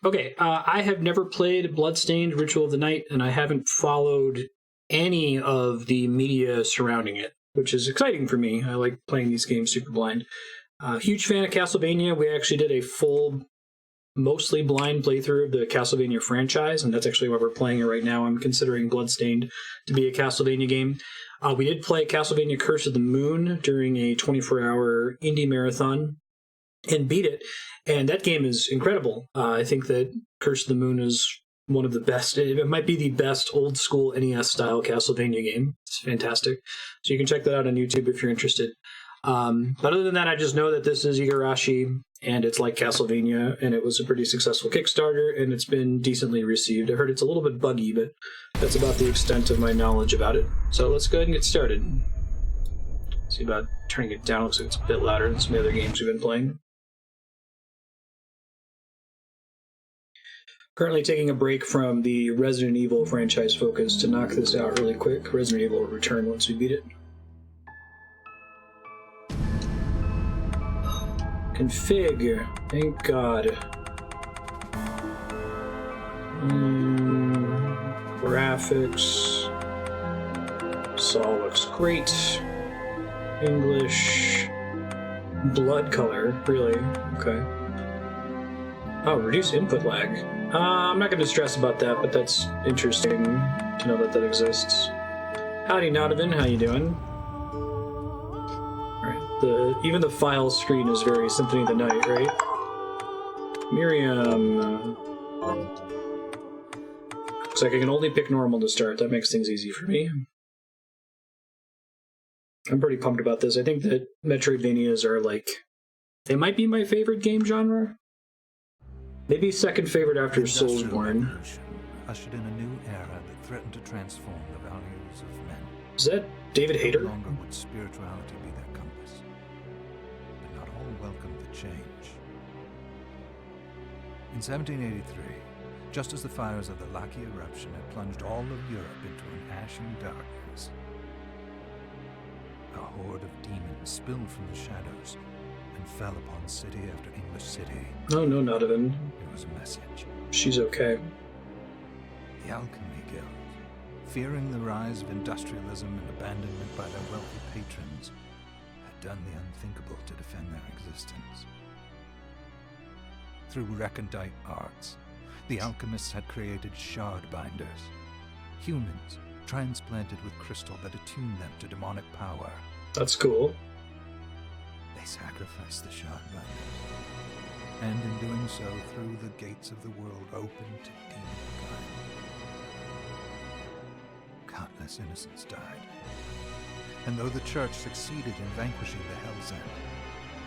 Okay, I have never played Bloodstained Ritual of the Night, and I haven't followed any of the media surrounding it, which is exciting for me. I like playing these games super blind. Huge fan of Castlevania. We actually did a full, mostly blind playthrough of the Castlevania franchise, and that's actually why we're playing it right now. I'm considering Bloodstained to be a Castlevania game. We did play Castlevania Curse of the Moon during a 24-hour indie marathon and beat it, and that game is incredible. I think that Curse of the Moon is one of the best. It might be the best old school NES style Castlevania game. It's fantastic. So you can check that out on YouTube if you're interested. But other than that, I just know that this is Igarashi, and it's like Castlevania, and it was a pretty successful Kickstarter, and it's been decently received. I heard it's a little bit buggy, but that's about the extent of my knowledge about it. So let's go ahead and get started. See about turning it down. Looks like it's a bit louder than some of the other games we've been playing. Currently taking a break from the Resident Evil franchise focus to knock this out really quick. Resident Evil will return once we beat it. Config. Thank God. Graphics. This all looks great. English. Blood color. Really? Okay. Oh, reduce input lag. I'm not going to stress about that, but that's interesting to know that that exists. Howdy, Nodovan. How you doing? Even the file screen is very Symphony of the Night, right? Miriam. Looks like I can only pick normal to start. That makes things easy for me. I'm pretty pumped about this. I think that Metroidvanias are like... They might be my favorite game genre. Maybe second favorite after Soulsborne. Ushered in a new era that threatened to transform the values of men. Is that David Hayter? No longer would spirituality be their compass. But not all welcomed the change. In 1783, just as the fires of the Laki eruption had plunged all of Europe into an ashen darkness, a horde of demons spilled from the shadows and fell upon city after English city. No, Nodovan. It was a message. She's okay. The Alchemy Guild, fearing the rise of industrialism and abandonment by their wealthy patrons, had done the unthinkable to defend their existence. Through recondite arts, the alchemists had created shard binders, humans transplanted with crystal that attuned them to demonic power. That's cool. They sacrificed the shard binders, and in doing so threw the gates of the world open to demonkind. Countless innocents died, and though the church succeeded in vanquishing the Hell's End,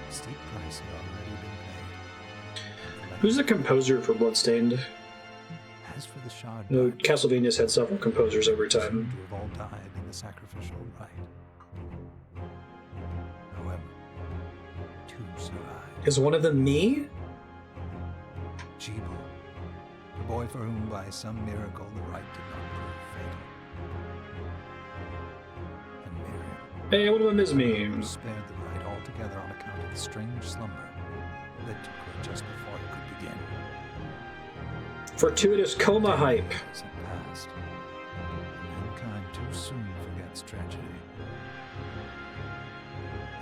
a steep price had already been paid. Who's the composer for Bloodstained? As for the shard No, binders, Castlevania's had several composers over seem time. to have all died in the sacrificial rite. However, two survived. Is one of them me? Gebel, the boy for whom by some miracle the rite did not prove fatal. And Miriam, Hey, one of them is me. who spared the rite altogether on account of the strange slumber that took her just before it could begin. Fortuitous coma hype. Years had passed. Mankind too soon forgets tragedy.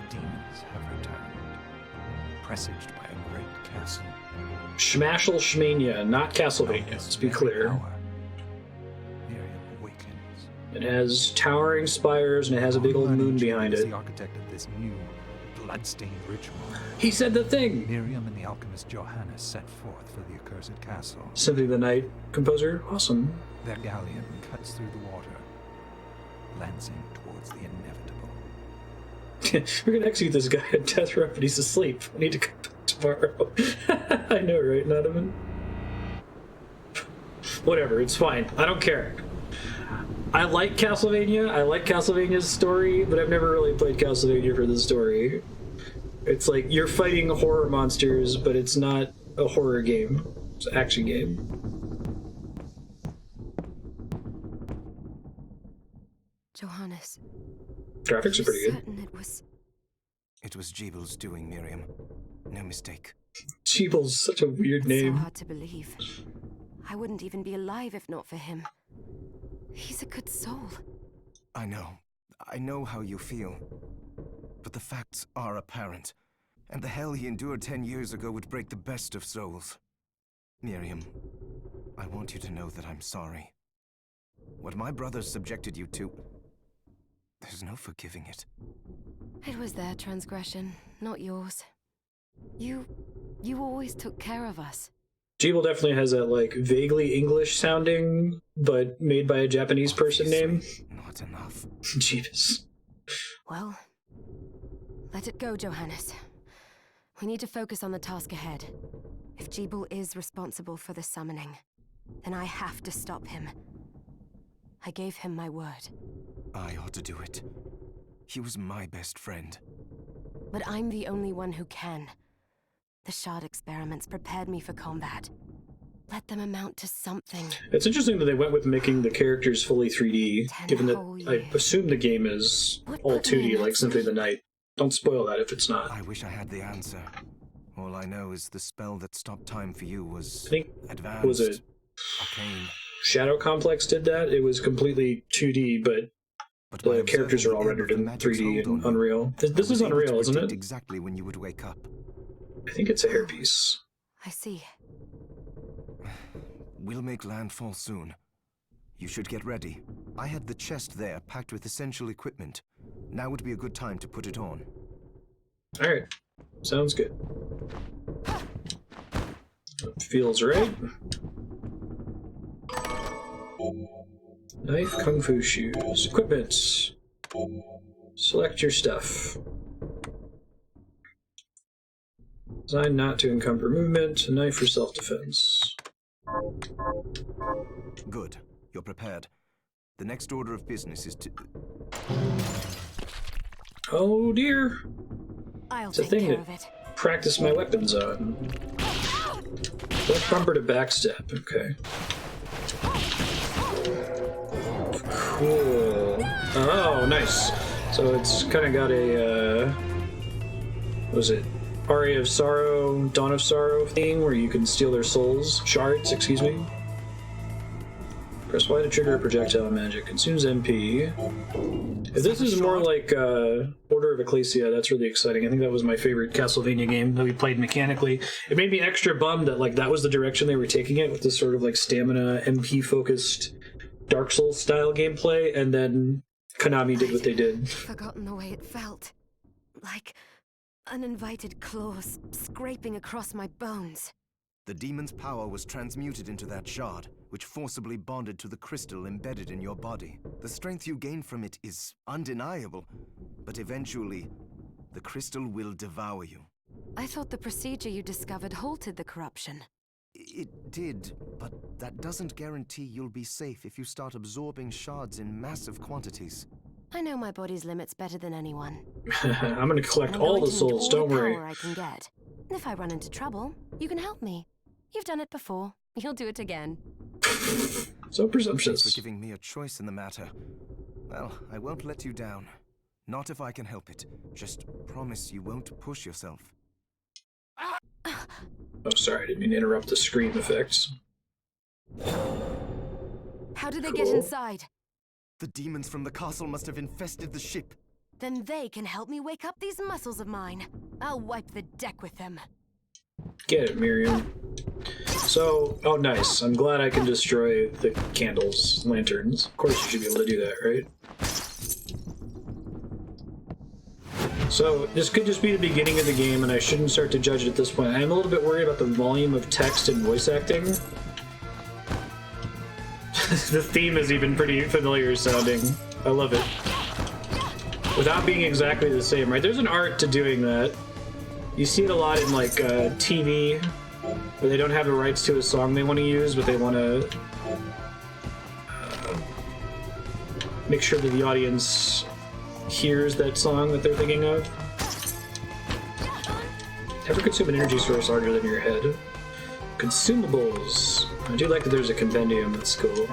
The demons have returned, presaged by a great castle. Schmashel Schmania, not Castlevania, let's be clear. Miriam awakens. It has towering spires and it has a big old moon behind Is it. the architect of this new bloodstained ritual. He said the thing! Miriam and the alchemist Johannes set forth for the accursed castle. Symphony of the Night composer, awesome. Their galleon cuts through the water, lancing towards the inevitable. We're gonna execute this guy at death row, but he's asleep. I need to come back tomorrow. I know, right, Nodovan? Whatever, it's fine. I don't care. I like Castlevania. I like Castlevania's story, but I've never really played Castlevania for the story. It's like you're fighting horror monsters, but it's not a horror game. It's an action game. Johannes. Graphics are pretty good. Certain it was It was Gebel's doing, Miriam. No mistake. Gebel's such a weird It's name. so hard to believe. I wouldn't even be alive if not for him. He's a good soul. I know how you feel. But the facts are apparent. And the hell he endured 10 years ago would break the best of souls. Miriam, I want you to know that I'm sorry. What my brothers subjected you to, there's no forgiving it. It was their transgression, not yours. You always took care of us. Gebel definitely has that, like, vaguely English sounding, but made by a Japanese person name. Not enough. Jeebus. Well, let it go, Johannes. We need to focus on the task ahead. If Gebel is responsible for the summoning, then I have to stop him. I gave him my word. I ought to do it. He was my best friend. But I'm the only one who can. The shard experiments prepared me for combat. Let them amount to something. It's interesting that they went with making the characters fully 3D, 10 given that whole I years. assume the game is What all put me 2D, in like that Symphony of the Night. Don't spoil that if it's not. I wish I had the answer. All I know is the spell that stopped time for you was I think, advanced, was it arcane. Shadow Complex did that? It was completely 2D, but by the characters are all observing the rendered in ebb of the magic's 3D hold on and you, Unreal. I This was is able to Unreal, isn't predict it? exactly when you would wake up. I think it's a hairpiece. I see. We'll make landfall soon. You should get ready. I had the chest there packed with essential equipment. Now would be a good time to put it on. Alright. Sounds good. Feels right. Knife, kung fu shoes, equipment. Select your stuff. Designed not to encumber movement. A knife for self-defense. Good. You're prepared. The next order of business is to... Oh dear. I'll It's a take thing care that of it. practice my weapons on. Left bumper to backstep. Okay. Cool. Oh, nice. So it's kind of got a, what was it? Aria of Sorrow, Dawn of Sorrow thing where you can steal their souls. Shards, excuse me. Press Y to trigger a projectile magic. Consumes MP. If this is more like Order of Ecclesia, that's really exciting. I think that was my favorite Castlevania game that we played mechanically. It made me extra bummed that like that was the direction they were taking it, with this sort of like stamina MP focused Dark Souls style gameplay, and then Konami did what they did. Forgotten the way it felt. Like uninvited claws scraping across my bones. The demon's power was transmuted into that shard, which forcibly bonded to the crystal embedded in your body. The strength you gain from it is undeniable, but eventually, the crystal will devour you. I thought the procedure you discovered halted the corruption. It did, but that doesn't guarantee you'll be safe if you start absorbing shards in massive quantities. I know my body's limits better than anyone. I'm gonna collect And I'm all going the to need souls, all don't the worry. power I can get. If I run into trouble, you can help me. You've done it before. You'll do it again. So Thanks presumptuous. for giving me a choice in the matter. Well, I won't let you down. Not if I can help it. Just promise you won't push yourself. Oh, sorry, I didn't mean to interrupt the scream effects. How did they get Cool. inside? The demons from the castle must have infested the ship. Then they can help me wake up these muscles of mine. I'll wipe the deck with them. Get it, Miriam. So, oh nice. I'm glad I can destroy the candles, lanterns. Of course you should be able to do that, right? So, this could just be the beginning of the game, and I shouldn't start to judge it at this point. I'm a little bit worried about the volume of text and voice acting. The theme is even pretty familiar sounding. I love it. Without being exactly the same, right? There's an art to doing that. You see it a lot in, like, TV, where they don't have the rights to a song they want to use, but they want to make sure that the audience hears that song that they're thinking of. Never consume an energy source larger than your head. Consumables. I do like that there's a compendium, that's cool.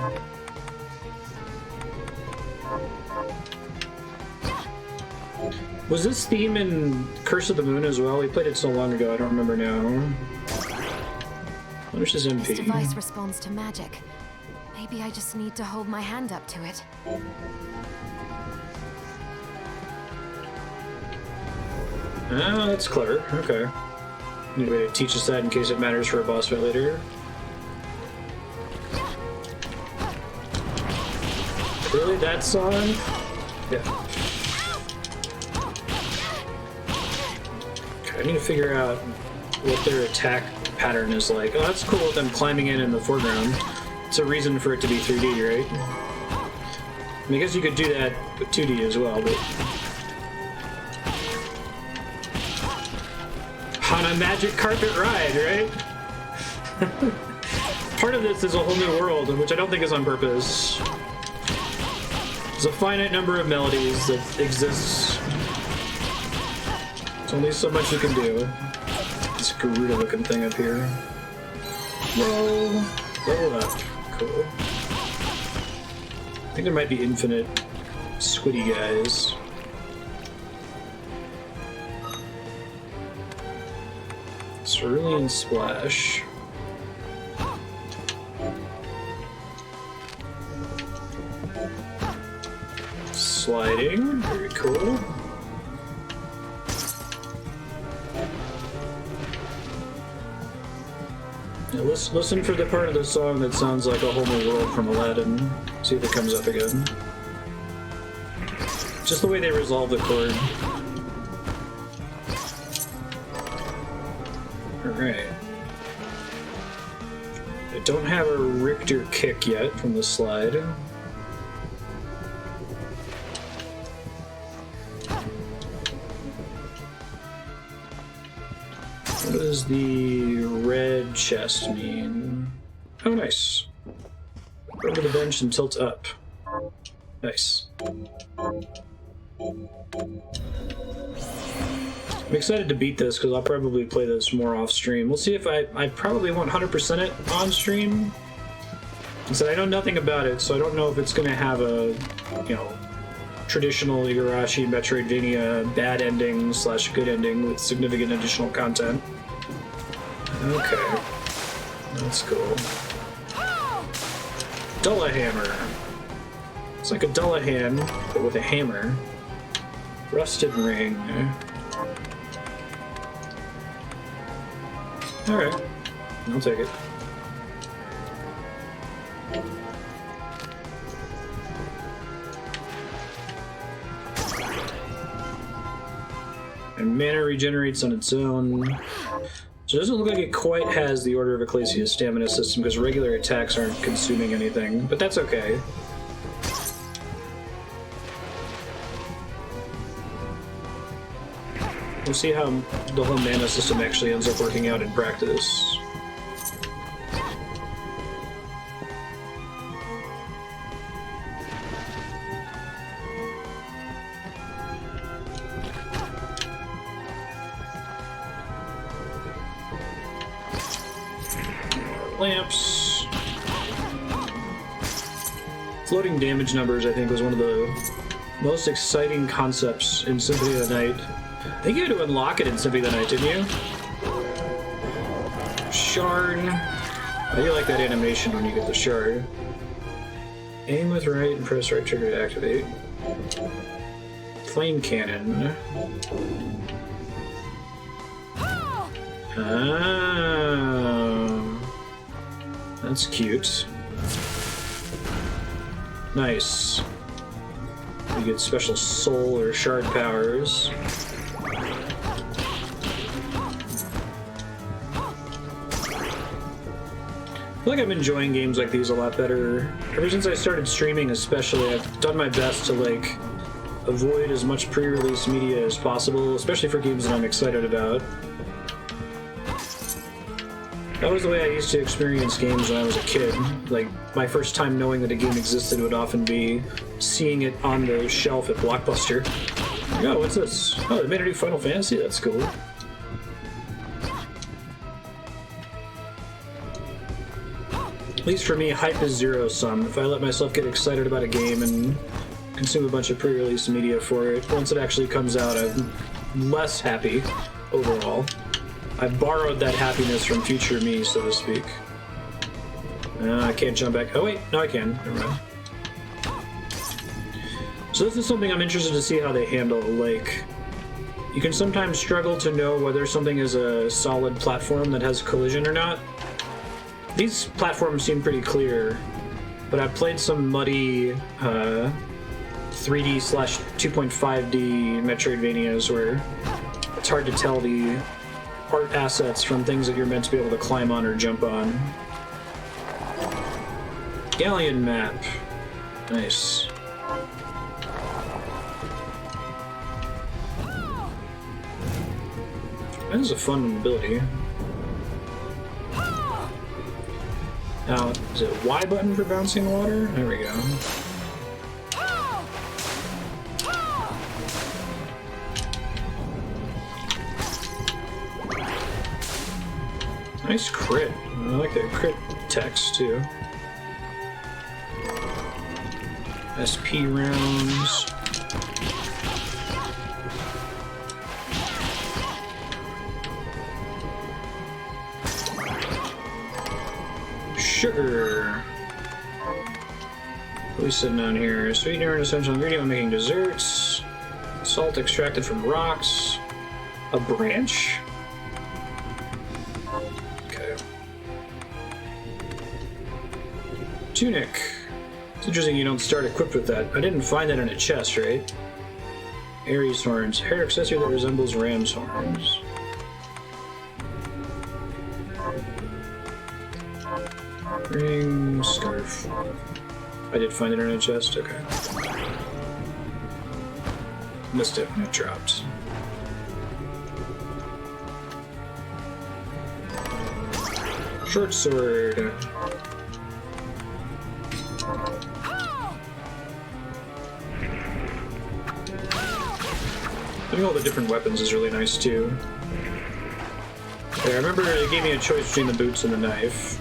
Was this theme in Curse of the Moon as well? We played it so long ago, I don't remember now. What is this MP? This device responds to magic. Maybe I just need to hold my hand up to it. Ah, that's clever. Okay. Need a way to teach us that in case it matters for a boss fight later. Really? That song? Yeah. Okay, I need to figure out what their attack pattern is like. Oh, that's cool with them climbing in the foreground. It's a reason for it to be 3D, right? I mean, I guess you could do that with 2D as well, but... On a magic carpet ride, right? Part of this is a whole new world, which I don't think is on purpose. There's a finite number of melodies that exist. There's only so much you can do. This Garuda-looking thing up here. Whoa! Level up. Cool. I think there might be infinite squiddy guys. Cerulean Splash. Sliding. Very cool. Now listen for the part of the song that sounds like A Whole New World from Aladdin. See if it comes up again. Just the way they resolve the chord. Alright. I don't have a Richter kick yet from the slide. What does the red chest mean? Oh, nice. Go to the bench and tilt up. Nice. I'm excited to beat this because I'll probably play this more off stream. We'll see if I probably won't 100% it on stream. So I know nothing about it, so I don't know if it's going to have a, you know, traditional Igarashi Metroidvania bad ending / good ending with significant additional content. Okay. That's cool. Dullahammer. It's like a Dullahan, but with a hammer. Rusted ring. Alright. I'll take it. And mana regenerates on its own. So it doesn't look like it quite has the Order of Ecclesia's stamina system because regular attacks aren't consuming anything, but that's okay. We'll see how the whole mana system actually ends up working out in practice. Lamps. Floating damage numbers, I think, was one of the most exciting concepts in Symphony of the Night. I think you had to unlock it in Symphony of the Night, didn't you? Shard. I do like that animation when you get the shard. Aim with right and press right trigger to activate. Flame cannon. Ah, that's cute. Nice. You get special soul or shard powers. I feel like I'm enjoying games like these a lot better. Ever since I started streaming especially, I've done my best to, like, avoid as much pre-release media as possible, especially for games that I'm excited about. That was the way I used to experience games when I was a kid. Like, my first time knowing that a game existed would often be seeing it on the shelf at Blockbuster. Like, oh, what's this? Oh, they made a new Final Fantasy? That's cool. At least for me, hype is zero-sum. If I let myself get excited about a game and consume a bunch of pre-release media for it. Once it actually comes out, I'm less happy overall. I borrowed that happiness from future me, so to speak. I can't jump back. Oh wait, no I can. Never mind. So this is something I'm interested to see how they handle. Like, you can sometimes struggle to know whether something is a solid platform that has collision or not. These platforms seem pretty clear, but I've played some muddy 3D/2.5D Metroidvanias where it's hard to tell the art assets from things that you're meant to be able to climb on or jump on. Galleon map. Nice. That is a fun ability. Now, is it Y button for bouncing water? There we go. Nice crit. I like that crit text too. SP rounds. Sugar. What are we sitting on here? Sweetener, an essential ingredient when making desserts. Salt extracted from rocks. A branch? Okay. Tunic. It's interesting you don't start equipped with that. I didn't find that in a chest, right? Aries horns. Hair accessory that resembles ram's horns. Ring, scarf. I did find it in a chest, okay. Missed it when it dropped. Short sword. Having all the different weapons is really nice too. Okay, I remember it gave me a choice between the boots and the knife.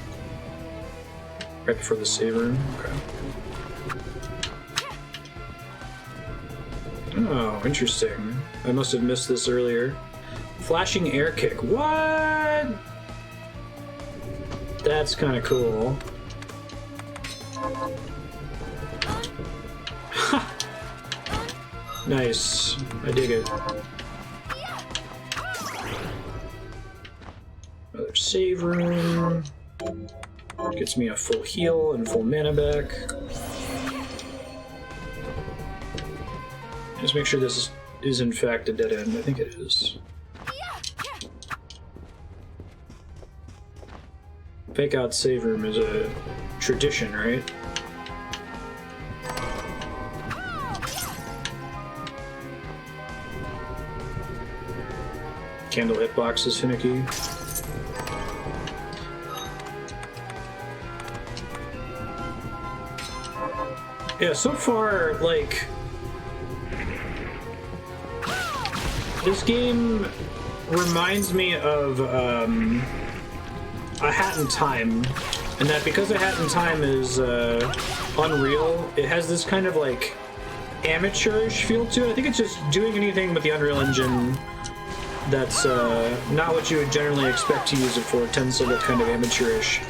Right before the save room. Okay. Oh, interesting. I must have missed this earlier. Flashing air kick. What? That's kind of cool. Ha! Nice. I dig it. Another save room. Gets me a full heal and full mana back. Just make sure this is in fact a dead end. I think it is. Fake out save room is a tradition, right? Candle hitbox is finicky. Yeah, so far, like, this game reminds me of A Hat in Time, and that because A Hat in Time is Unreal, it has this kind of like amateurish feel to it. I think it's just doing anything with the Unreal Engine that's not what you would generally expect to use it for. It tends to look kind of amateurish,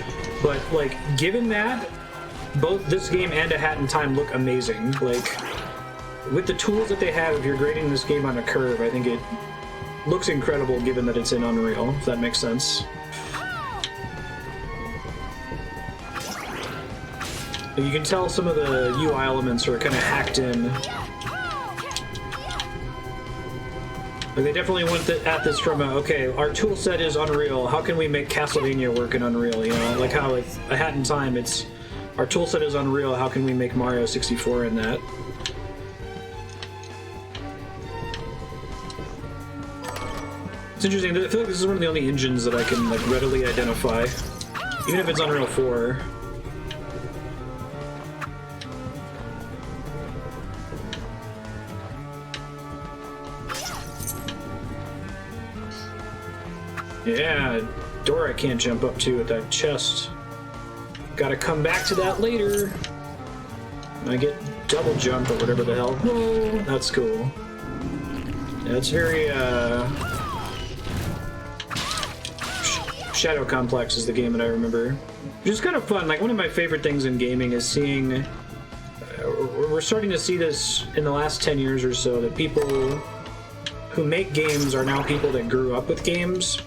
but like given that, both this game and A Hat in Time look amazing. Like, with the tools that they have, if you're grading this game on a curve, I think it looks incredible given that it's in Unreal, if that makes sense. You can tell some of the UI elements are kind of hacked in. Like, they definitely went at this from a, okay, our tool set is Unreal, how can we make Castlevania work in Unreal, you know? Like how with A Hat in Time, it's our toolset is Unreal, how can we make Mario 64 in that? It's interesting, I feel like this is one of the only engines that I can like readily identify. Even if it's Unreal 4. Yeah, door I can't jump up to with that chest. Gotta come back to that later. I get double jump or whatever the hell. Oh, that's cool. Yeah, it's very, Shadow Complex is the game that I remember. Which is kind of fun. Like, one of my favorite things in gaming is seeing... we're starting to see this in the last 10 years or so, that people who make games are now people that grew up with games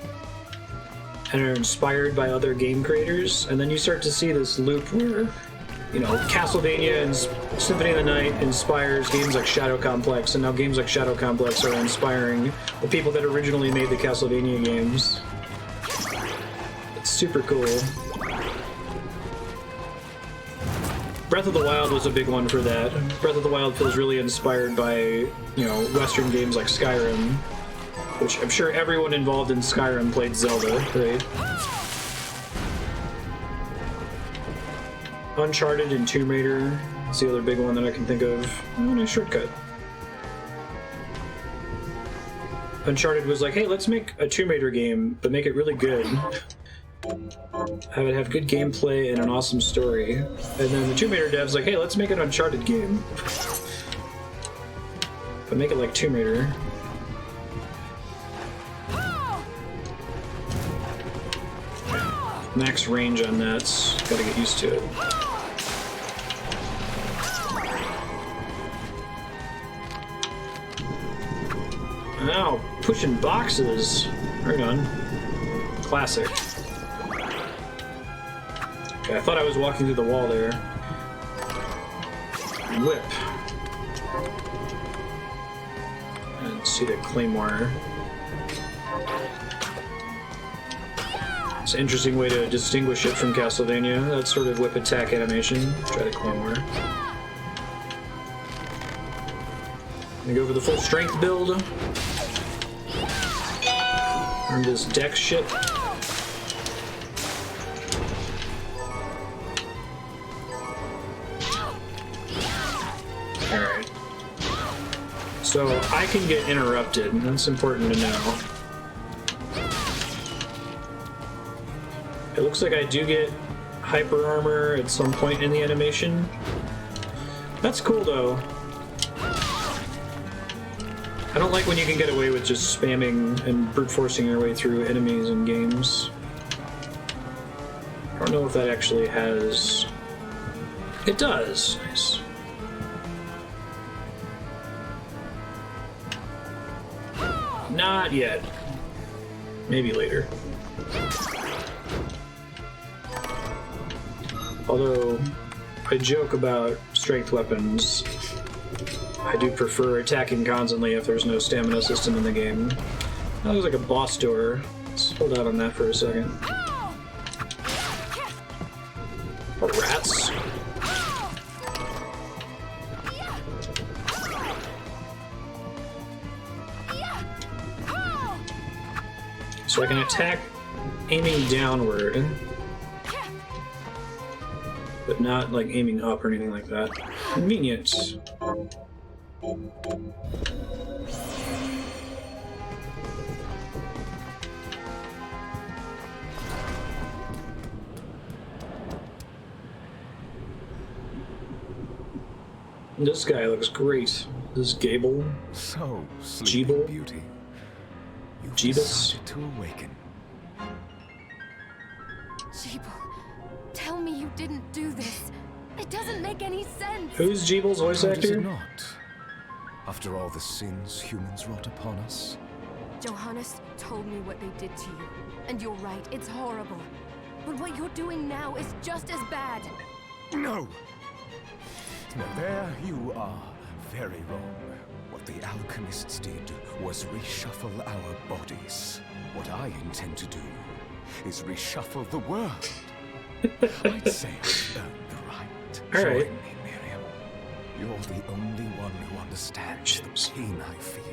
and are inspired by other game creators. And then you start to see this loop where, you know, Castlevania and Symphony of the Night inspires games like Shadow Complex, and now games like Shadow Complex are inspiring the people that originally made the Castlevania games. It's super cool. Breath of the Wild was a big one for that. Breath of the Wild feels really inspired by, you know, Western games like Skyrim, which I'm sure everyone involved in Skyrim played Zelda, right? Uncharted and Tomb Raider is the other big one that I can think of. Oh, nice shortcut. Uncharted was like, hey, let's make a Tomb Raider game, but make it really good. Have it have good gameplay and an awesome story. And then the Tomb Raider devs like, hey, let's make an Uncharted game. But make it like Tomb Raider. Max range on that's gotta get used to it. Ow, pushing boxes. Right on. Classic. Okay, I thought I was walking through the wall there. Whip. And see the claymore. It's an interesting way to distinguish it from Castlevania. That sort of whip attack animation. Try the claymore. Gonna go for the full strength build. Learn this dex shit. Alright. So I can get interrupted. That's important to know. It looks like I do get hyper armor at some point in the animation. That's cool though. I don't like when you can get away with just spamming and brute forcing your way through enemies in games. I don't know if that actually has... It does. Nice. Not yet. Maybe later. Although, I joke about strength weapons. I do prefer attacking constantly if there's no stamina system in the game. That looks like a boss door. Let's hold out on that for a second. Oh, rats. So I can attack aiming downward, but not like aiming up or anything like that. Convenient. This guy looks great. This is Gebel. So, Gebel? beauty. You've Gebus? decided to awaken. Gebel, tell me you didn't do this. It doesn't make any sense. Who's Gebel's voice How does it actor? not? After all the sins humans wrought upon us, Johannes told me what they did to you. And you're right, it's horrible. But what you're doing now is just as bad. no! No, there you are very wrong. What the alchemists did was reshuffle our bodies. What I intend to do is reshuffle the world. I'd say I've earned the right. All right. Join me, Miriam. You're the only one who understands the pain I feel.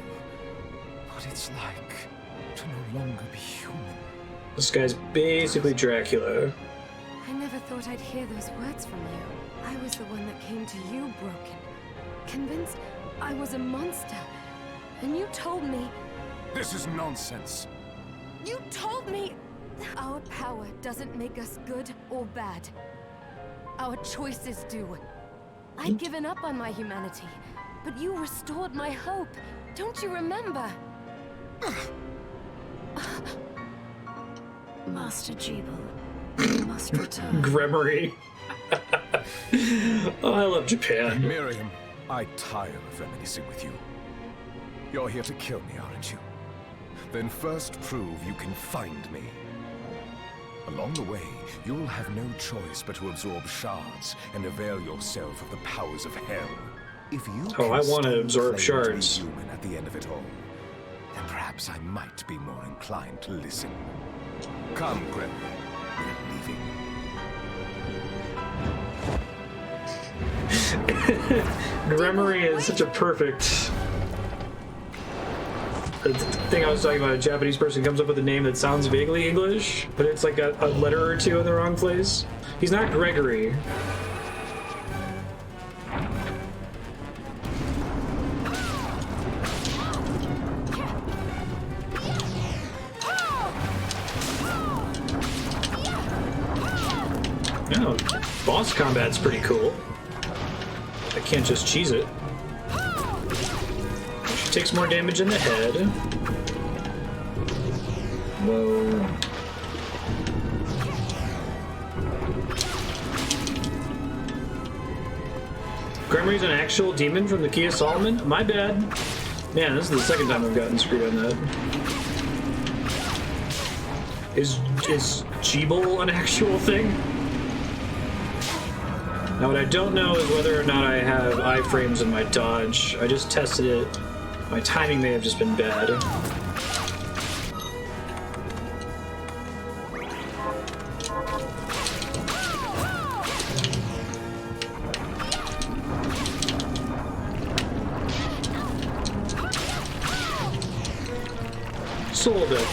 What it's like to no longer be human. This guy's basically Dracula. I never thought I'd hear those words from you. I was the one that came to you broken. Convinced I was a monster. And you told me... This is nonsense. You told me... Our power doesn't make us good or bad. Our choices do. I'd given up on my humanity, but you restored my hope. Don't you remember? Master Gebel, you must return. Gremory. Oh, I love Japan. Miriam, I tire of reminiscing with you. You're here to kill me, aren't you? Then first prove you can find me. Along the way, you'll have no choice but to absorb shards and avail yourself of the powers of hell. If you Oh, I want to can absorb stake claim to be shards. human at the end of it all, then perhaps I might be more inclined to listen. Come, Grim. We're leaving. Gremory is such a perfect... The thing I was talking about, a Japanese person comes up with a name that sounds vaguely English, but it's like a letter or two in the wrong place. He's not Gregory. Oh, boss combat's pretty cool. I can't just cheese it. She takes more damage in the head. Whoa. Gremory's an actual demon from the Key of Solomon? My bad. Man, this is the second time I've gotten screwed on that. Is Gebel an actual thing? Now what I don't know is whether or not I have iframes in my dodge. I just tested it. My timing may have just been bad. Just a little bit.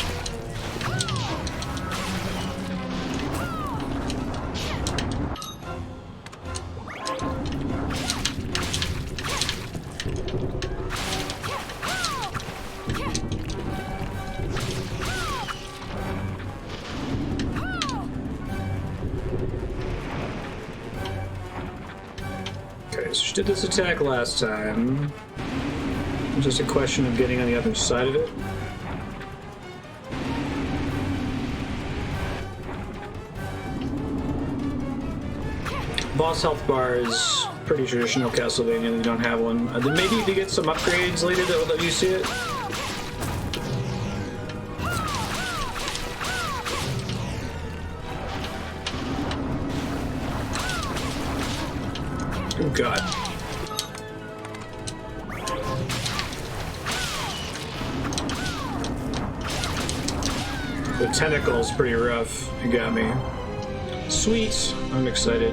She did this attack last time. It's just a question of getting on the other side of it. Boss health bar is pretty traditional Castlevania. We don't have one. Then maybe if you get some upgrades later that will let you see it. Oh god. The tentacle's pretty rough. You got me. Sweet. I'm excited.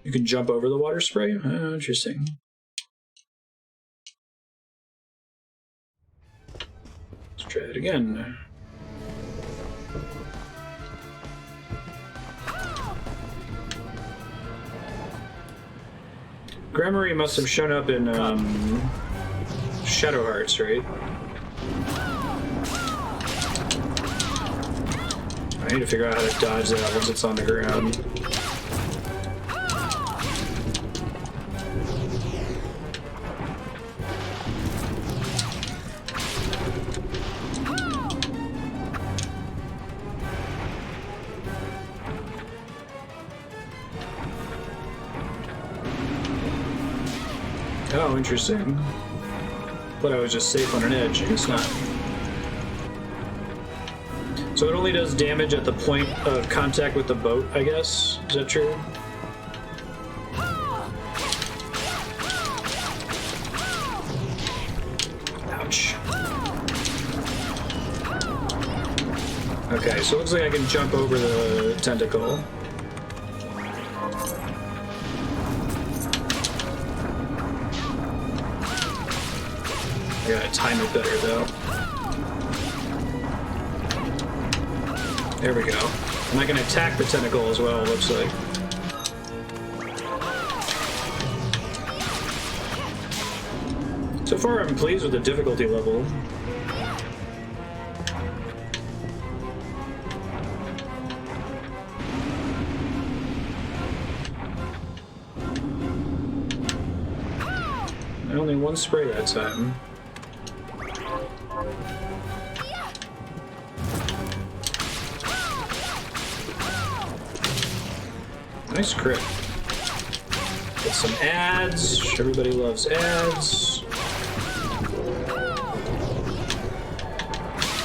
You can jump over the water spray? Oh, interesting. Let's try it again. Gremory must have shown up in Shadow Hearts, right? I need to figure out how to dodge that once it's on the ground. Oh, interesting. Thought I was just safe on an edge. I guess not. So it only does damage at the point of contact with the boat, I guess? Is that true? Ouch. Okay, so it looks like I can jump over the tentacle. I gotta time it better, though. There we go. And I can attack the tentacle as well, it looks like. So far, I'm pleased with the difficulty level. Only one spray that time. Nice crit. Get some ads. Everybody loves ads.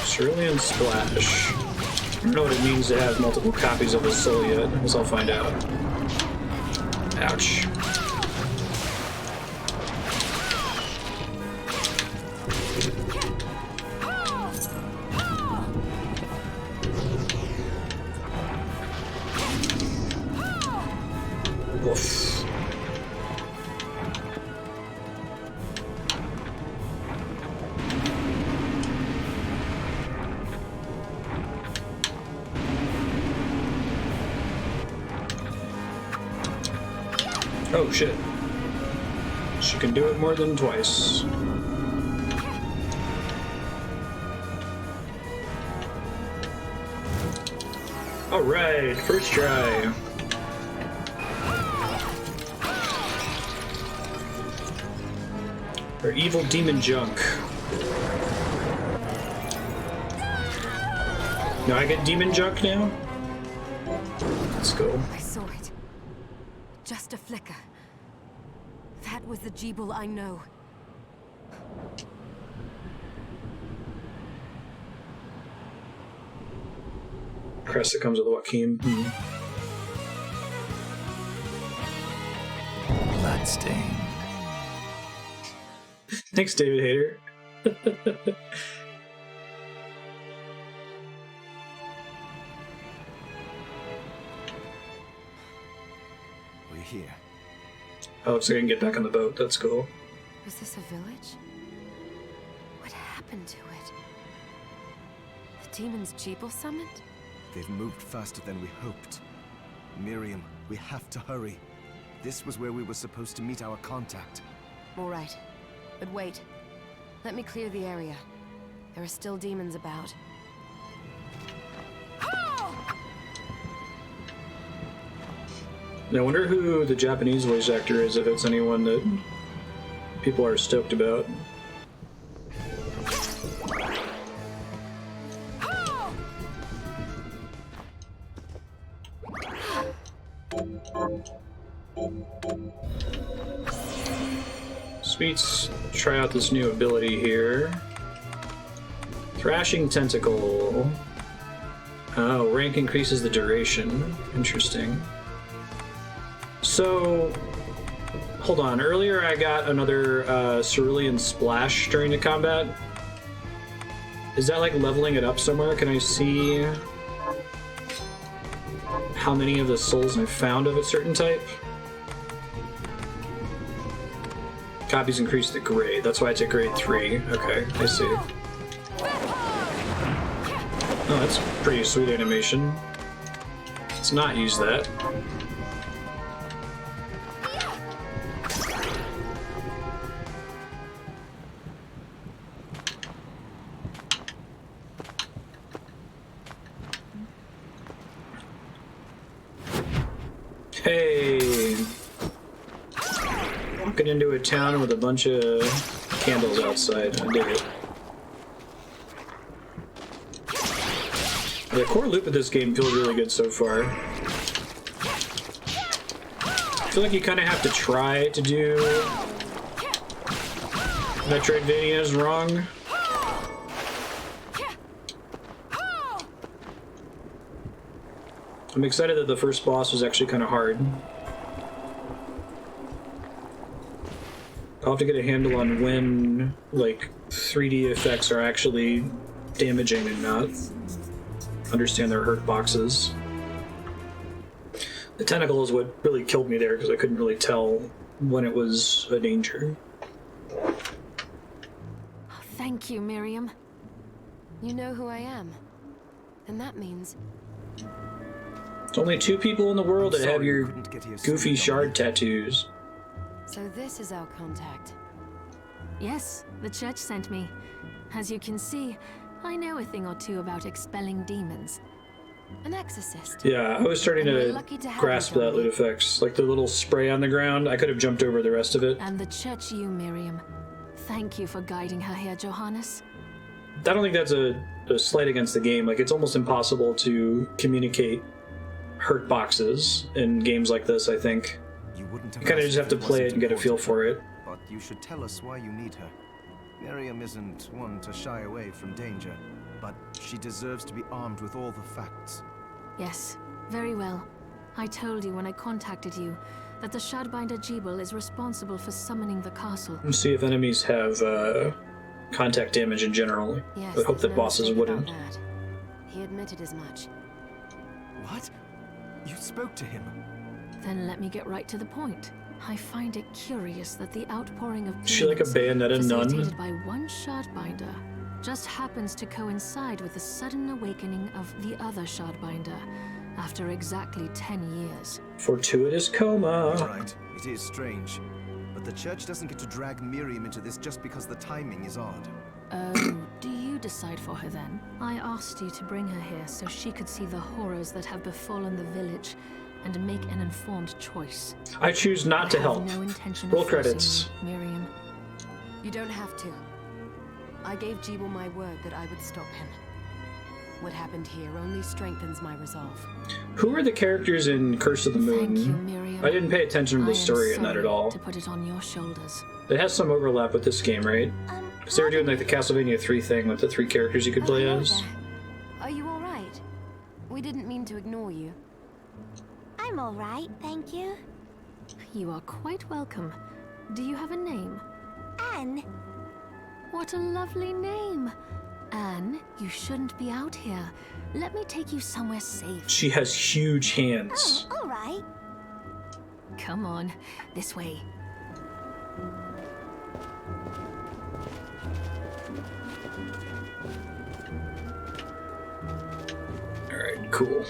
Cerulean Splash. I don't know what it means to have multiple copies of a soul yet. I guess I'll find out. Ouch. Woof. Oh shit. She can do it more than twice. Alright, first try. Or evil demon junk. Now I get demon junk now? Let's go. I saw it. Just a flicker. That was the Gebel I know. Crest that comes with Joaquin. Bloodstained. Thanks, David Hayter. We're here. Oh, so I can get back on the boat. That's cool. Was this a village? What happened to it? The demons Gebel summoned? They've moved faster than we hoped. Miriam, we have to hurry. This was where we were supposed to meet our contact. All right. But wait. Let me clear the area. There are still demons about. I wonder who the Japanese voice actor is, if it's anyone that people are stoked about. Sweet, try out this new ability here. Thrashing Tentacle. Oh, rank increases the duration. Interesting. So, hold on. Earlier I got another Cerulean Splash during the combat. Is that like leveling it up somewhere? Can I see how many of the souls I've found of a certain type? Copies increase the grade. That's why it's at grade 3. Okay, I see. Oh, that's pretty sweet animation. Let's not use that. Hey! Walking into a town with a bunch of candles outside. I dig it. The core loop of this game feels really good so far. I feel like you kind of have to try to do Metroidvanias wrong. I'm excited that the first boss was actually kind of hard. I'll have to get a handle on when, like, 3D effects are actually damaging and not. Understand their hurt boxes. The tentacle is what really killed me there, because I couldn't really tell when it was a danger. Oh, thank you, Miriam. You know who I am. And that means... There's only 2 people in the world that have your goofy shard tattoos. So this is our contact. Yes, the church sent me. As you can see, I know a thing or two about expelling demons. An exorcist. Yeah, I was starting And we're to lucky to have grasp you, that loot Dominique. effects. Like the little spray on the ground, I could have jumped over the rest of it. And the church you, Miriam. Thank you for guiding her here, Johannes. I don't think that's a slight against the game. Like, it's almost impossible to communicate hurt boxes in games like this, I think. You wouldn't have You kind of asked just have if to it play it wasn't and get a feel important, for it. But you should tell us why you need her. Miriam isn't one to shy away from danger, but she deserves to be armed with all the facts. Yes, very well. I told you when I contacted you that the Shardbinder Gebel is responsible for summoning the castle. Let's see if enemies have contact damage in general. Yes, I hope there's that no bosses mistake wouldn't. about that. He admitted as much. What? You spoke to him? Then let me get right to the point. I find it curious that the outpouring of Is she like a demons Bayonetta nun? facilitated by one Shardbinder just happens to coincide with the sudden awakening of the other Shardbinder after exactly 10 years. Fortuitous coma. Right, it is strange. But the church doesn't get to drag Miriam into this just because the timing is odd. Oh, do you decide for her then? I asked you to bring her here so she could see the horrors that have befallen the village and make an informed choice. I choose not to I have help. no intention Roll of forcing credits. you, Miriam. You don't have to. I gave Gebel my word that I would stop him. What happened here only strengthens my resolve. Who are the characters in Curse of the Moon? Thank you, Miriam. I didn't pay attention to I the am story in that at sorry all. to put it on your shoulders. It has some overlap with this game, right? Because they were doing like the Castlevania 3 thing with the 3 characters you could play hello as. there. Are you all right? We didn't mean to ignore you. I'm all right, thank you. You are quite welcome. Do you have a name? Anne, What a lovely name. Anne, you shouldn't be out here. Let me take you somewhere safe. She has huge hands. all right. Come on, this way. Alright, cool.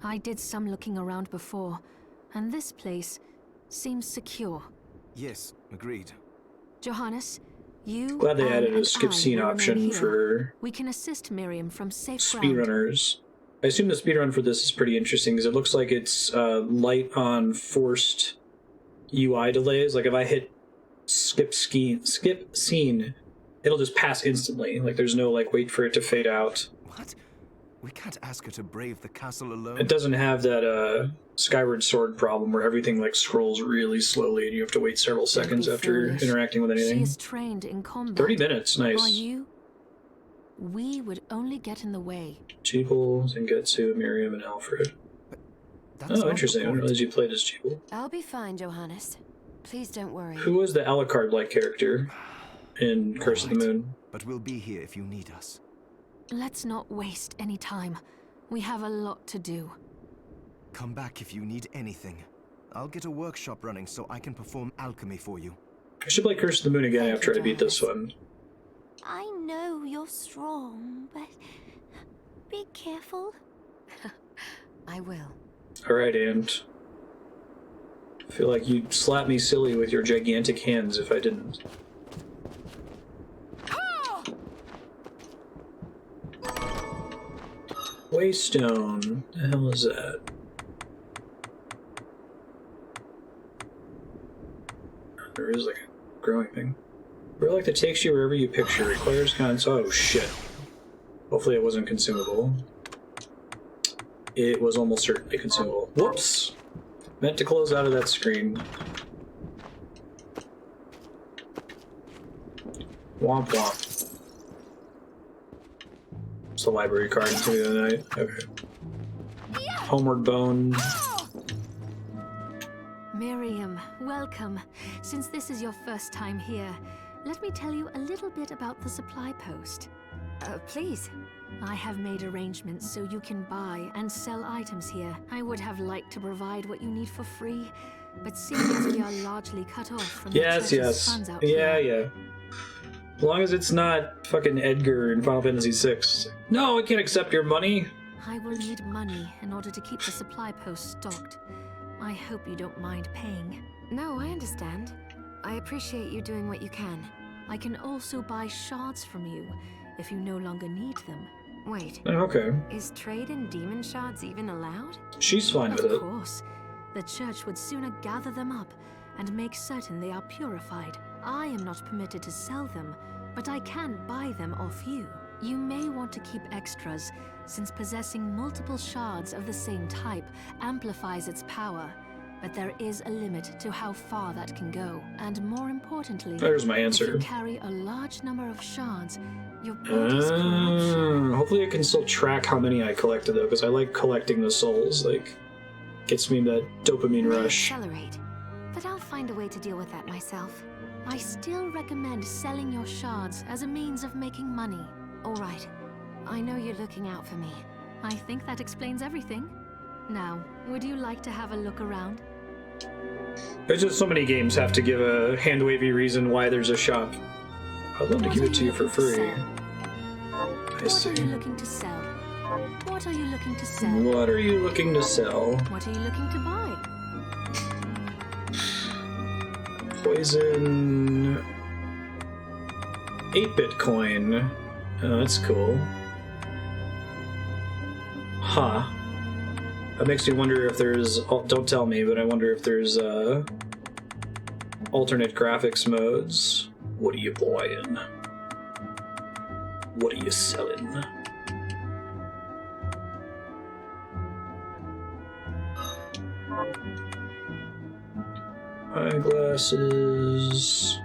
I did some looking around before, and this place seems secure. Yes, agreed. Johannes, you Glad they Anne, added a and skip I scene will remain option here. for We can assist Miriam from safe ground. speedrunners. I assume the speedrun for this is pretty interesting because it looks like it's light on forced UI delays. Like if I hit skip scene, it'll just pass instantly. Like there's no like wait for it to fade out. What? We can't ask her to brave the castle alone. It doesn't have that Skyward Sword problem where everything like scrolls really slowly and you have to wait several Don't seconds be after foolish. interacting with She anything. is trained in combat. 30 minutes, nice. Are you? We would only get in the way. Gebel, Zengetsu, Miriam, and Alfred. That's not Oh, the interesting. I didn't point. realize you played as Gebel. I'll be fine, Johannes. Please don't worry. Who was the Alucard-like character in Curse of the Alright, Moon? But we'll be here if you need us. Let's not waste any time. We have a lot to do. Come back if you need anything. I'll get a workshop running so I can perform alchemy for you. I should play Curse of the Moon again Thank after you, I beat this Johannes. one. I know you're strong, but be careful. I will. Alright, and I feel like you'd slap me silly with your gigantic hands if I didn't. Waystone. The hell is that? There is like a growing thing. Relic that takes you wherever you picture. Requires oh shit. Hopefully it wasn't consumable. It was almost certainly consumable. Whoops! Meant to close out of that screen. Womp womp. It's the library card into the other night. Okay. Homeward Bone. Miriam, welcome. Since this is your first time here, let me tell you a little bit about the supply post. Please. I have made arrangements so you can buy and sell items here. I would have liked to provide what you need for free, but seeing as we are largely cut off from the Yes, church's yes. funds out Yeah, here, yeah. As long as it's not fucking Edgar in Final Fantasy VI. No, I can't accept your money. I will need money in order to keep the supply post stocked. I hope you don't mind paying. No, I understand. I appreciate you doing what you can. I can also buy shards from you if you no longer need them. Wait, Oh, okay. is trade in demon shards even allowed? She's fine with Of it. course. The church would sooner gather them up and make certain they are purified. I am not permitted to sell them, but I can buy them off you. You may want to keep extras, since possessing multiple shards of the same type amplifies its power. But there is a limit to how far that can go. And more importantly, There's my if answer. you carry a large number of shards, your body's corruption. Hopefully I can still track how many I collected, though, because I like collecting the souls. Like, gets me that dopamine May rush. accelerate, but I'll find a way to deal with that myself. I still recommend selling your shards as a means of making money. All right. I know you're looking out for me. I think that explains everything. Now, would you like to have a look around? There's just so many games have to give a hand-wavy reason why there's a shop. I'd love to give it to you for free. I What see. are you looking to sell? What are you looking to sell? What are you looking to sell? What are you looking to buy? Poison... 8-bit coin. Oh, that's cool. Huh. That makes me wonder if there's... Don't tell me, but I wonder if there's alternate graphics modes. What are you buying? What are you selling? Eyeglasses...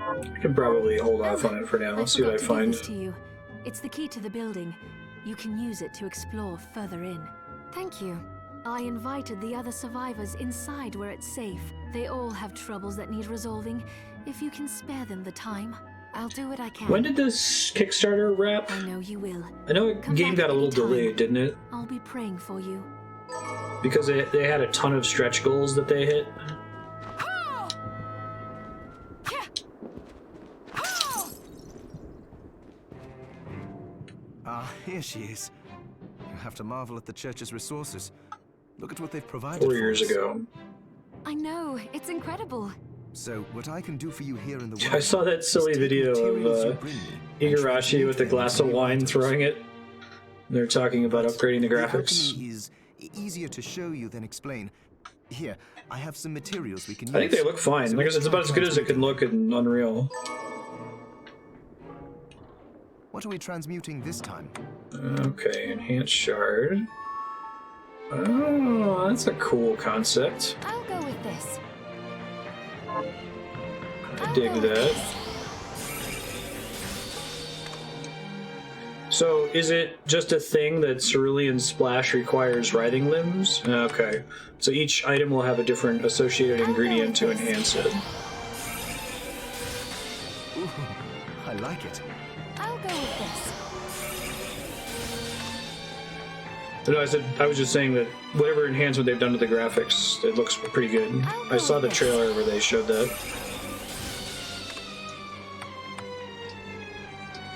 I can probably hold off on it for now. See what I forgot to find. give this to you. It's the key to the building. You can use it to explore further in. Thank you. I invited the other survivors inside where it's safe. They all have troubles that need resolving. If you can spare them the time. I'll do what I can. When did this Kickstarter wrap? I know you will. I know Come the game back got a little anytime. delayed, didn't it? I'll be praying for you. Because they had a ton of stretch goals that they hit. Ah, here she is. You have to marvel at the church's resources. Look at what they've provided 4 for years us. ago. I know, it's incredible. So, what I can do for you here in the world... I saw that silly is take video materials you of bring me and Igarashi transmute with a them glass into of new wine items. throwing it. They're talking about upgrading the graphics. alchemy is easier to show you than explain. Here, I have some materials we can use. I think they look fine. So Like, let's it's about as try good as it can transmuting. look in Unreal. What are we transmuting this time? Okay, enhanced shard. Oh, that's a cool concept. I'll go with this. I dig that. So, is it just a thing that Cerulean Splash requires writhing limbs? Okay. So each item will have a different associated ingredient to enhance it. Ooh, I like it. I'll go with this. No, I was just saying that whatever enhancement they've done to the graphics, it looks pretty good. I saw the trailer where they showed that.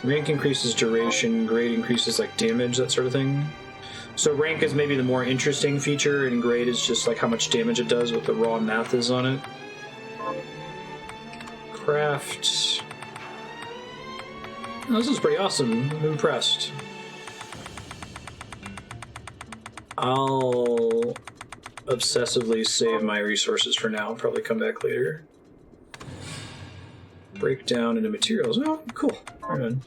Rank increases duration, grade increases like damage, that sort of thing. So rank is maybe the more interesting feature, and grade is just like how much damage it does, what the raw math is on it. Craft. Oh, this is pretty awesome. I'm impressed. I'll obsessively save my resources for now. I'll probably come back later. Break down into materials. Oh, cool. Right on.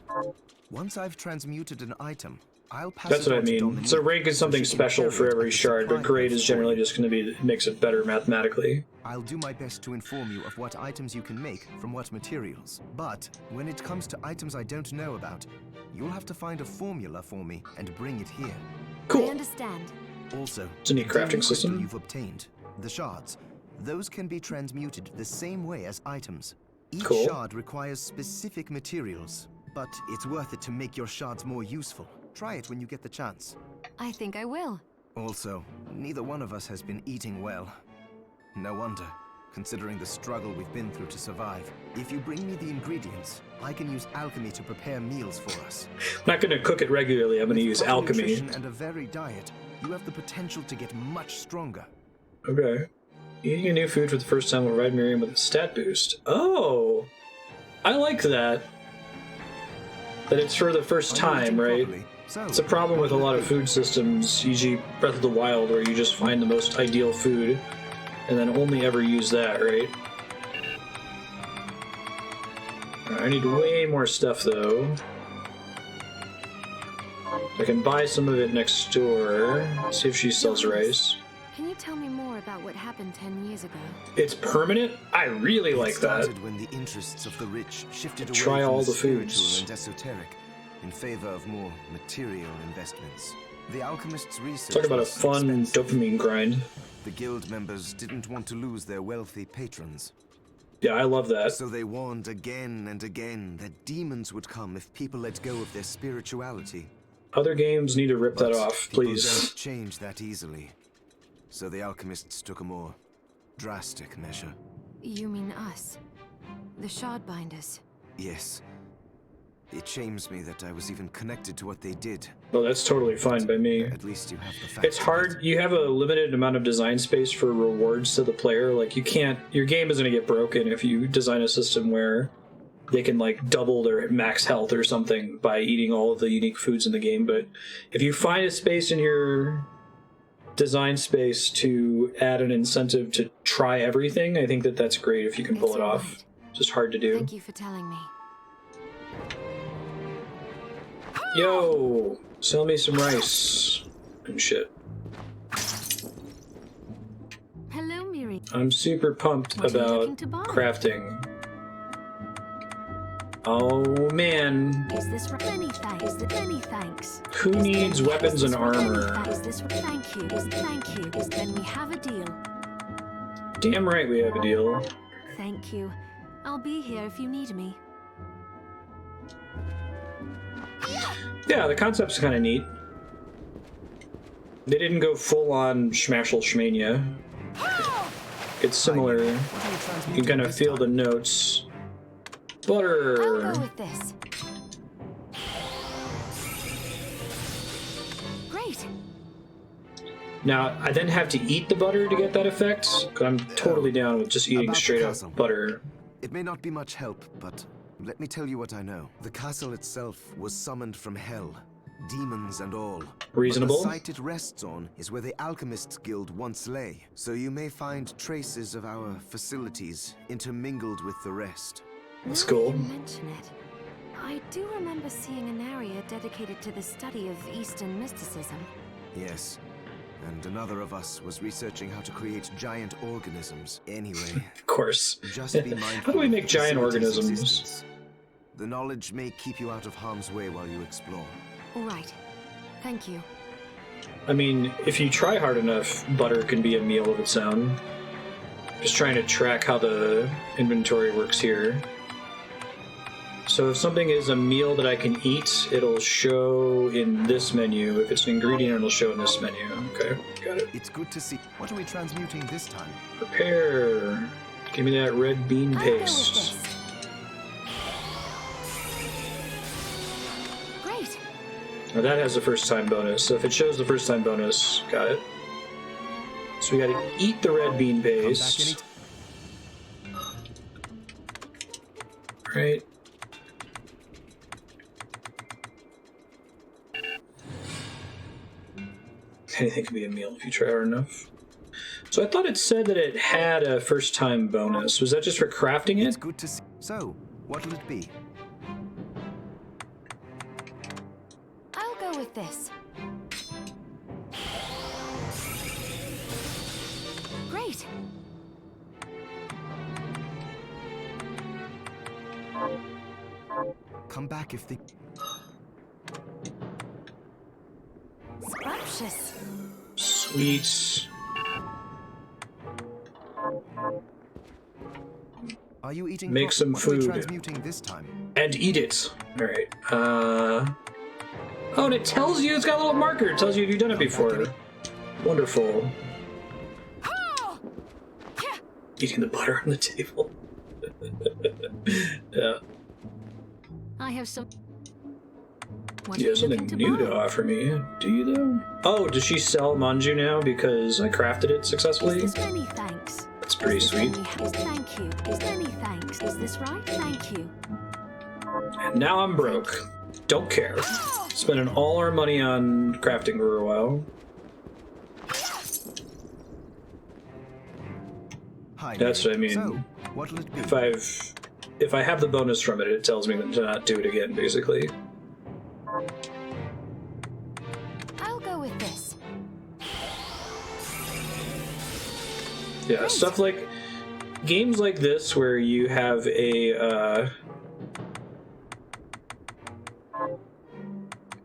Once I've transmuted an item, I'll pass That's it what I on to mean. Dominique So rank is something so she can special carry for it every as a shard, but supply grade box is for generally you. just going to be makes it better mathematically. I'll do my best to inform you of what items you can make from what materials. But when it comes to items I don't know about, you'll have to find a formula for me and bring it here. I Cool. understand. Also, It's a neat the crafting crystal system. you've obtained, the shards, those can be transmuted the same way as items. Each Cool. shard requires specific materials, but it's worth it to make your shards more useful. Try it when you get the chance. I think I will. Also, neither one of us has been eating well. No wonder, considering the struggle we've been through to survive. If you bring me the ingredients, I can use alchemy to prepare meals for us. I'm not going to cook it regularly. I'm going to use With proper alchemy. nutrition and a varied diet, you have the potential to get much stronger. Okay. Eating a new food for the first time will provide Miriam with a stat boost. Oh! I like that. That it's for the first time, right? It's a problem with a lot of food systems, e.g. Breath of the Wild, where you just find the most ideal food and then only ever use that, right? I need way more stuff, though. I can buy some of it next door. See if she sells rice. Can you tell me more about what happened 10 years ago? It's permanent? I really like that. It started when the interests of the rich shifted away Try from all the the spiritual foods. and esoteric in favor of more material investments. The alchemists' research Talk about a was fun expensive. dopamine grind. The guild members didn't want to lose their wealthy patrons. Yeah, I love that. So they warned again and again that demons would come if people let go of their spirituality. Other games need to rip that off, People please. don't change that easily. So the alchemists took a more drastic measure. You mean us? The Shardbinders? Yes. It shames me that I was even connected to what they did. Well, that's totally fine by me. At least you have the facts. It's hard. You have a limited amount of design space for rewards to the player. Like, you can't... Your game is going to get broken if you design a system where they can, like, double their max health or something by eating all of the unique foods in the game. But if you find a space in your design space to add an incentive to try everything, I think that that's great if you can pull it off. Alright. Just hard to do. Thank you for telling me. Yo! Sell me some rice and shit. Hello, Miriam. I'm super pumped What are you about looking to buy? crafting. Oh man, Is this right? Many thanks. Is this many thanks? who needs weapons and armor? Is this thank you? Thank you? Then we have a deal. Damn right we have a deal. Thank you. I'll be here if you need me. Yeah, the concept's kind of neat. They didn't go full on Schmashel Schmania. It's similar. You can kind of feel the notes. I'll Butter. go with this. Great. Now, I then have to eat the butter to get that effect. 'Cause I'm totally down with just eating About the straight up castle. butter. It may not be much help, but let me tell you what I know. The castle itself was summoned from hell, demons and all. Reasonable. But the site it rests on is where the Alchemists Guild once lay, so you may find traces of our facilities intermingled with the rest. That's Now that cool. you mention it, I do remember seeing an area dedicated to the study of Eastern mysticism. Yes, and another of us was researching how to create giant organisms. Anyway, Of course. just be mindful. How do we of make the giant facility's organisms? existence. The knowledge may keep you out of harm's way while you explore. All right. Thank you. I mean, if you try hard enough, butter can be a meal of its own. Just trying to track how the inventory works here. So if something is a meal that I can eat, it'll show in this menu. If it's an ingredient, it'll show in this menu. Okay, got it. It's good to see. What are we transmuting this time? Prepare. Give me that red bean I'll go with paste. this. Great. Now that has a first time bonus. So if it shows the first time bonus, got it. So we gotta eat the red bean Come back paste. Right. Anything can be a meal if you try hard enough. So I thought it said that it had a first time bonus. Was that just for crafting It's it? good to see. So, what'll it be? I'll go with this. Great. Come back if the... Scrumptious. Sweet. Are you eating? Make some what are we food. transmuting this time? And eat it. Alright. Oh, and it tells you, it's got a little marker. It tells you if you've done it before. Wonderful. Eating the butter on the table. Yeah. I have some. What You are have you something looking new to to buy? offer me, do you though? Oh, does she sell manju now because I crafted it successfully? Is this many thanks? That's pretty Is this sweet. thank you. Is many thanks? Is this right? Thank you. And now I'm broke. Don't care. Spending all our money on crafting for a while. Hi. That's what I mean. So, what'll it be? If I have the bonus from it, it tells me to not do it again, basically. I'll go with this. Yeah, stuff like games like this where you have a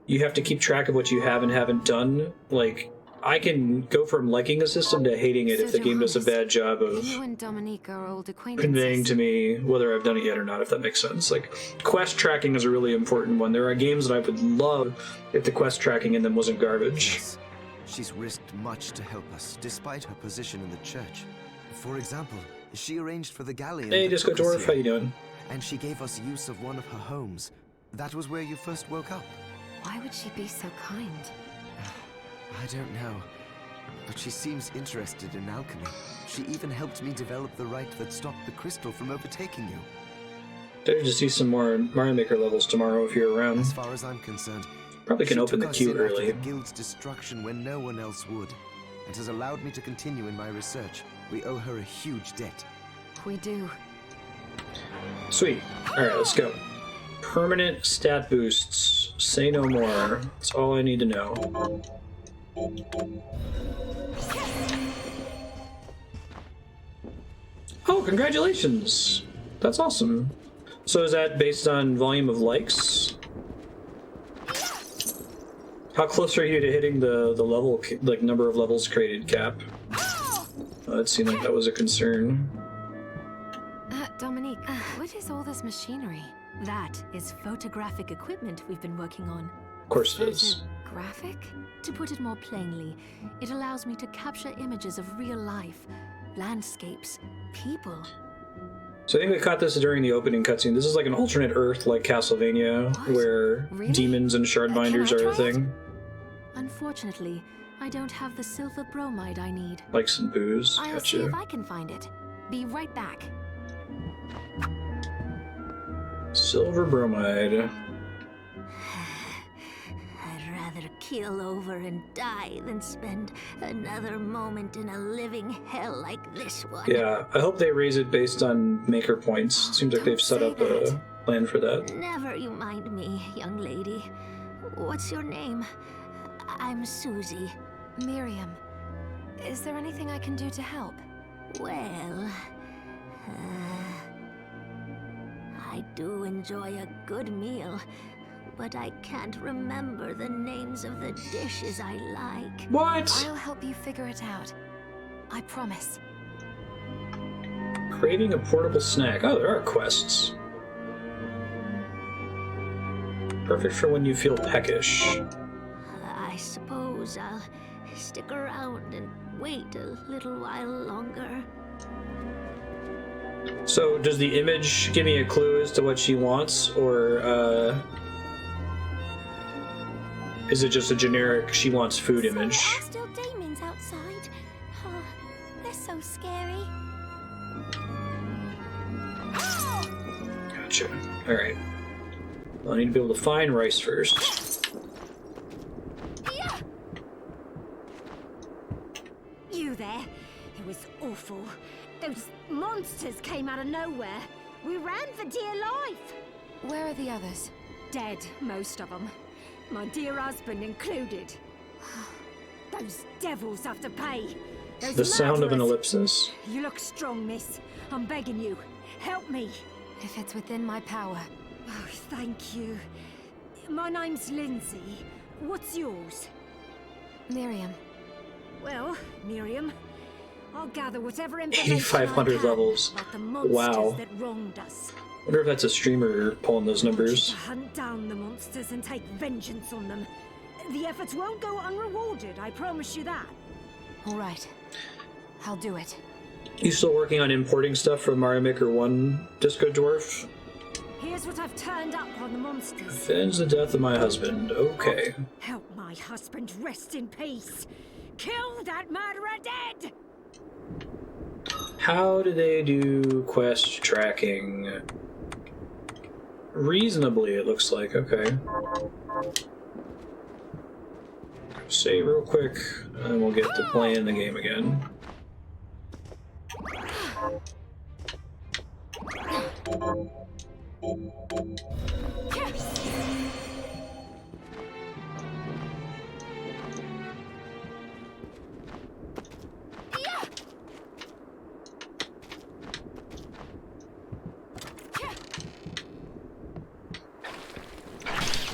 you have to keep track of what you have and haven't done. Like, I can go from liking a system to hating it if the game does a bad job of You and Dominique are old acquaintances. conveying to me whether I've done it yet or not, if that makes sense. Like, quest tracking is a really important one. There are games that I would love if the quest tracking in them wasn't garbage. Yes. She's risked much to help us, despite her position in the church. For example, she arranged for the Galleon. Hey, that Disco took us Dwarf, how you here, doing? and she gave us use of one of her homes. That was where you first woke up. Why would she be so kind? I don't know, but she seems interested in alchemy. She even helped me develop the rite that stopped the crystal from overtaking you. Better to see some more Mario Maker levels tomorrow if you're around. As far as I'm concerned, Probably can she open took the us queue in after early. the guild's destruction when no one else would, and has allowed me to continue in my research. We owe her a huge debt. We do. Sweet. Alright, let's go. Permanent stat boosts. Say no more. That's all I need to know. Oh, congratulations! That's awesome. So is that based on volume of likes? How close are you to hitting the level, like, number of levels created cap? It seemed like that was a concern. Dominique, what is all this machinery? That is photographic equipment we've been working on. Of course it is. Photographic? To put it more plainly, it allows me to capture images of real life, landscapes, people. So I think we caught this during the opening cutscene. This is like an alternate Earth, like Castlevania, What? where Really? demons and shardbinders Can I are a try it? thing. Unfortunately, I don't have the silver bromide I need. Like some booze. I'll see Gotcha. if I can find it. Be right back. Silver bromide. I'd rather keel over and die than spend another moment in a living hell like this one. Yeah, I hope they raise it based on maker points. Seems like Don't they've set say up a that. plan for that. Never you mind me, young lady. What's your name? I'm Susie. Miriam, is there anything I can do to help? Well, I do enjoy a good meal, but I can't remember the names of the dishes I like. What? I'll help you figure it out. I promise. Craving a portable snack. Oh, there are quests. Perfect for when you feel peckish. I suppose I'll stick around and wait a little while longer. So, does the image give me a clue as to what she wants, or is it just a generic she wants food image? So there are still demons outside. Oh, they're so scary. Gotcha. Alright. Well, I need to be able to find rice first. You there? It was awful. Those monsters came out of nowhere. We ran for dear life. Where are the others? Dead, most of them. My dear husband included. Those devils have to pay. Those The sound of an murderers. ellipsis. You look strong, miss. I'm begging you. Help me. If it's within my power. Oh, thank you. My name's Lindsay. What's yours? Miriam. Well, Miriam, I'll gather whatever information 8,500 I can levels. about the monsters Wow. that wronged us. Wonder if that's a streamer pulling those I want you numbers. to hunt down the monsters and take vengeance on them. The efforts won't go unrewarded, I promise you that. All right. I'll do it. You still working on importing stuff from Mario Maker 1, Disco Dwarf? Here's what I've turned up on the monsters. Avenge the death of my husband. Okay. Help my husband rest in peace. Kill that murderer dead! How do they do quest tracking? Reasonably, it looks like. Okay. Save real quick, and then we'll get to playing the game again.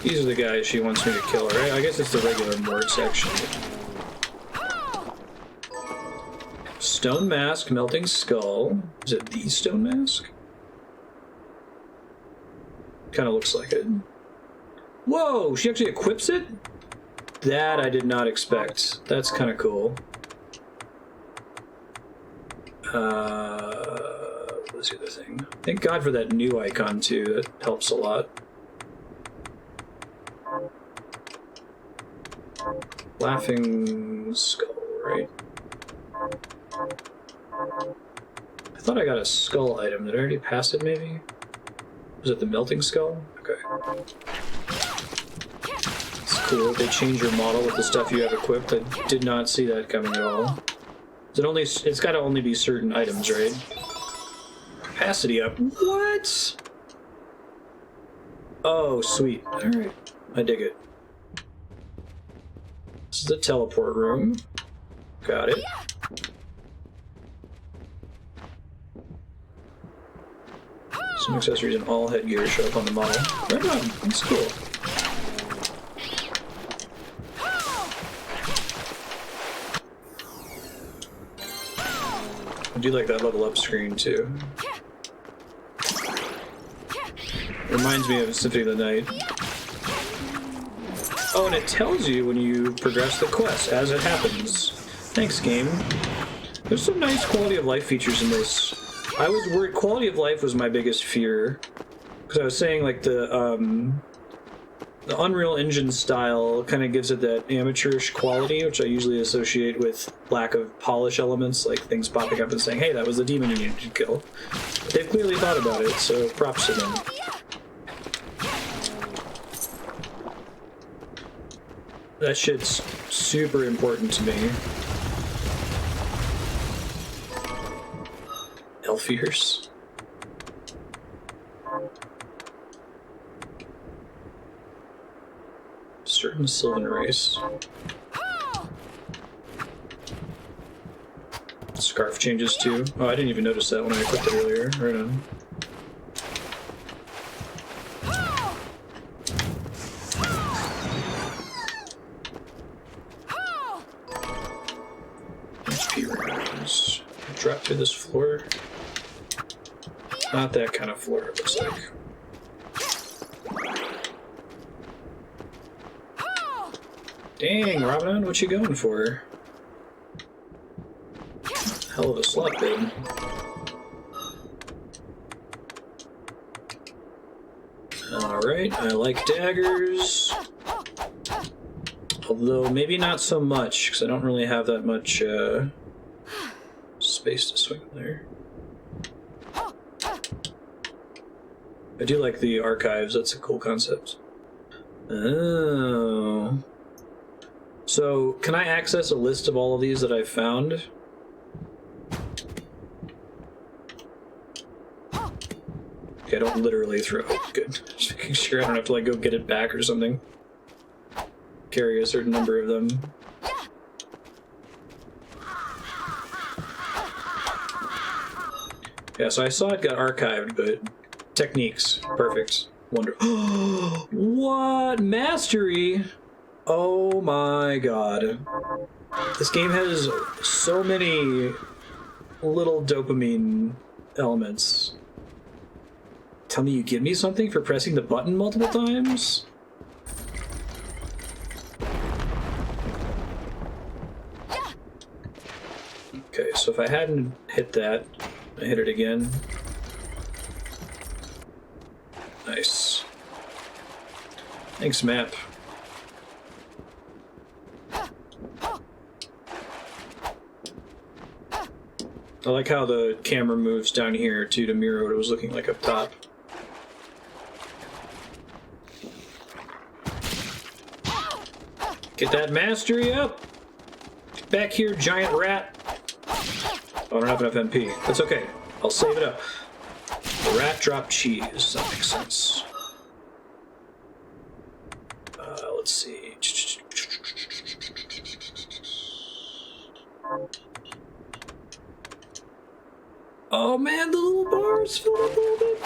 These are the guys she wants me to kill, right? I guess it's the regular mort section. Stone Mask, Melting Skull. Is it the Stone Mask? Kind of looks like it. Whoa! She actually equips it? That I did not expect. That's kind of cool. What's the other thing? Thank God for that new icon, too. That helps a lot. Laughing Skull, right? I thought I got a skull item. Did I already pass it, maybe? Was it the Melting Skull? Okay. It's cool. They change your model with the stuff you have equipped. I did not see that coming at all. Is it only? It's got to only be certain items, right? Capacity up. What? Oh, sweet. All right. I dig it. This is the teleport room. Got it. Some accessories and all headgear show up on the model. Right on. That's cool. I do like that level up screen too. Reminds me of Symphony of the Night. Oh, and it tells you when you progress the quest as it happens. Thanks, game. There's some nice quality of life features in this. I was worried quality of life was my biggest fear. Because I was saying, like, the Unreal Engine style kind of gives it that amateurish quality, which I usually associate with lack of polish elements, like things popping up and saying, hey, that was the demon you needed to kill. But they've clearly thought about it, so props to them. That shit's super important to me. Elf ears. Certain Sylvan race. Scarf changes too. Oh, I didn't even notice that when I equipped it earlier. Right on. Drop through this floor. Not that kind of floor, it looks like. Dang, Robin, what you going for? Hell of a slot, babe. Alright, I like daggers. Although, maybe not so much, because I don't really have that much, space to swing there. I do like the archives, that's a cool concept. Oh. So, can I access a list of all of these that I've found? Okay, I don't literally throw. Good. Just making sure I don't have to, like, go get it back or something. Carry a certain number of them. Yeah, so I saw it got archived, but techniques, perfect, wonderful. What mastery? Oh my god! This game has so many little dopamine elements. Tell me you give me something for pressing the button multiple times? Okay, so if I hadn't hit that, I hit it again. Nice. Thanks, map. I like how the camera moves down here too to mirror what it was looking like up top. Get that mastery up! Get back here, giant rat! Oh, I don't have enough MP. That's okay. I'll save it up. The rat dropped cheese. That makes sense. Let's see. Oh man, the little bars fill up a little bit.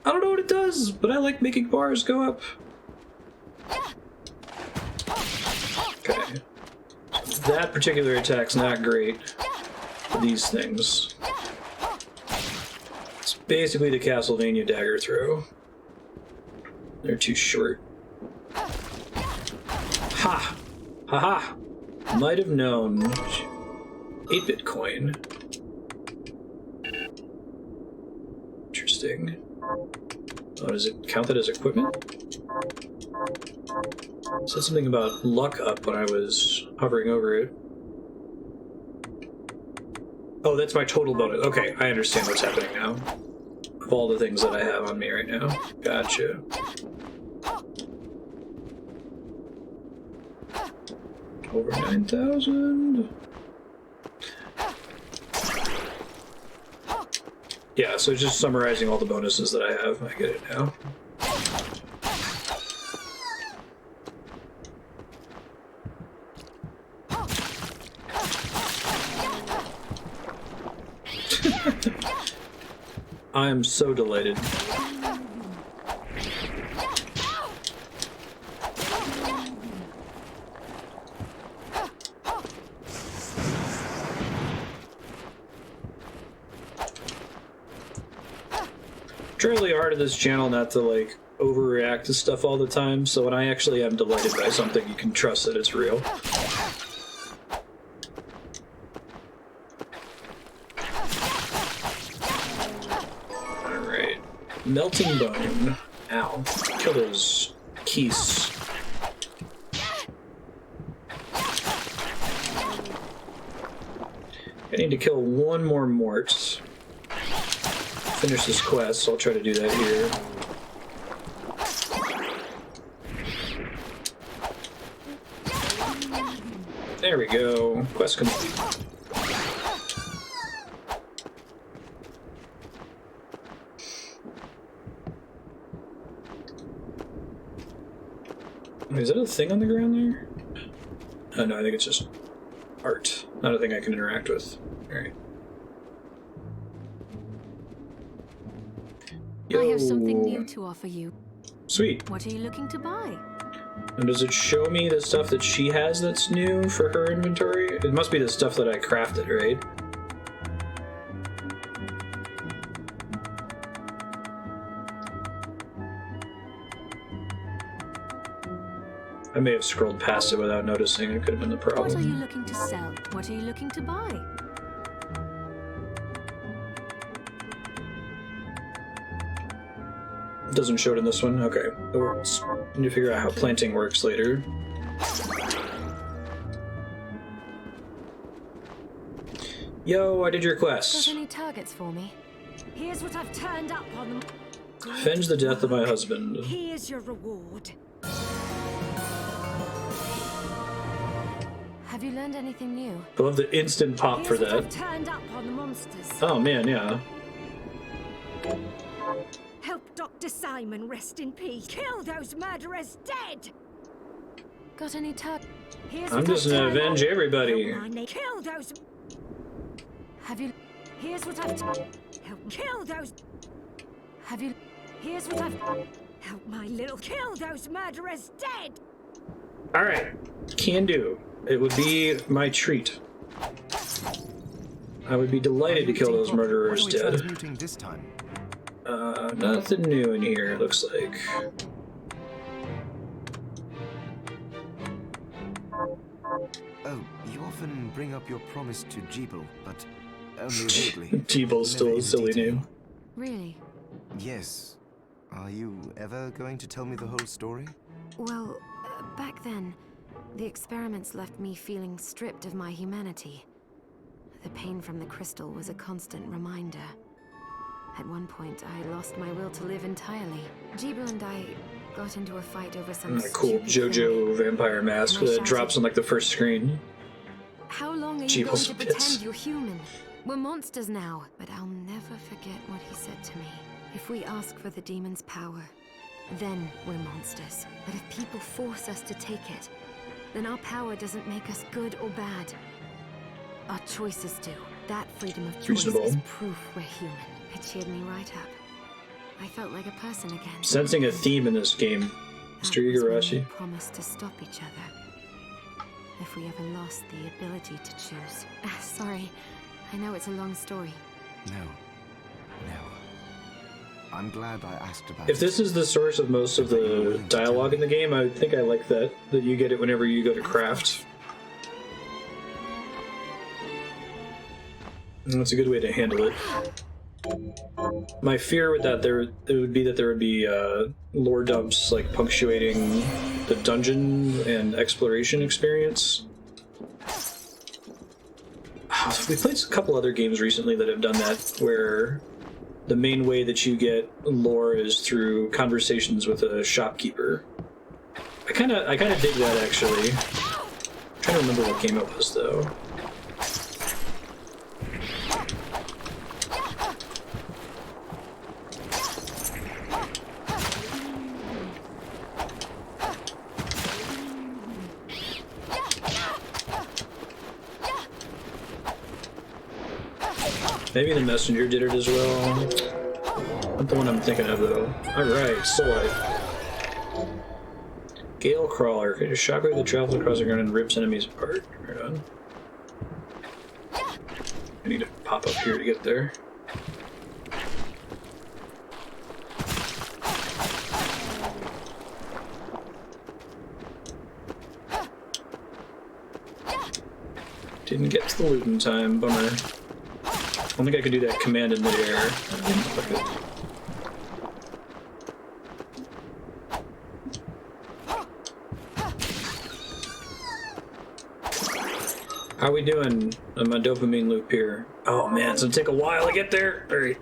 I don't know what it does, but I like making bars go up. Okay. That particular attack's not great for these things. It's basically the Castlevania dagger throw. They're too short. Ha! Ha-ha! Might have known. 8-bit coin. Interesting. Oh, does it count that as equipment? It said something about luck up when I was hovering over it. Oh, that's my total bonus. Okay, I understand what's happening now. Of all the things that I have on me right now. Gotcha. Over 9,000. Yeah, so just summarizing all the bonuses that I have. I get it now. I am so delighted. Try really hard at this channel not to like overreact to stuff all the time, so when I actually am delighted by something, you can trust that it's real. Alright. Melting bone. Ow. Kill those keys. I need to kill one more mort. Finish this quest, so I'll try to do that here. There we go. Quest complete. Wait, is that a thing on the ground there? Oh no, I think it's just art. Not a thing I can interact with. Alright. I have something new to offer you. Sweet. What are you looking to buy? And does it show me the stuff that she has that's new for her inventory? It must be the stuff that I crafted, right? I may have scrolled past it without noticing. It could have been the problem. What are you looking to sell? What are you looking to buy? It doesn't show it in this one? Okay. It works. I need to figure out how planting works later. Yo, I did your quest. Got any targets for me? Here's what I've turned up on them. Avenge the death of my husband. Here's your reward. Have you learned anything new? I love the instant pop for Here's what I've that. turned up on the monsters. Oh man, yeah. Help Dr. Simon rest in peace. Kill those murderers dead. Got any targets? I'm just gonna avenge everybody. Kill those. Have you? Here's what I've help kill those. Have you? Here's what I've help my little kill those murderers dead. All right, can do. It would be my treat. I would be delighted to kill those murderers What are we dead. transmuting this time? Nothing new in here, it looks like. Oh, you often bring up your promise to Gebel, but only vaguely. Gebel's still Never a in silly detail. name. Really? Yes. Are you ever going to tell me the whole story? Well, back then, the experiments left me feeling stripped of my humanity. The pain from the crystal was a constant reminder. At one point, I lost my will to live entirely. Gebel and I got into a fight over some cool JoJo vampire mask that drops on like the first screen. How long are you Gebel's going to bits. pretend you're human? We're monsters now. But I'll never forget what he said to me. If we ask for the demon's power, then we're monsters. But if people force us to take it, then our power doesn't make us good or bad. Our choices do. That freedom of choice is proof we're human. It cheered me right up. I felt like a person again. Sensing a theme in this game, Mr. Igarashi. We promised to stop each other. If we ever lost the ability to choose. Sorry, I know it's a long story. No. I'm glad I asked about If this is the source of most of the dialogue in the game, I think I like that you get it whenever you go to craft. And that's a good way to handle it. My fear with that would be that there would be lore dumps like punctuating the dungeon and exploration experience. We played a couple other games recently that have done that, where the main way that you get lore is through conversations with a shopkeeper. I kind of dig that, actually. I'm trying to remember what game it was, though. Maybe the Messenger did it as well. Not the one I'm thinking of, though. Alright, Soul Life. Gale Crawler. A shockwave that travels across the ground and rips enemies apart. Right on. I need to pop up here to get there. Didn't get to the loot in time. Bummer. I don't think I could do that command in midair. How are we doing on my dopamine loop here? Oh man, it's gonna take a while to get there. Alright.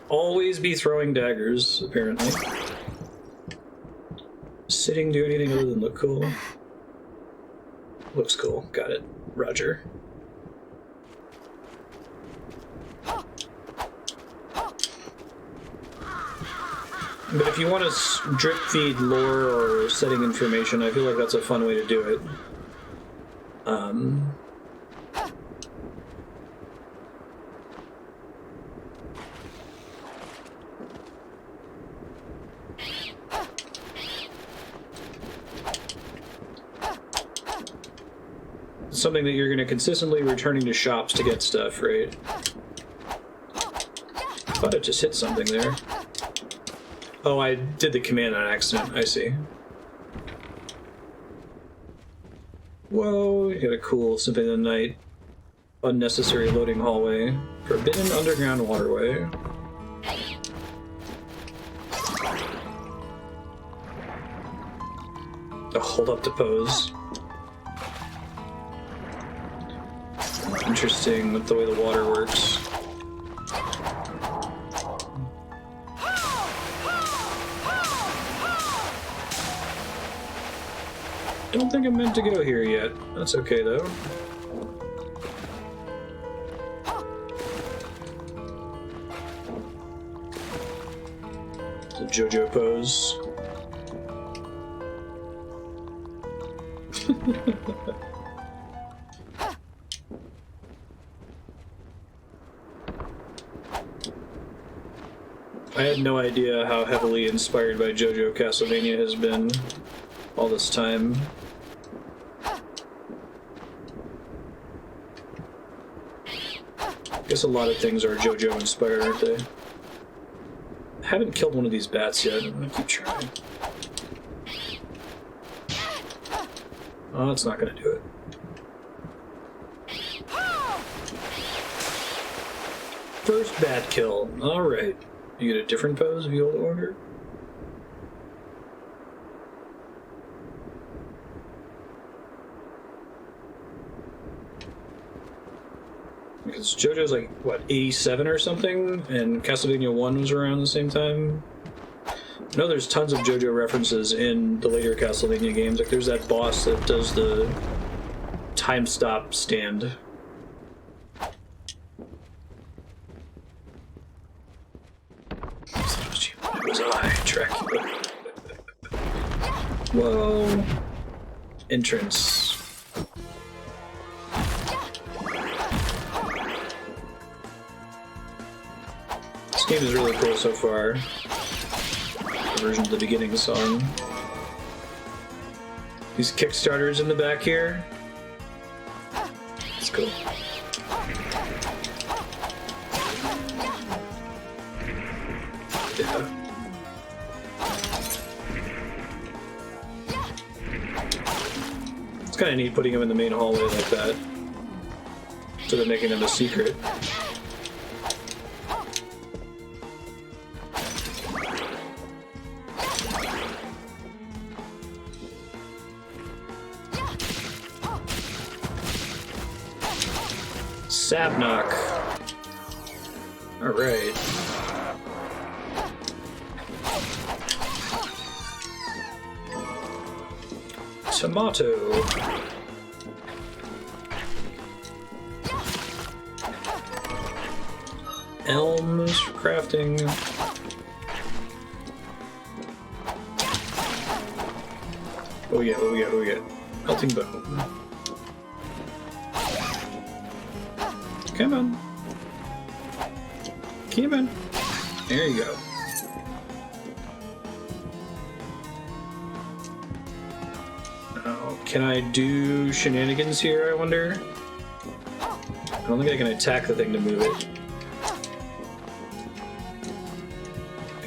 Always be throwing daggers, apparently. Sitting, do anything other than look cool? Looks cool. Got it. Roger. But if you want to drip feed lore or setting information, I feel like that's a fun way to do it. Something that you're going to consistently returning to shops to get stuff, right? I thought it just hit something there. Oh, I did the command on accident. I see. Whoa, you got a cool Symphony of the Night unnecessary loading hallway. Forbidden underground waterway. Oh, hold up to pose. Interesting with the way the water works. Don't think I'm meant to go here yet. That's okay, though. The JoJo pose. I had no idea how heavily inspired by JoJo Castlevania has been all this time. I guess a lot of things are JoJo inspired, aren't they? I haven't killed one of these bats yet. I'm gonna keep trying. Oh, that's not gonna do it. First bat kill. Alright. You get a different pose if you hold order? because JoJo's like, what, 87 or something? And Castlevania 1 was around the same time? I know there's tons of JoJo references in the later Castlevania games. Like, there's that boss that does the time stop stand. It was I, Dracula. Whoa. Entrance. This game is really cool so far. The version of the beginning song. These Kickstarters in the back here. It's cool. Yeah. It's kind of neat putting them in the main hallway like that. Instead of making them a secret. Sabnock. Alright. Tomato. Elms for crafting. What we get? What we get? What we get? Melting bone. Come on. Come on. There you go. Now, can I do shenanigans here, I wonder? I don't think I can attack the thing to move it.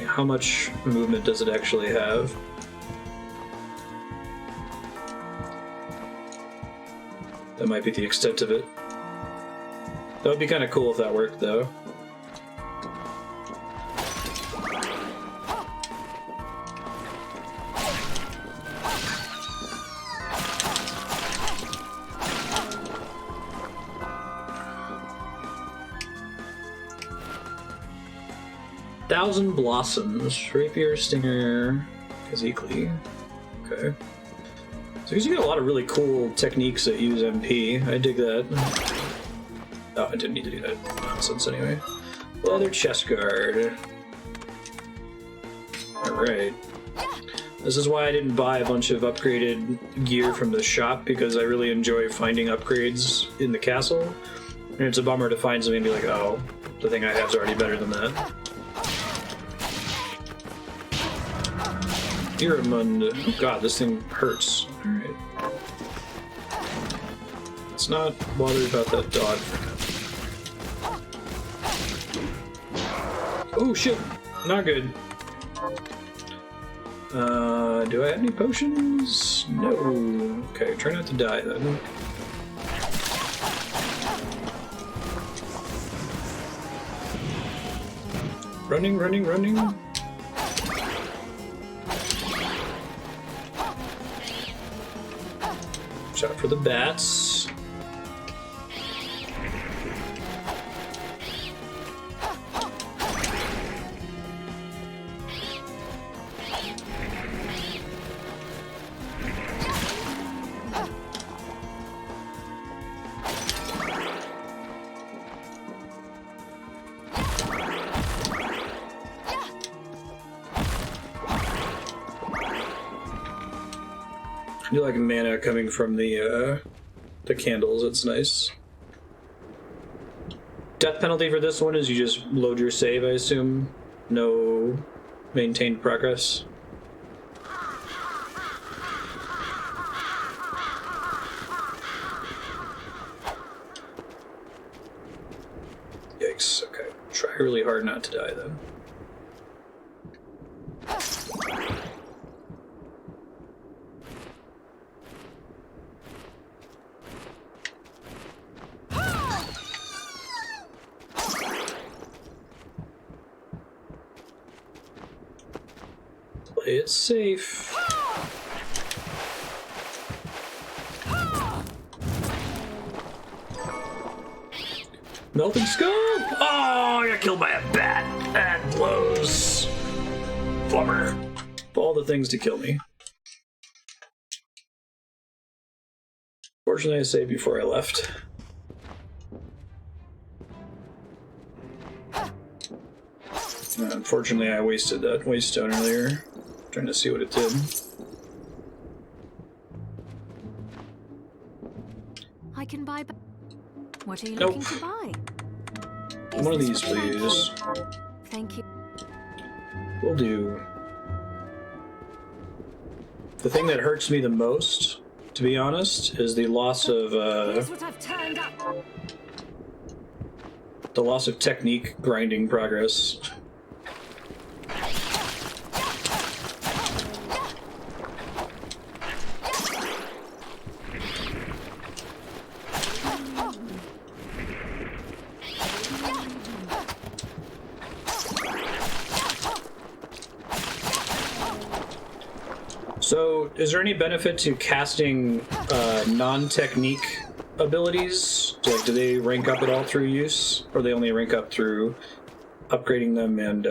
How much movement does it actually have? That might be the extent of it. That would be kind of cool if that worked, though. Thousand Blossoms, Rapier, Stinger, Kazikli. Okay. So you get a lot of really cool techniques that use MP. I dig that. Oh, I didn't need to do that nonsense anyway. Leather chest guard. Alright. This is why I didn't buy a bunch of upgraded gear from the shop, because I really enjoy finding upgrades in the castle. And it's a bummer to find something and be like, oh, the thing I have is already better than that. Iramund. Oh god, this thing hurts. Alright. Let's not bother about that dog for now. Oh shit! Not good. Do I have any potions? No. Okay, try not to die then. Running, running, running. Watch out for the bats. I do like mana coming from the candles, it's nice. Death penalty for this one is you just load your save, I assume. No maintained progress. Yikes, okay. Try really hard not to die then. Play it safe. Melting skull! Oh, I got killed by a bat. That blows. Bummer. All the things to kill me. Fortunately, I saved before I left. Unfortunately, I wasted that Waystone earlier, trying to see what it did. I can buy. What are you Nope. looking to buy? One of these, please. Thank you. Will do. The thing that hurts me the most, to be honest, is the loss of Here's what I've turned up. technique grinding progress. So, is there any benefit to casting non-technique abilities? Like, do they rank up at all through use? Or they only rank up through upgrading them and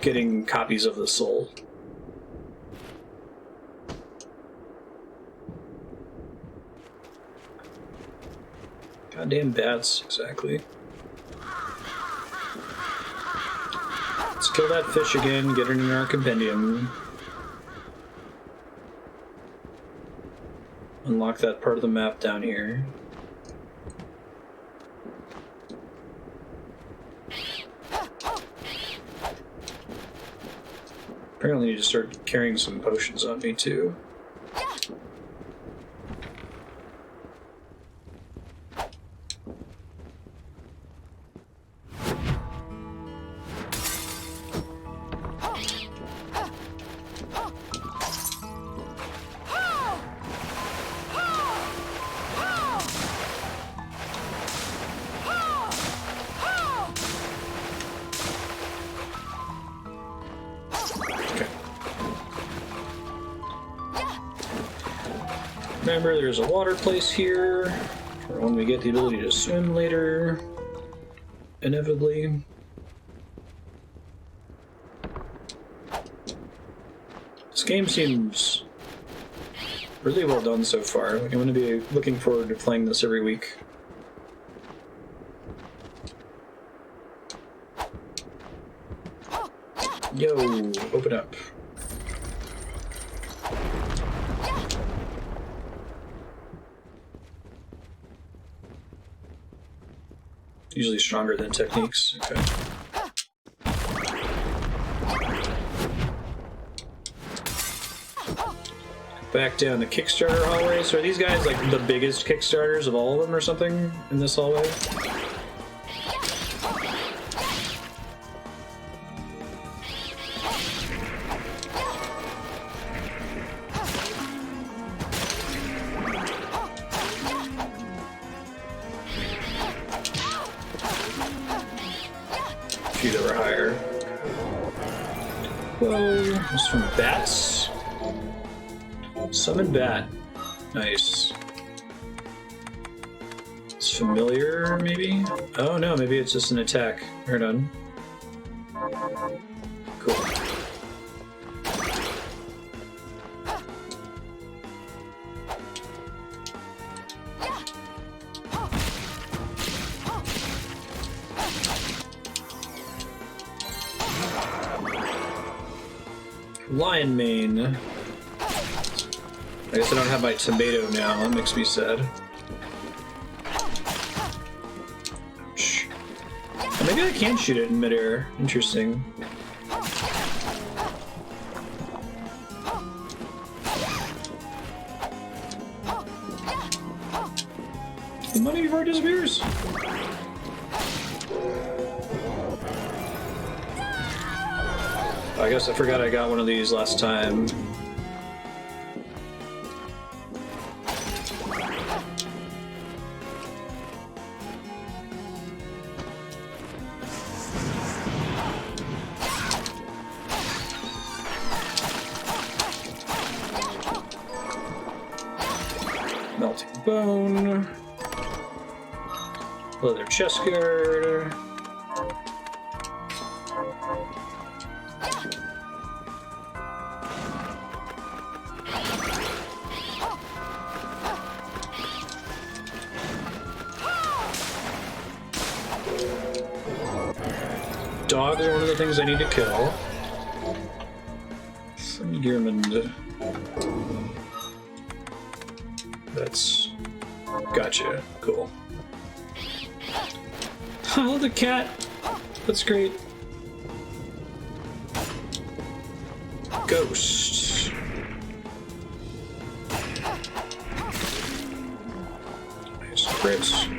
getting copies of the soul? Goddamn bats, exactly. Let's kill that fish again, get her in our compendium. Unlock that part of the map down here. Apparently need to start carrying some potions on me too. Remember, there's a water place here for when we get the ability to swim later, inevitably. This game seems really well done so far. I'm going to be looking forward to playing this every week. Yo, open up. Usually stronger than techniques. Okay. Back down the Kickstarter hallway. So are these guys like the biggest Kickstarters of all of them or something in this hallway? That were higher. Whoa, this is from bats. Summon bat. Nice. It's familiar, maybe? Oh no, maybe it's just an attack. We're done. Cool. Lion mane. I guess I don't have my tomato now. That makes me sad. Ouch. Oh, maybe I can shoot it in midair. Interesting. The money before it disappears. I guess I forgot I got one of these last time. Melting bone. Leather chest guard. Dogs are one of the things I need to kill. From Gearman. That's... Gotcha. Cool. Oh, the cat! That's great. Ghost. Nice crits.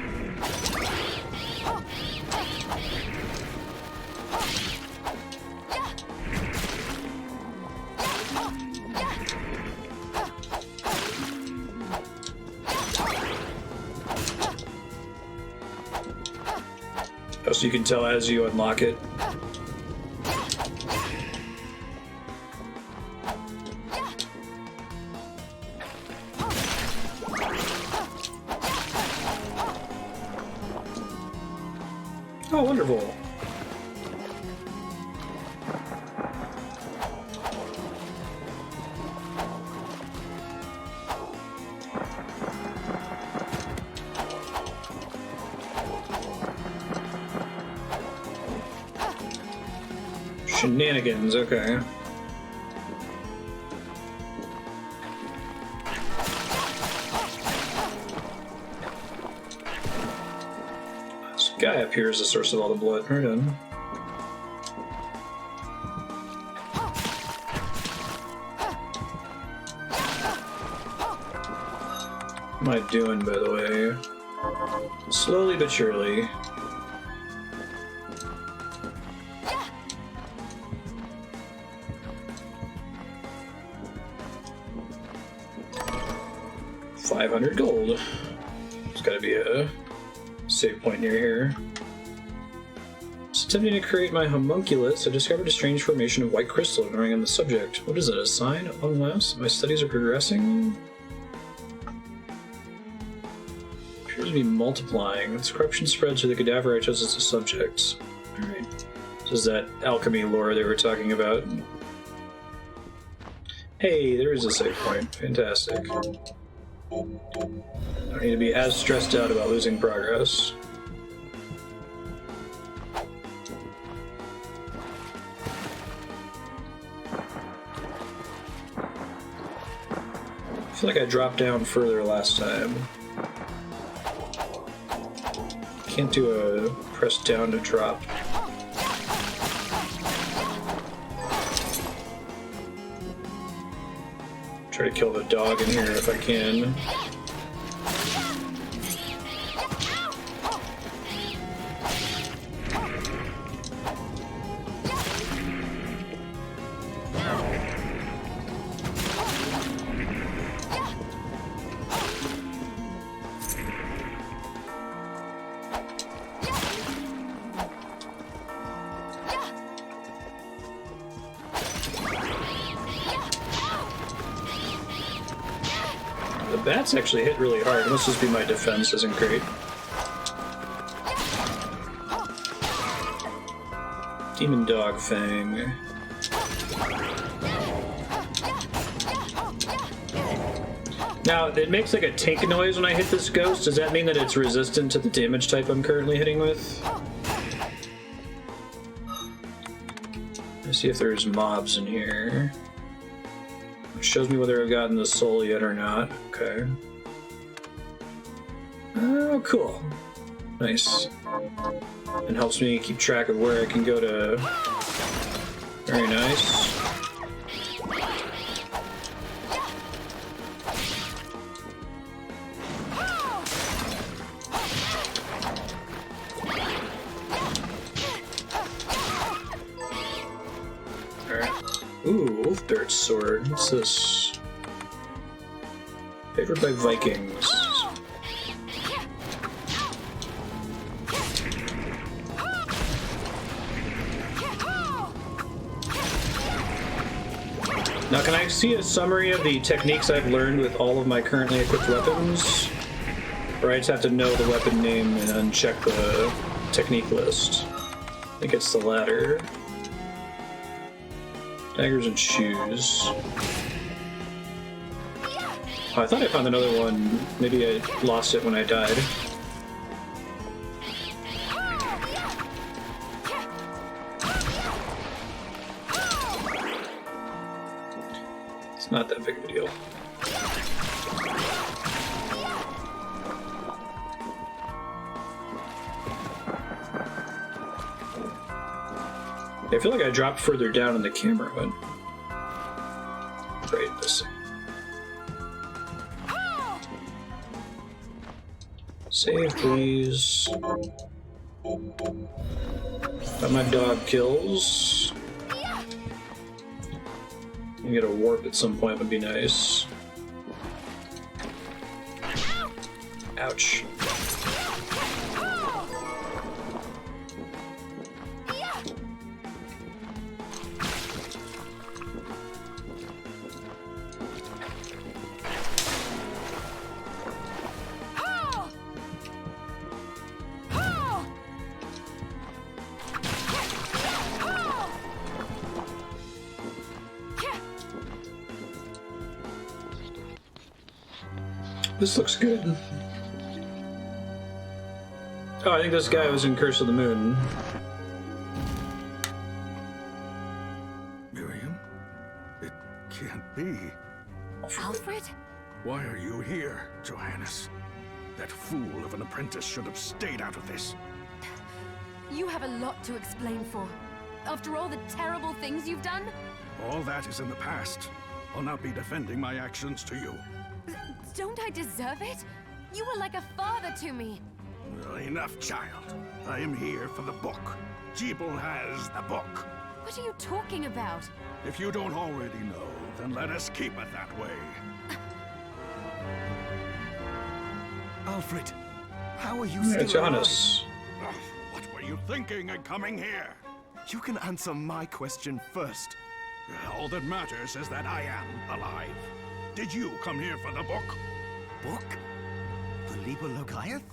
So you can tell as you unlock it. Oh, wonderful. Shenanigans, okay. This guy up here is the source of all the blood. Right on. What am I doing, by the way? Slowly but surely. $500 gold. There's gotta be a save point near here. It's attempting to create my homunculus. I discovered a strange formation of white crystal growing on the subject. What is it, a sign? Unless my studies are progressing? Appears to be multiplying. Its corruption spreads to the cadaver I chose as a subject. Alright. This is that alchemy lore they were talking about. Hey, there is a save point. Fantastic. Don't need to be as stressed out about losing progress. I feel like I dropped down further last time. Can't do a press down to drop. Try to kill the dog in here if I can. The bats actually hit really hard. It must just be my defense isn't great. Demon Dog Fang. Now, it makes like a tink noise when I hit this ghost. Does that mean that it's resistant to the damage type I'm currently hitting with? Let's see if there's mobs in here. It shows me whether I've gotten the soul yet or not. Okay. Oh, cool. Nice. And helps me keep track of where I can go to. Very nice. Ooh, Wolf Dirt Sword. What's this? Favored by Vikings. Now, can I see a summary of the techniques I've learned with all of my currently equipped weapons? Or I just have to know the weapon name and uncheck the technique list. I think it's the latter. Daggers and shoes. Oh, I thought I found another one. Maybe I lost it when I died. It's not that big of a deal. I feel like I dropped further down in the camera, but right this. Save, please. Got my dog kills. Get a warp at some point would be nice. Ouch. This looks good. Oh, I think this guy was in Curse of the Moon. Miriam? It can't be. Alfred? Why are you here, Johannes? That fool of an apprentice should have stayed out of this. You have a lot to explain for. After all the terrible things you've done? All that is in the past. I'll not be defending my actions to you. Don't I deserve it? You were like a father to me. Well, enough, child. I am here for the book. Gebel has the book. What are you talking about? If you don't already know, then let us keep it that way. Alfred, how are you Yeah, still Johannes. Ugh, what were you thinking in coming here? alive? You can answer my question first. All that matters is that I am alive. Did you come here for the book? Book? The Liber Logaeth?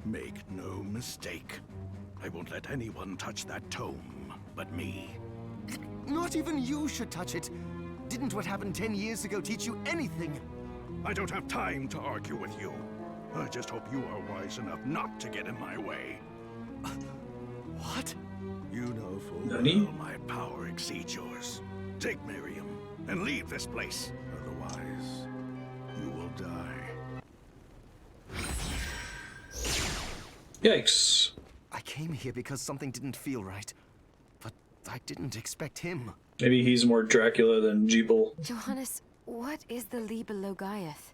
Make no mistake. I won't let anyone touch that tome but me. Not even you should touch it. Didn't what happened 10 years ago teach you anything? I don't have time to argue with you. I just hope you are wise enough not to get in my way. What? You know full Nani? well my power exceeds yours. Take Miriam and leave this place. Otherwise, you will die. Yikes. I came here because something didn't feel right. But I didn't expect him. Maybe he's more Dracula than Gebel. Johannes, what is the Liber Logaeth?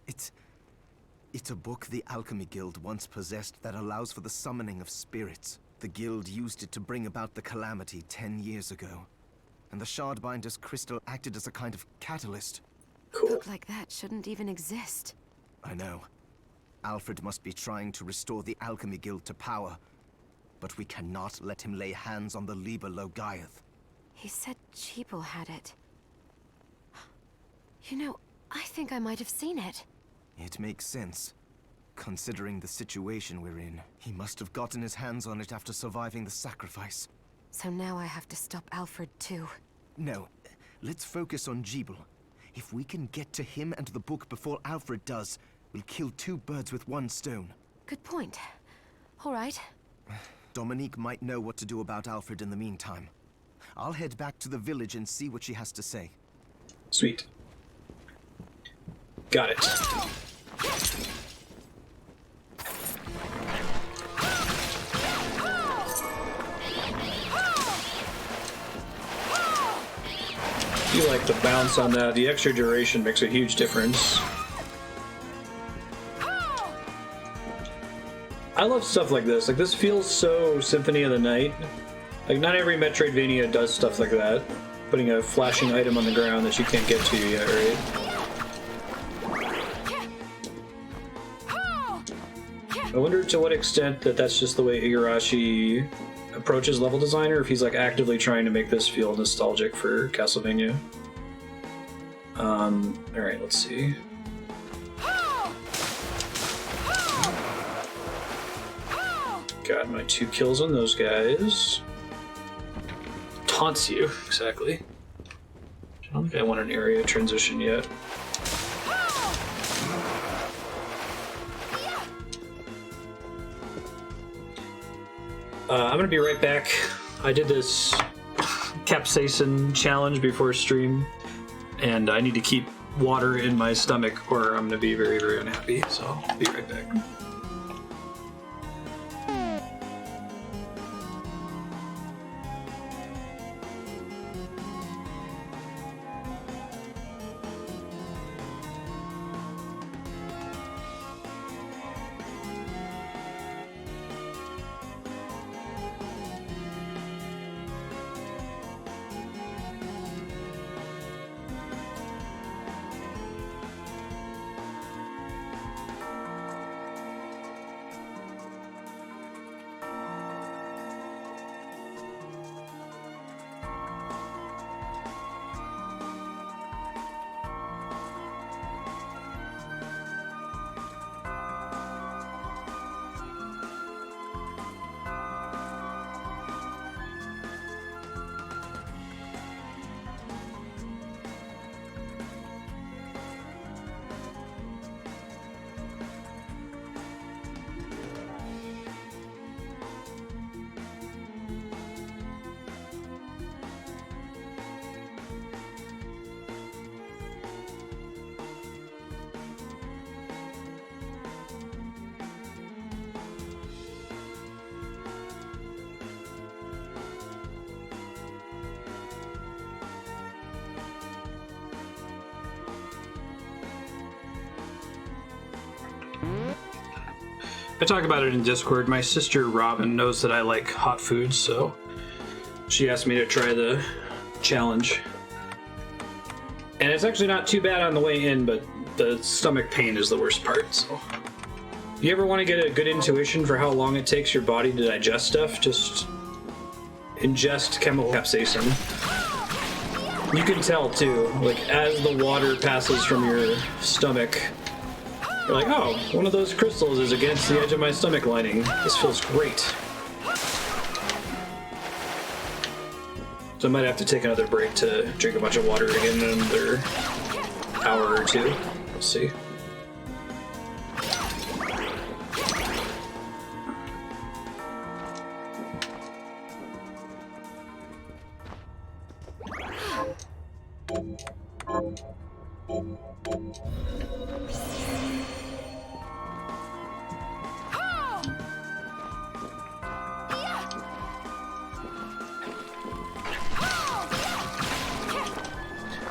It's a book the Alchemy Guild once possessed that allows for the summoning of spirits. The guild used it to bring about the calamity 10 years ago. And the Shardbinder's crystal acted as a kind of catalyst. A book like that shouldn't even exist. I know. Alfred must be trying to restore the Alchemy Guild to power. But we cannot let him lay hands on the Liber Logaeth. He said Gebel had it. You know, I think I might have seen it. It makes sense. Considering the situation we're in, he must have gotten his hands on it after surviving the sacrifice. So now I have to stop Alfred too. No, let's focus on Gebel. If we can get to him and the book before Alfred does, we'll kill two birds with one stone. Good point. All right. Dominique might know what to do about Alfred in the meantime. I'll head back to the village and see what she has to say. Sweet. Got it. You like the bounce on that. The extra duration makes a huge difference. I love stuff like this. Like, this feels so Symphony of the Night. Like, not every Metroidvania does stuff like that. Putting a flashing item on the ground that you can't get to yet, right? I wonder to what extent that's just the way Igarashi approaches level design, or if he's like actively trying to make this feel nostalgic for Castlevania. Alright, let's see. Got my 2 kills on those guys. Taunts you, exactly. I don't think I want an area transition yet. I'm gonna be right back. I did this capsaicin challenge before stream, and I need to keep water in my stomach or I'm gonna be very, very unhappy, so I'll be right back. I talk about it in Discord. My sister Robin knows that I like hot foods, so she asked me to try the challenge. And it's actually not too bad on the way in, but the stomach pain is the worst part, so. If you ever want to get a good intuition for how long it takes your body to digest stuff, just ingest chemical capsaicin. You can tell too, like as the water passes from your stomach, you're like, oh, one of those crystals is against the edge of my stomach lining. This feels great. So I might have to take another break to drink a bunch of water again in another hour or two. We'll see.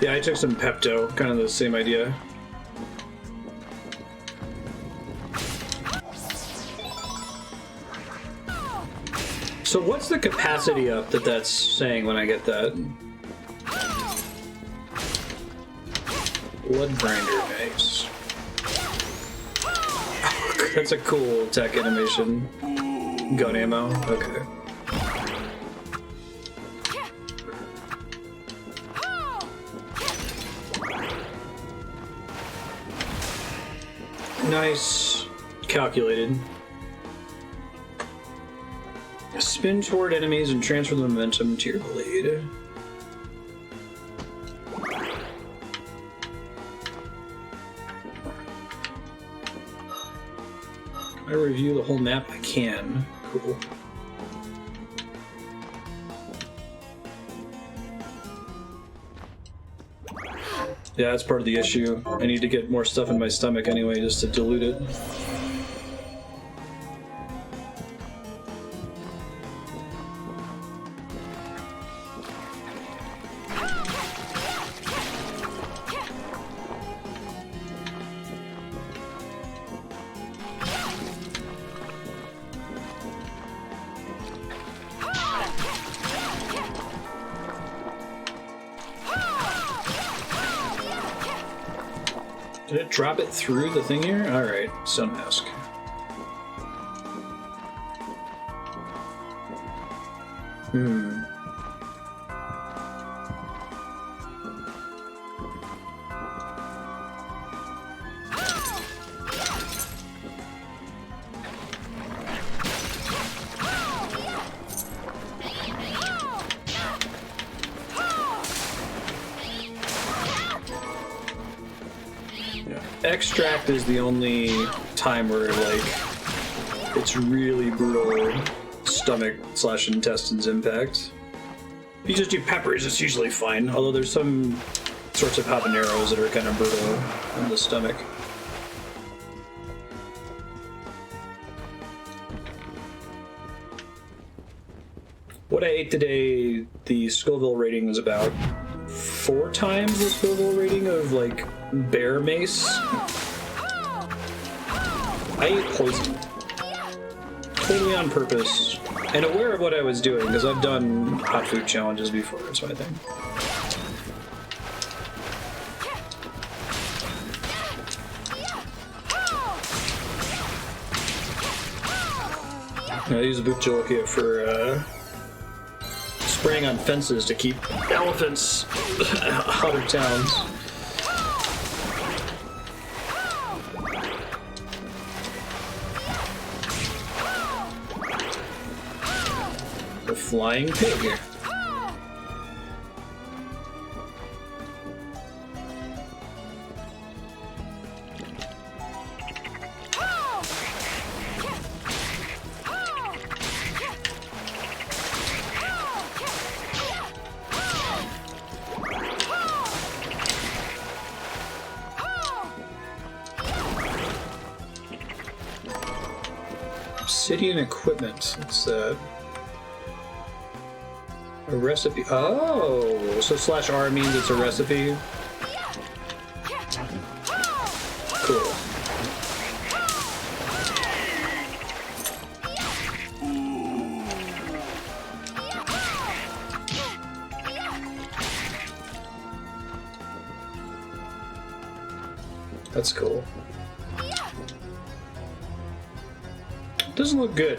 Yeah, I took some Pepto, kind of the same idea. So what's the capacity up that that's saying when I get that? Blood grinder, nice. That's a cool tech animation. Gun ammo, okay. Nice. Calculated. Spin toward enemies and transfer the momentum to your blade. I review the whole map? I can. Cool. Yeah, that's part of the issue. I need to get more stuff in my stomach anyway, just to dilute it. Did it drop it through the thing here? Alright, Sun Mask. Extract is the only time where, like, it's really brutal stomach/intestines impact. If you just do peppers, it's usually fine, although there's some sorts of habaneros that are kind of brutal on the stomach. What I ate today, the Scoville rating was about 4 times the Scoville rating of, like, bear mace. I ate poison. Totally on purpose. And aware of what I was doing, because I've done hot food challenges before, so I think. I use a Bukjalokia for spraying on fences to keep elephants out of towns. The flying pig. Obsidian equipment. It's a recipe. Oh, so /R means it's a recipe. Cool. That's cool. Doesn't look good.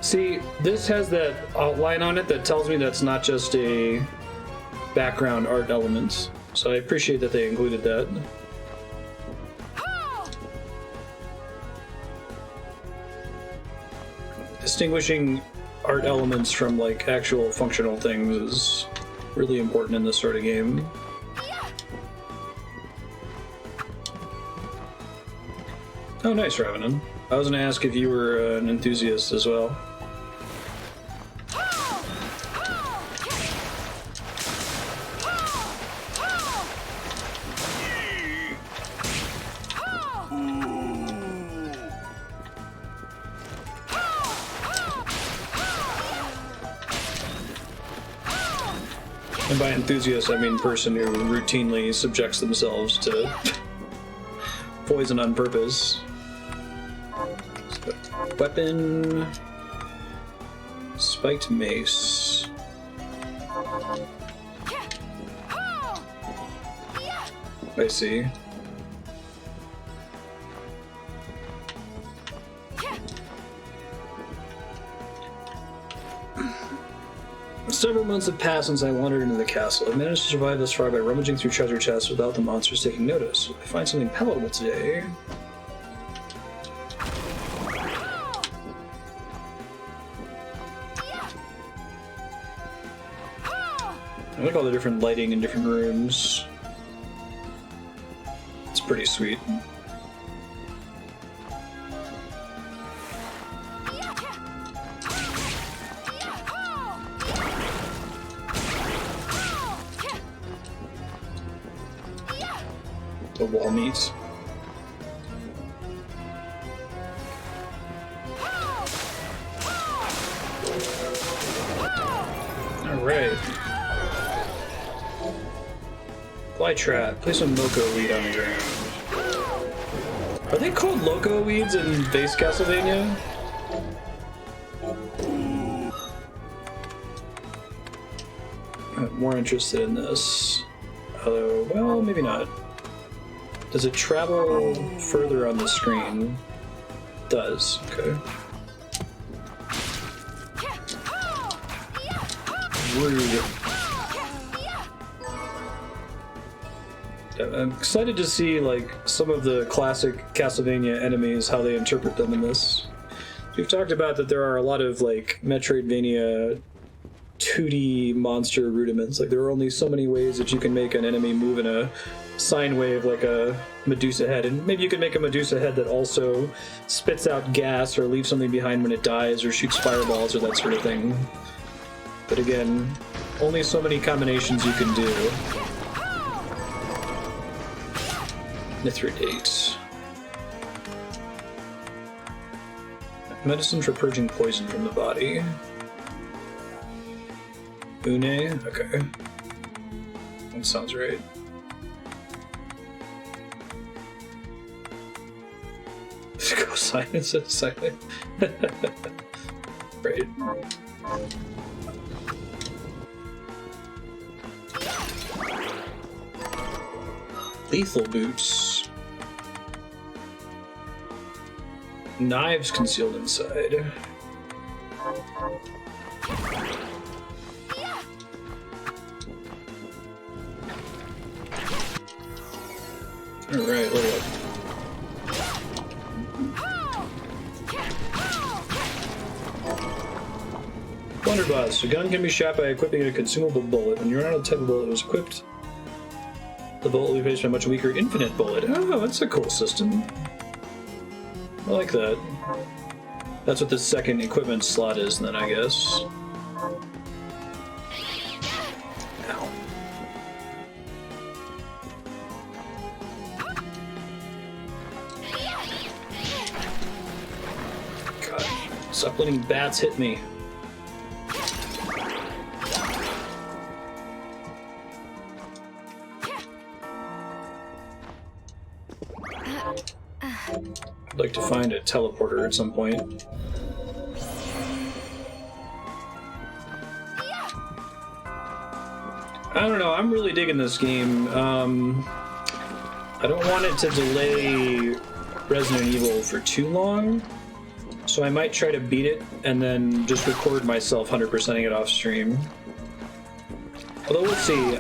See, this has that outline on it that tells me that's not just a background art element. So I appreciate that they included that. Distinguishing art elements from, like, actual functional things is really important in this sort of game. Oh, nice, Ravenin. I was gonna ask if you were an enthusiast as well. And by enthusiast, I mean person who routinely subjects themselves to poison on purpose. Weapon, spiked mace. I see. Several months have passed since I wandered into the castle. I managed to survive this far by rummaging through treasure chests without the monsters taking notice. I find something palatable today. I like all the different lighting in different rooms. It's pretty sweet. The wall meets. All right. Fly trap. Place some loco weed on the ground. Are they called loco weeds in base Castlevania? I'm more interested in this. Although, well, maybe not. Does it travel further on the screen? It does. Okay. Rude. I'm excited to see, like, some of the classic Castlevania enemies, how they interpret them in this. We've talked about that there are a lot of, like, Metroidvania 2D monster rudiments. Like, there are only so many ways that you can make an enemy move in a sine wave like a Medusa head, and maybe you can make a Medusa head that also spits out gas or leaves something behind when it dies or shoots fireballs or that sort of thing. But again, only so many combinations you can do. Mithridate. Medicine for purging poison from the body. Une? Okay. That sounds right. Go silent instead of silent. Right. Lethal boots. Knives concealed inside. Alright, level up. Blunderbuss. A gun can be shot by equipping a consumable bullet. When you're on a type of bullet that was equipped, the bullet will be replaced by a much weaker infinite bullet. Oh, that's a cool system. I like that. That's what the second equipment slot is, then, I guess. Ow. God, stop letting bats hit me. I'd like to find a teleporter at some point. I don't know, I'm really digging this game. I don't want it to delay Resident Evil for too long, so I might try to beat it and then just record myself 100%ing it off stream. Although we'll see.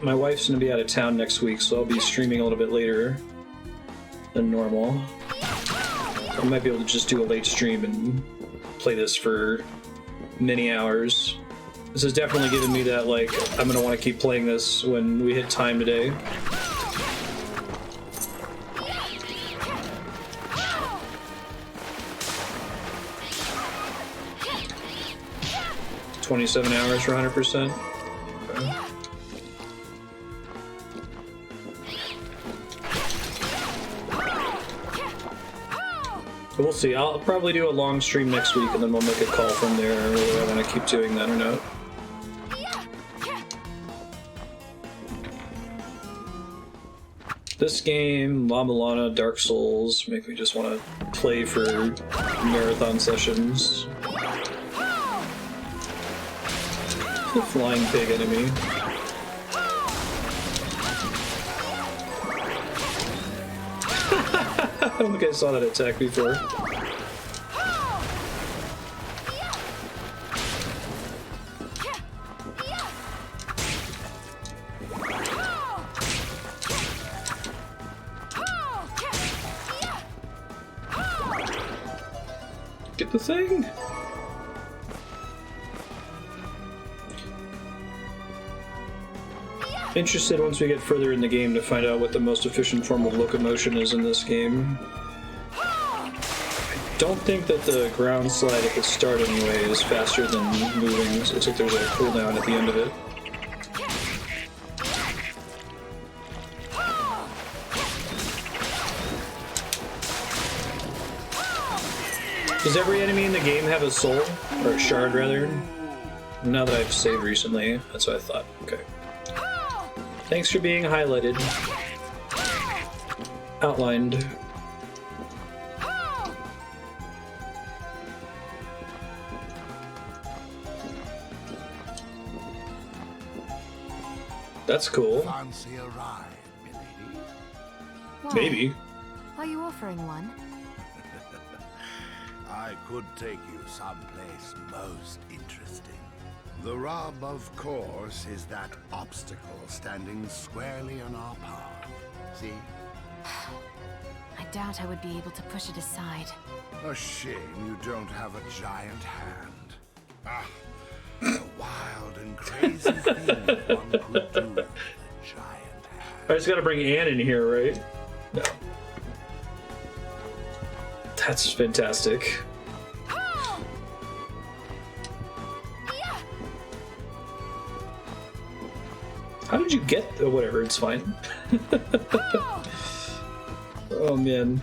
My wife's gonna be out of town next week, so I'll be streaming a little bit later than normal. I might be able to just do a late stream and play this for many hours. This has definitely given me that, like, I'm gonna want to keep playing this when we hit time today. $27 hours for 100%. Okay. But we'll see. I'll probably do a long stream next week, and then we'll make a call from there whether I want to keep doing that or not. This game, La Milana, Dark Souls, make me just want to play for marathon sessions. The flying pig enemy. I don't think I saw that attack before. Get the thing! Interested once we get further in the game to find out what the most efficient form of locomotion is in this game. I don't think that the ground slide at the start anyway is faster than moving. It looks like there's a cooldown at the end of it. Does every enemy in the game have a soul? Or a shard, rather? Now that I've saved recently, that's what I thought. Okay. Thanks for being highlighted. Outlined. That's cool. Fancy a ride, milady? Why? Maybe. Are you offering one? I could take you someplace most interesting. The rub, of course, is that obstacle standing squarely on our path. See? I doubt I would be able to push it aside. A shame you don't have a giant hand. Ah, one could do with a giant hand. I just gotta bring Anne in here, right? No. That's fantastic. How did you get... Oh, whatever, it's fine. Oh, man.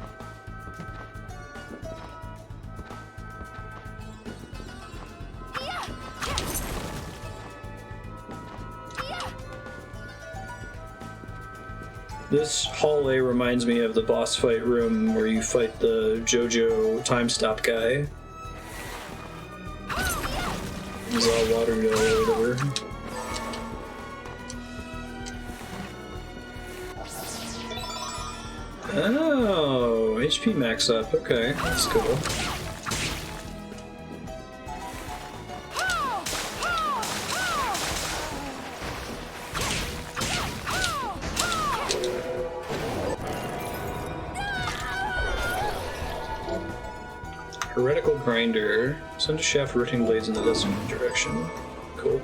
This hallway reminds me of the boss fight room where you fight the JoJo time stop guy. He's all watered or whatever. Oh, HP max up. Okay, that's cool. Heretical grinder. Send a shaft of rotting blades in the designated direction. Cool.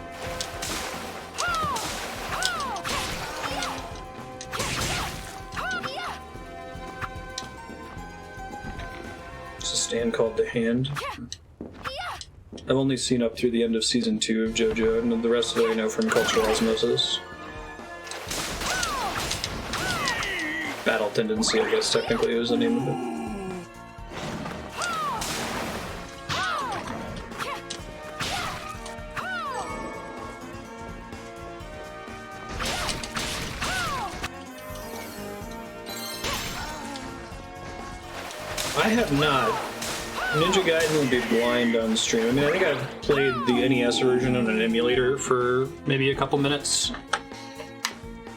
Stand called The Hand. I've only seen up through the end of Season 2 of JoJo, and the rest of it I know from Cultural Osmosis. Battle Tendency, I guess, technically was the name of it. I have not. Ninja Gaiden will be blind on stream. I mean, I think I've played the NES version on an emulator for maybe a couple minutes.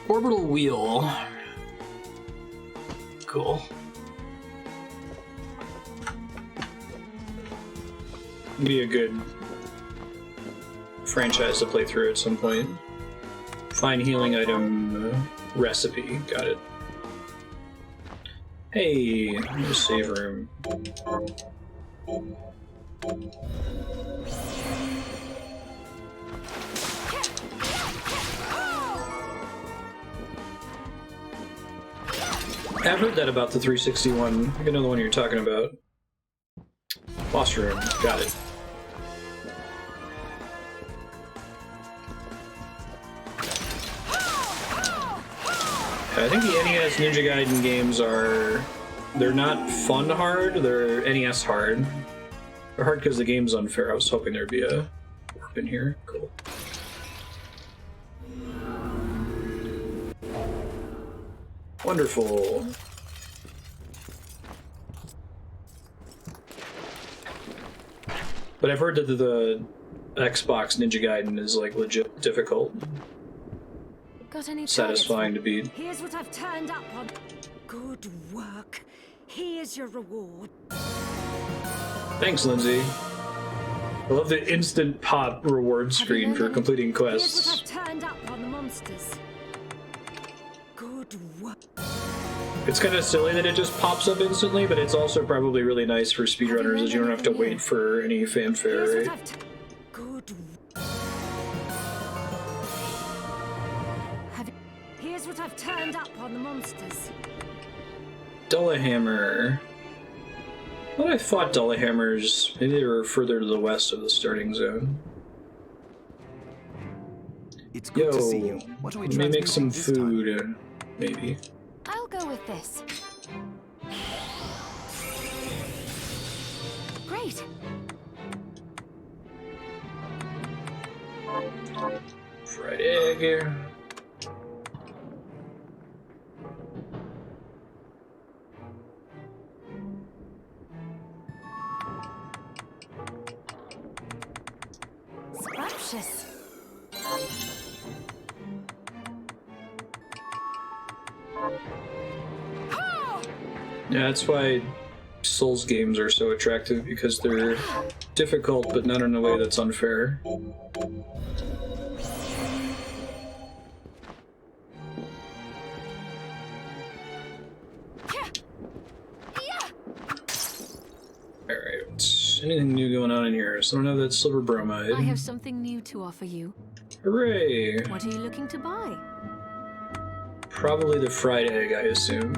Orbital Wheel. Cool. Be a good franchise to play through at some point. Find healing item recipe. Got it. Hey, there's a save room. I've heard that about the 361. I think I know the one you're talking about. Boss room. Got it. I think the NES Ninja Gaiden games are... They're not fun hard, they're NES hard. They're hard because the game's unfair. I was hoping there'd be a warp in here. Cool. Wonderful. But I've heard that the Xbox Ninja Gaiden is like legit difficult. Got any satisfying to beat. Here's what I've turned up on. Good work. Here's your reward. Thanks, Lindsay. I love the instant pop reward screen for completing quests. Here's what I've turned up on the monsters. Good work. It's kind of silly that it just pops up instantly, but it's also probably really nice for speedrunners as you don't have to wait for any fanfare, right? Good. Here's what I've turned up on the monsters. Dullahammer. I thought I fought Dullahammers. Maybe they were further to the west of the starting zone. It's good to see you. What are we let me make some this time? food, maybe. I'll go with this. Great. Fried egg. Scrumptious. Yeah, that's why Souls games are so attractive, because they're difficult, but not in a way that's unfair. Alright, anything new going on in here? So I don't have that silver bromide. I have something new to offer you. Hooray! What are you looking to buy? Probably the fried egg, I assume.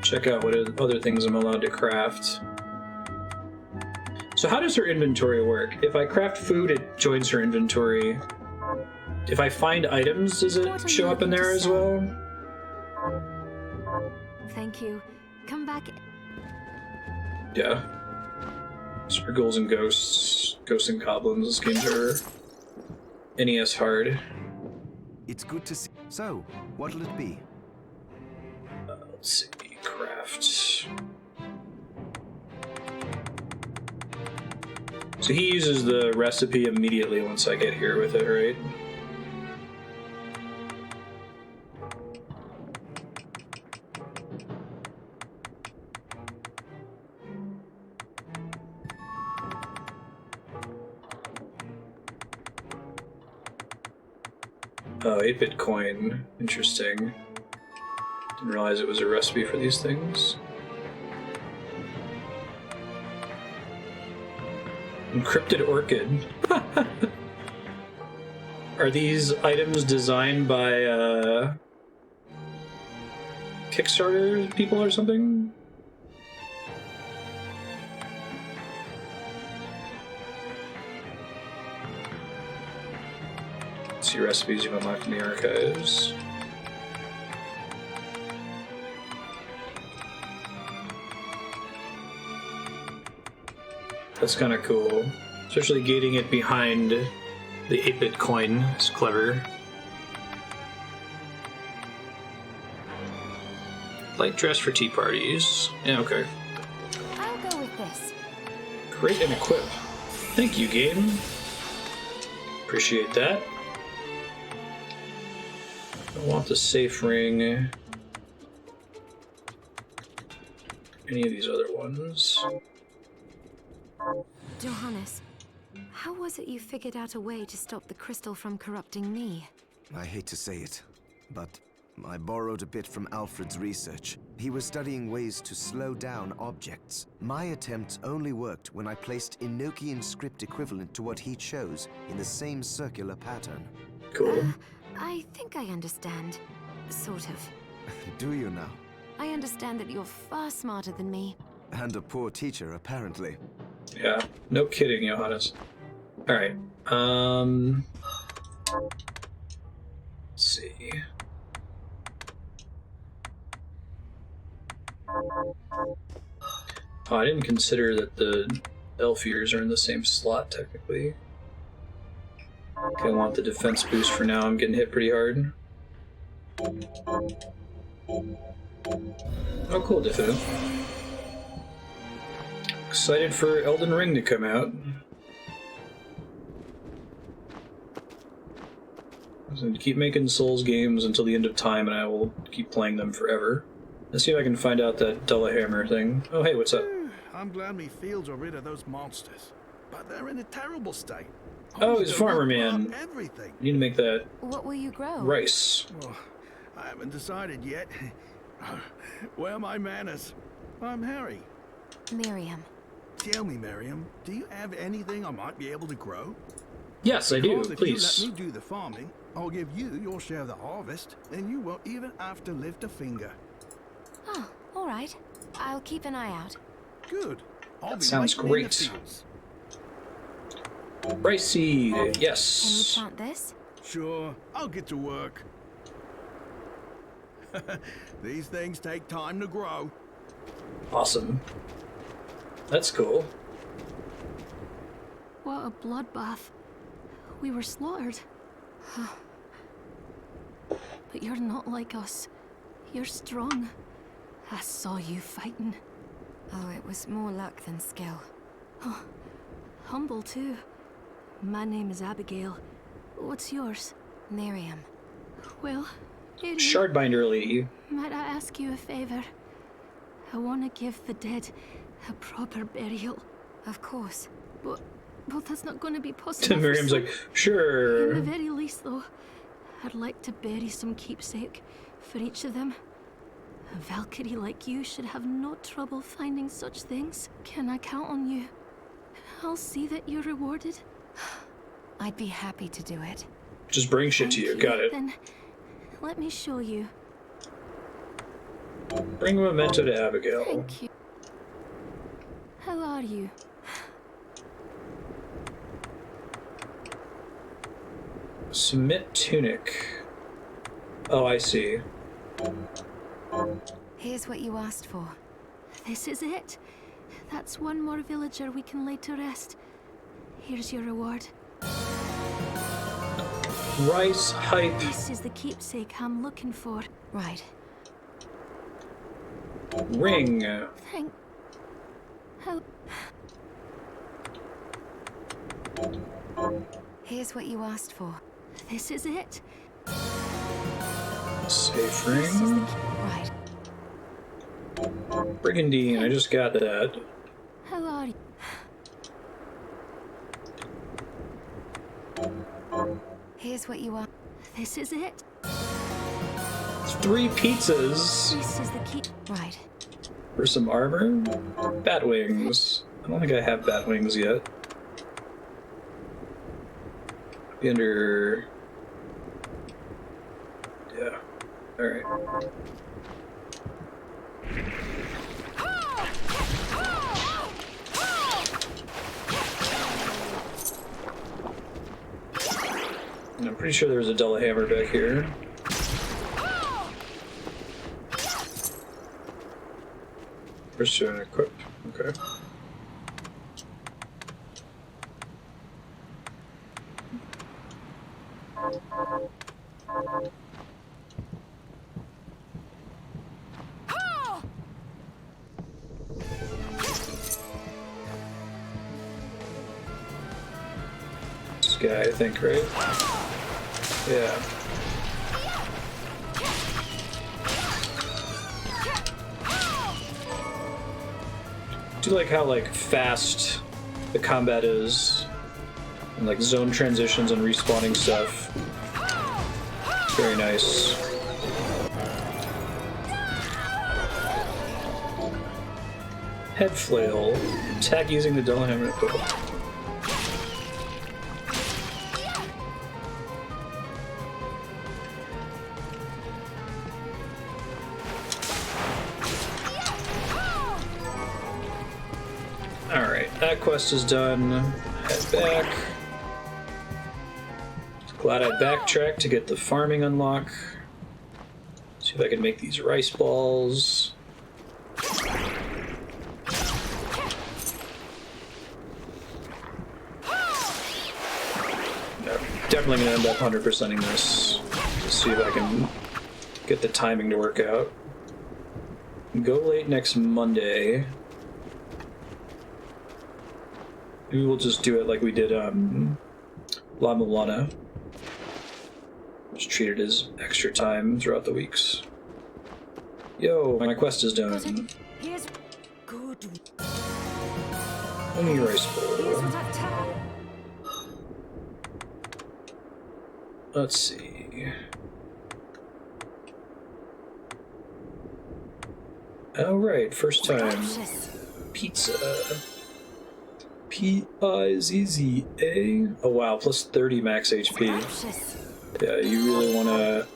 Check out what other things I'm allowed to craft. So how does her inventory work? If I craft food, it joins her inventory. If I find items, does it show up in there as well? Thank you. Come back. Yeah. Spriggles and ghosts. Ghosts and goblins. This game's are NES hard. It's good to see. So, what'll it be? Let's see. Craft. So he uses the recipe immediately once I get here with it, right? Oh, 8-bit coin. Interesting. Didn't realize it was a recipe for these things. Encrypted orchid. Are these items designed by Kickstarter people or something? Let's see recipes you've unlocked in the archives. That's kind of cool. Especially gating it behind the 8-bit coin. It's clever. Light dress for tea parties. Yeah, okay. I'll go with this. Create and equip. Thank you, game. Appreciate that. I want the safe ring. Any of these other ones. Johannes, how was it you figured out a way to stop the crystal from corrupting me? I hate to say it, but I borrowed a bit from Alfred's research. He was studying ways to slow down objects. My attempt only worked when I placed Enochian script equivalent to what he chose in the same circular pattern. Cool. I think I understand. Sort of. Do you now? I understand that you're far smarter than me. And a poor teacher, apparently. Yeah, no kidding, Johannes. Alright, let's see. Oh, I didn't consider that the elf ears are in the same slot, technically. Okay, I want the defense boost for now. I'm getting hit pretty hard. Oh, cool, Diffo. Excited for Elden Ring to come out. So keep making Souls games until the end of time, and I will keep playing them forever. Let's see if I can find out that Dullahammer thing. Oh, hey, what's up? I'm glad me fields are rid of those monsters, but they're in a terrible state. Oh, it's Farmer Man. Everything. You need to make that What will you grow? rice. Oh, I haven't decided yet. Where are my manners? I'm Harry. Miriam. Tell me, Miriam, do you have anything I might be able to grow? Yes, I do. Because if Please. you let me do the farming, I'll give you your share of the harvest, and you won't even have to lift a finger. Oh, all right. I'll keep an eye out. Good. I'll be Sounds waiting in the great. fields. Rice seed. Can you Yes. plant this? Sure, I'll get to work. These things take time to grow. Awesome. That's cool. What a bloodbath. We were slaughtered. But you're not like us. You're strong. I saw you fighting. Oh, it was more luck than skill. Oh, humble too. My name is Abigail. What's yours? Miriam. Well, Miriam, Shardbinder Lee. might I ask you a favor? I want to give the dead a proper burial. Of course. But that's not going to be possible. Miriam's like, sure. In the very least, though, I'd like to bury some keepsake for each of them. A Valkyrie like you should have no trouble finding such things. Can I count on you? I'll see that you're rewarded. I'd be happy to do it. Just bring shit to you. Got it. Then let me show you. Bring a memento to Abigail. Thank you. How are you? Submit tunic. Oh, I see. Here's what you asked for. This is it. That's one more villager we can lay to rest. Here's your reward. Rice hype. This is the keepsake I'm looking for. Right. Ring. Thank... How... Here's what you asked for. This is it. Safe This is the ring. Right. Brigandine. I just got that. How are you? Here's what you are. This is it. 3 pizzas This is the key. Right. for some armor. Bat wings. I don't think I have bat wings yet. Be under. Yeah. All right. And I'm pretty sure there's a double hammer back here. Pursue and equip. Okay. This guy, I think, right? Yeah. Do you like how fast the combat is, and zone transitions and respawning stuff? Very nice. Head flail. Attack using the double hammer. Alright, that quest is done. Head back. Glad I backtracked to get the farming unlock. See if I can make these rice balls. No, definitely gonna end up 100%ing this. Let's see if I can get the timing to work out. Go late next Monday. Maybe we'll just do it like we did La Mulana. Just treat it as extra time throughout the weeks. Yo, my quest is done. Here's good. Only rice bowl. Let's see. Alright, first time. Pizza. P-I-Z-Z-A? Oh wow, plus 30 max HP. Yeah, you really want to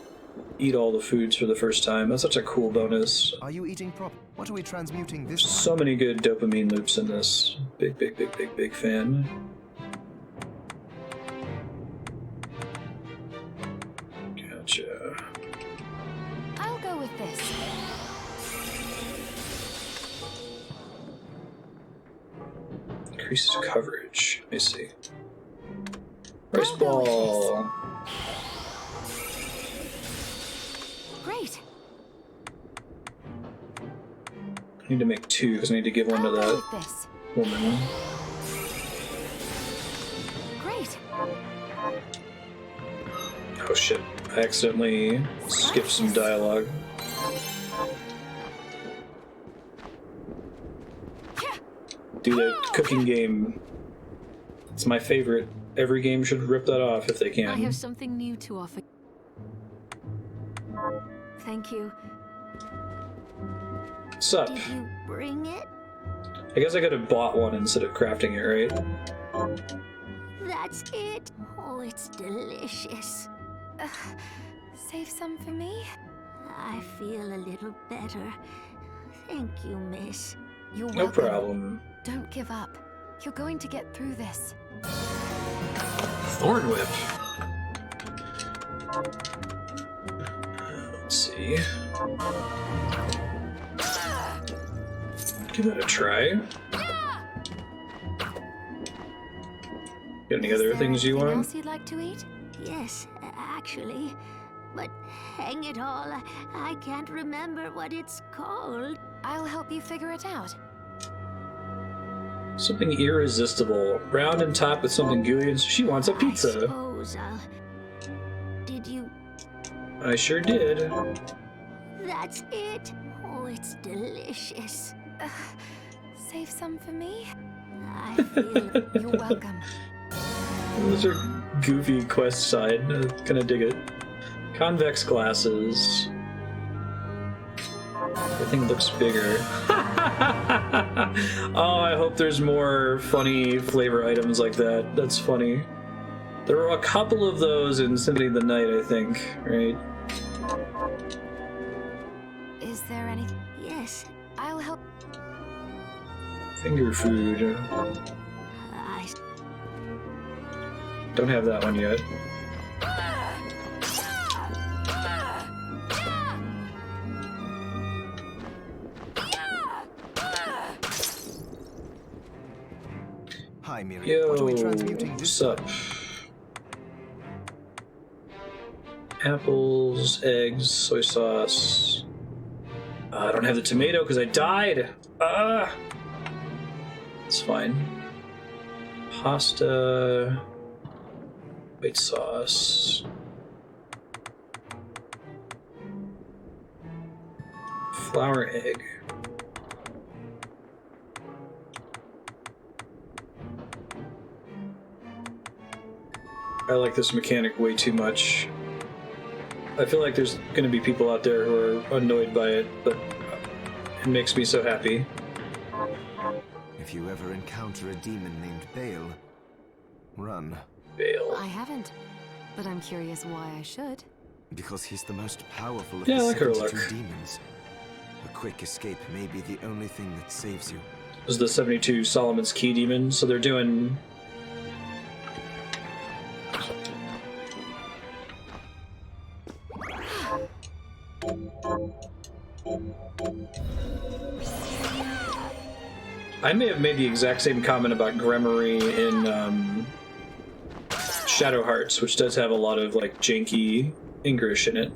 eat all the foods for the first time. That's such a cool bonus. Are you eating prop? What are we transmuting this So many good dopamine loops in this. Big fan. Gotcha. I'll go with this. Increases coverage. Let me see. Rice ball. Great. I need to make 2 because I need to give one to I'll go that with this. woman. Great. Oh shit. I accidentally skipped some dialogue. Dude, that cooking game. It's my favorite. Every game should rip that off if they I can. have something new to offer. Thank you. What's up? Did you bring it? I guess I could have bought one instead of crafting it, right? That's it. Oh, it's delicious. Save some for me? I feel a little better. Thank you, miss. You're No welcome. problem. Don't give up. You're going to get through this. Thorn Whip. Let's see. Give that a try. Got any other things you Anything want? else you'd like to eat? Yes, actually. But hang it all, I can't remember what it's called. I'll help you figure it out. Something irresistible. Round and topped with something gooey, and she wants a I pizza. suppose I'll... Did you... I sure did. That's it. Oh, it's delicious. Save some for me? I feel... You're welcome. Those are goofy quest side. Kinda dig it. Convex glasses. Everything looks bigger. Oh, I hope there's more funny flavor items like that. That's funny. There were a couple of those in Symphony of the Night, I think, right? Is there any... Yes, I'll help... Finger food. I... Don't have that one yet. Hi, Miriam. Yo, What are we transmuting what's this up? Apples, eggs, soy sauce. I don't have the tomato because I died. It's fine. Pasta, white sauce, flour, egg. I like this mechanic way too much. I feel like there's going to be people out there who are annoyed by it, but it makes me so happy. If you ever encounter a demon named Bale, run. Bale. I haven't, but I'm curious why I should. Because he's the most powerful of Yeah, I the like her 72 look. demons. A quick escape may be the only thing that saves you. This is the 72 Solomon's Key demon, so they're doing... I may have made the exact same comment about Gremory in Shadow Hearts, which does have a lot of like janky English in it.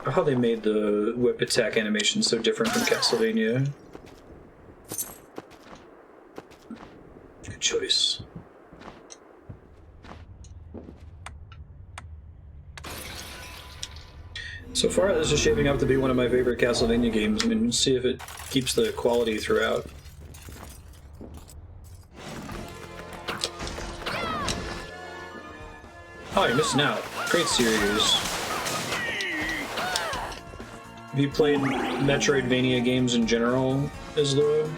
How they made the whip attack animation so different from Castlevania. Good choice. So far, this is shaping up to be one of my favorite Castlevania games. I mean, we'll see if it keeps the quality throughout. Oh, you're missing out. Great series. Have you played Metroidvania games in general, Islua?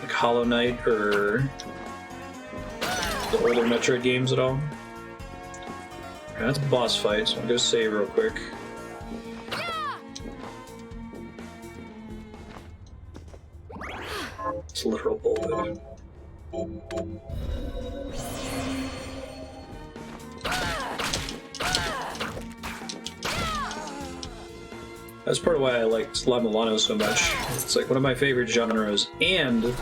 Like Hollow Knight or the older Metroid games at all? Alright, that's a boss fight, so I'm gonna save real quick. It's a literal bullwhip. That's part of why I liked La Milano so much. It's like one of my favorite genres, and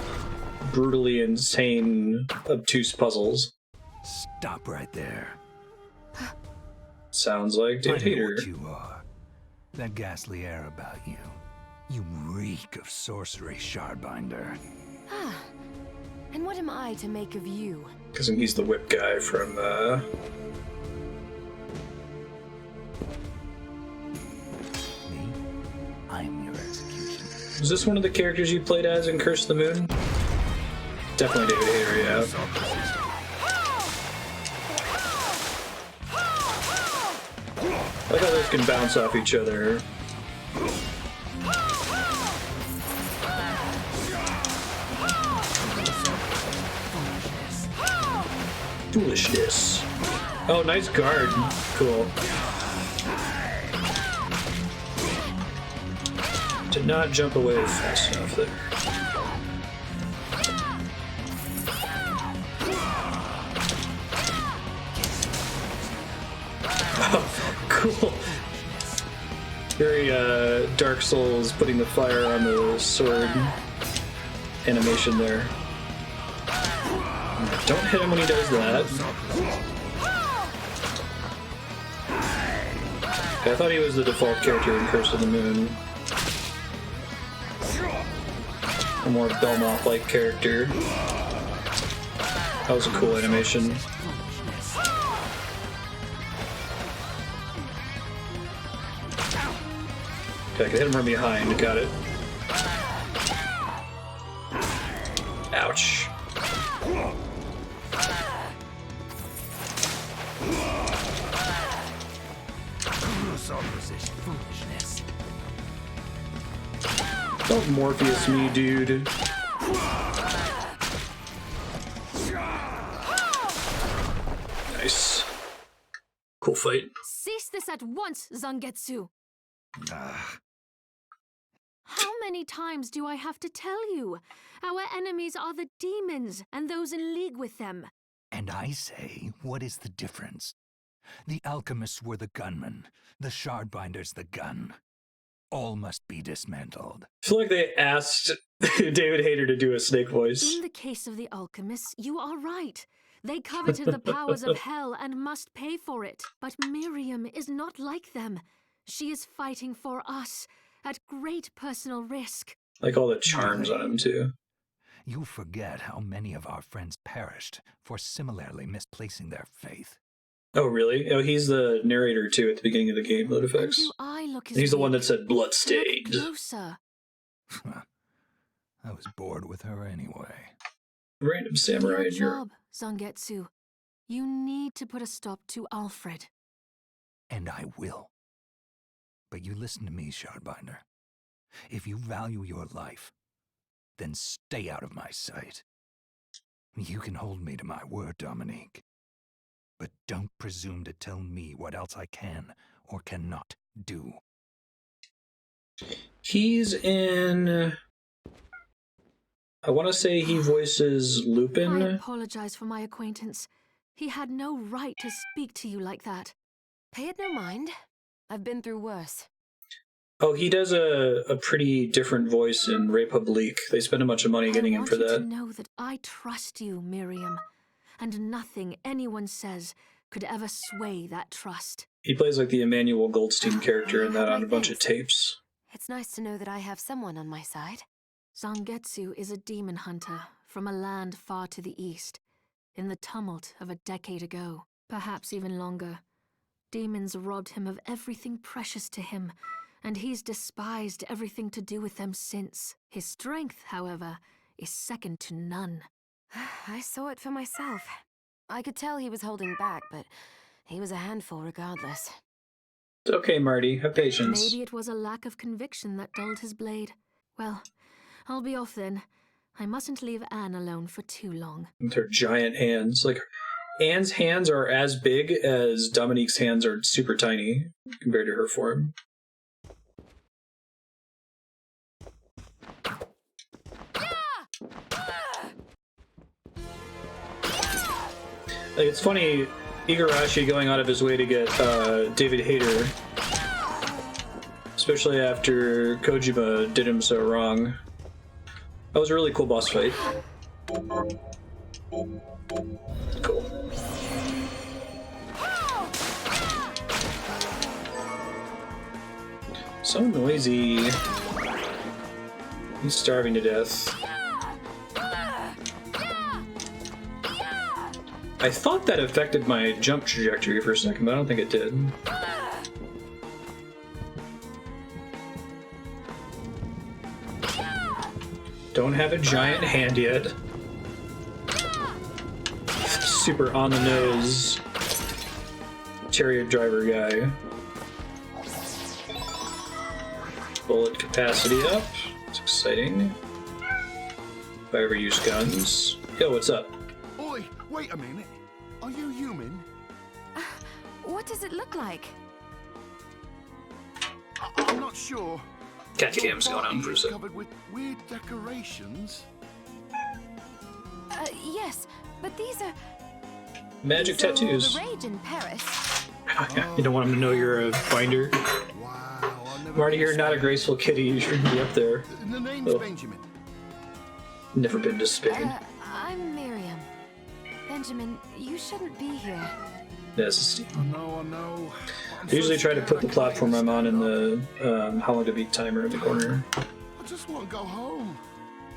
brutally insane, obtuse puzzles. Stop right there. Sounds like I Dave know Hater. what you are. That ghastly air about you. You reek of sorcery, Shardbinder. Ah. And what am I to make of you? Because he's the whip guy from, Me? I'm your executioner. Was this one of the characters you played as in Curse of the Moon? Definitely David Hater, yeah. I like how those can bounce off each other. Foolishness. Oh, nice guard. Cool. Did not jump away fast enough there. Oh, cool. Very Dark Souls putting the fire on the sword animation there. Don't hit him when he does that. I thought he was the default character in Curse of the Moon. A more Belmoth-like character. That was a cool animation. Okay, I can hit him from behind. Got it. Ouch. Don't Morpheus me, dude. Nice. Cool fight. Cease this at once, Zangetsu! How many times do I have to tell you? Our enemies are the demons, and those in league with them. And I say, what is the difference? The alchemists were the gunmen, the shardbinders the gun. All must be dismantled. I feel like they asked David Hayter to do a snake voice. In the case of the alchemists, you are right. They coveted the powers of hell and must pay for it. But Miriam is not like them. She is fighting for us, at great personal risk. Like all the charms on him, too. You forget how many of our friends perished for similarly misplacing their faith. Oh, really? Oh, he's the narrator, too, at the beginning of the game, Load Effects. He's the one that said Bloodstained. Closer. I was bored with her anyway. Random samurai Your in Europe. job, Zangetsu. You need to put a stop to Alfred. And I will. But you listen to me, Shardbinder. If you value your life, then stay out of my sight. You can hold me to my word, Dominique. But don't presume to tell me what else I can or cannot do. He's in... I want to say he voices Lupin. I apologize for my acquaintance. He had no right to speak to you like that. Pay it no mind. I've been through worse. Oh, he does a pretty different voice in Republique. They spend a bunch of money getting him for I want you that. to know that I trust you, Miriam. And nothing anyone says could ever sway that trust. He plays like the Emmanuel Goldstein character in that on a bunch of tapes. It's nice to know that I have someone on my side. Zangetsu is a demon hunter from a land far to the east, in the tumult of a decade ago, perhaps even longer. Demons robbed him of everything precious to him, and he's despised everything to do with them since. His strength, however, is second to none. I saw it for myself. I could tell he was holding back, but he was a handful regardless. It's okay, Marty. Have patience. Maybe it was a lack of conviction that dulled his blade. Well, I'll be off then. I mustn't leave Anne alone for too long. With her giant hands. Like, Anne's hands are as big as Dominique's hands are super tiny compared to her form. Like, it's funny, Igarashi going out of his way to get David Hayter, especially after Kojima did him so wrong. That was a really cool boss fight. Cool. So noisy. He's starving to death. I thought that affected my jump trajectory for a second, but I don't think it did. Don't have a giant hand yet. Super on the nose chariot driver guy. Bullet capacity up. It's exciting. If I ever use guns. Yo, what's up? Oi, wait a minute. Are you human? What does it look like? I'm not sure. Cat Your cam's going on body for a is sec. covered with weird decorations. Yes, but these are... Magic these are all tattoos. the rage in Paris. You don't want him to know you're a binder. Wow, I'm already here, not a graceful kitty. You shouldn't be up there. The name's Oh. Benjamin. Never been to Spain. I'm Miriam. Benjamin, you shouldn't be here. Yes, Steve. I know. I usually try to put the platform I'm on in the how long to beat timer in the corner. I just want to go home.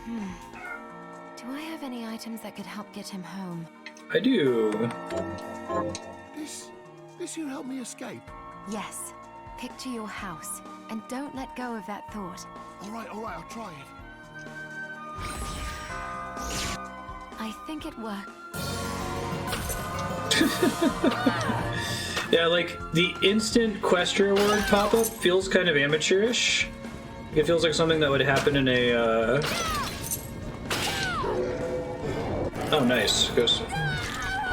Do I have any items that could help get him home? I do. This will help me escape. Yes. Picture your house, and don't let go of that thought. All right, I'll try it. I think it worked. Yeah, like the instant quest reward pop-up feels kind of amateurish. It feels like something that would happen in a Oh, nice. Goes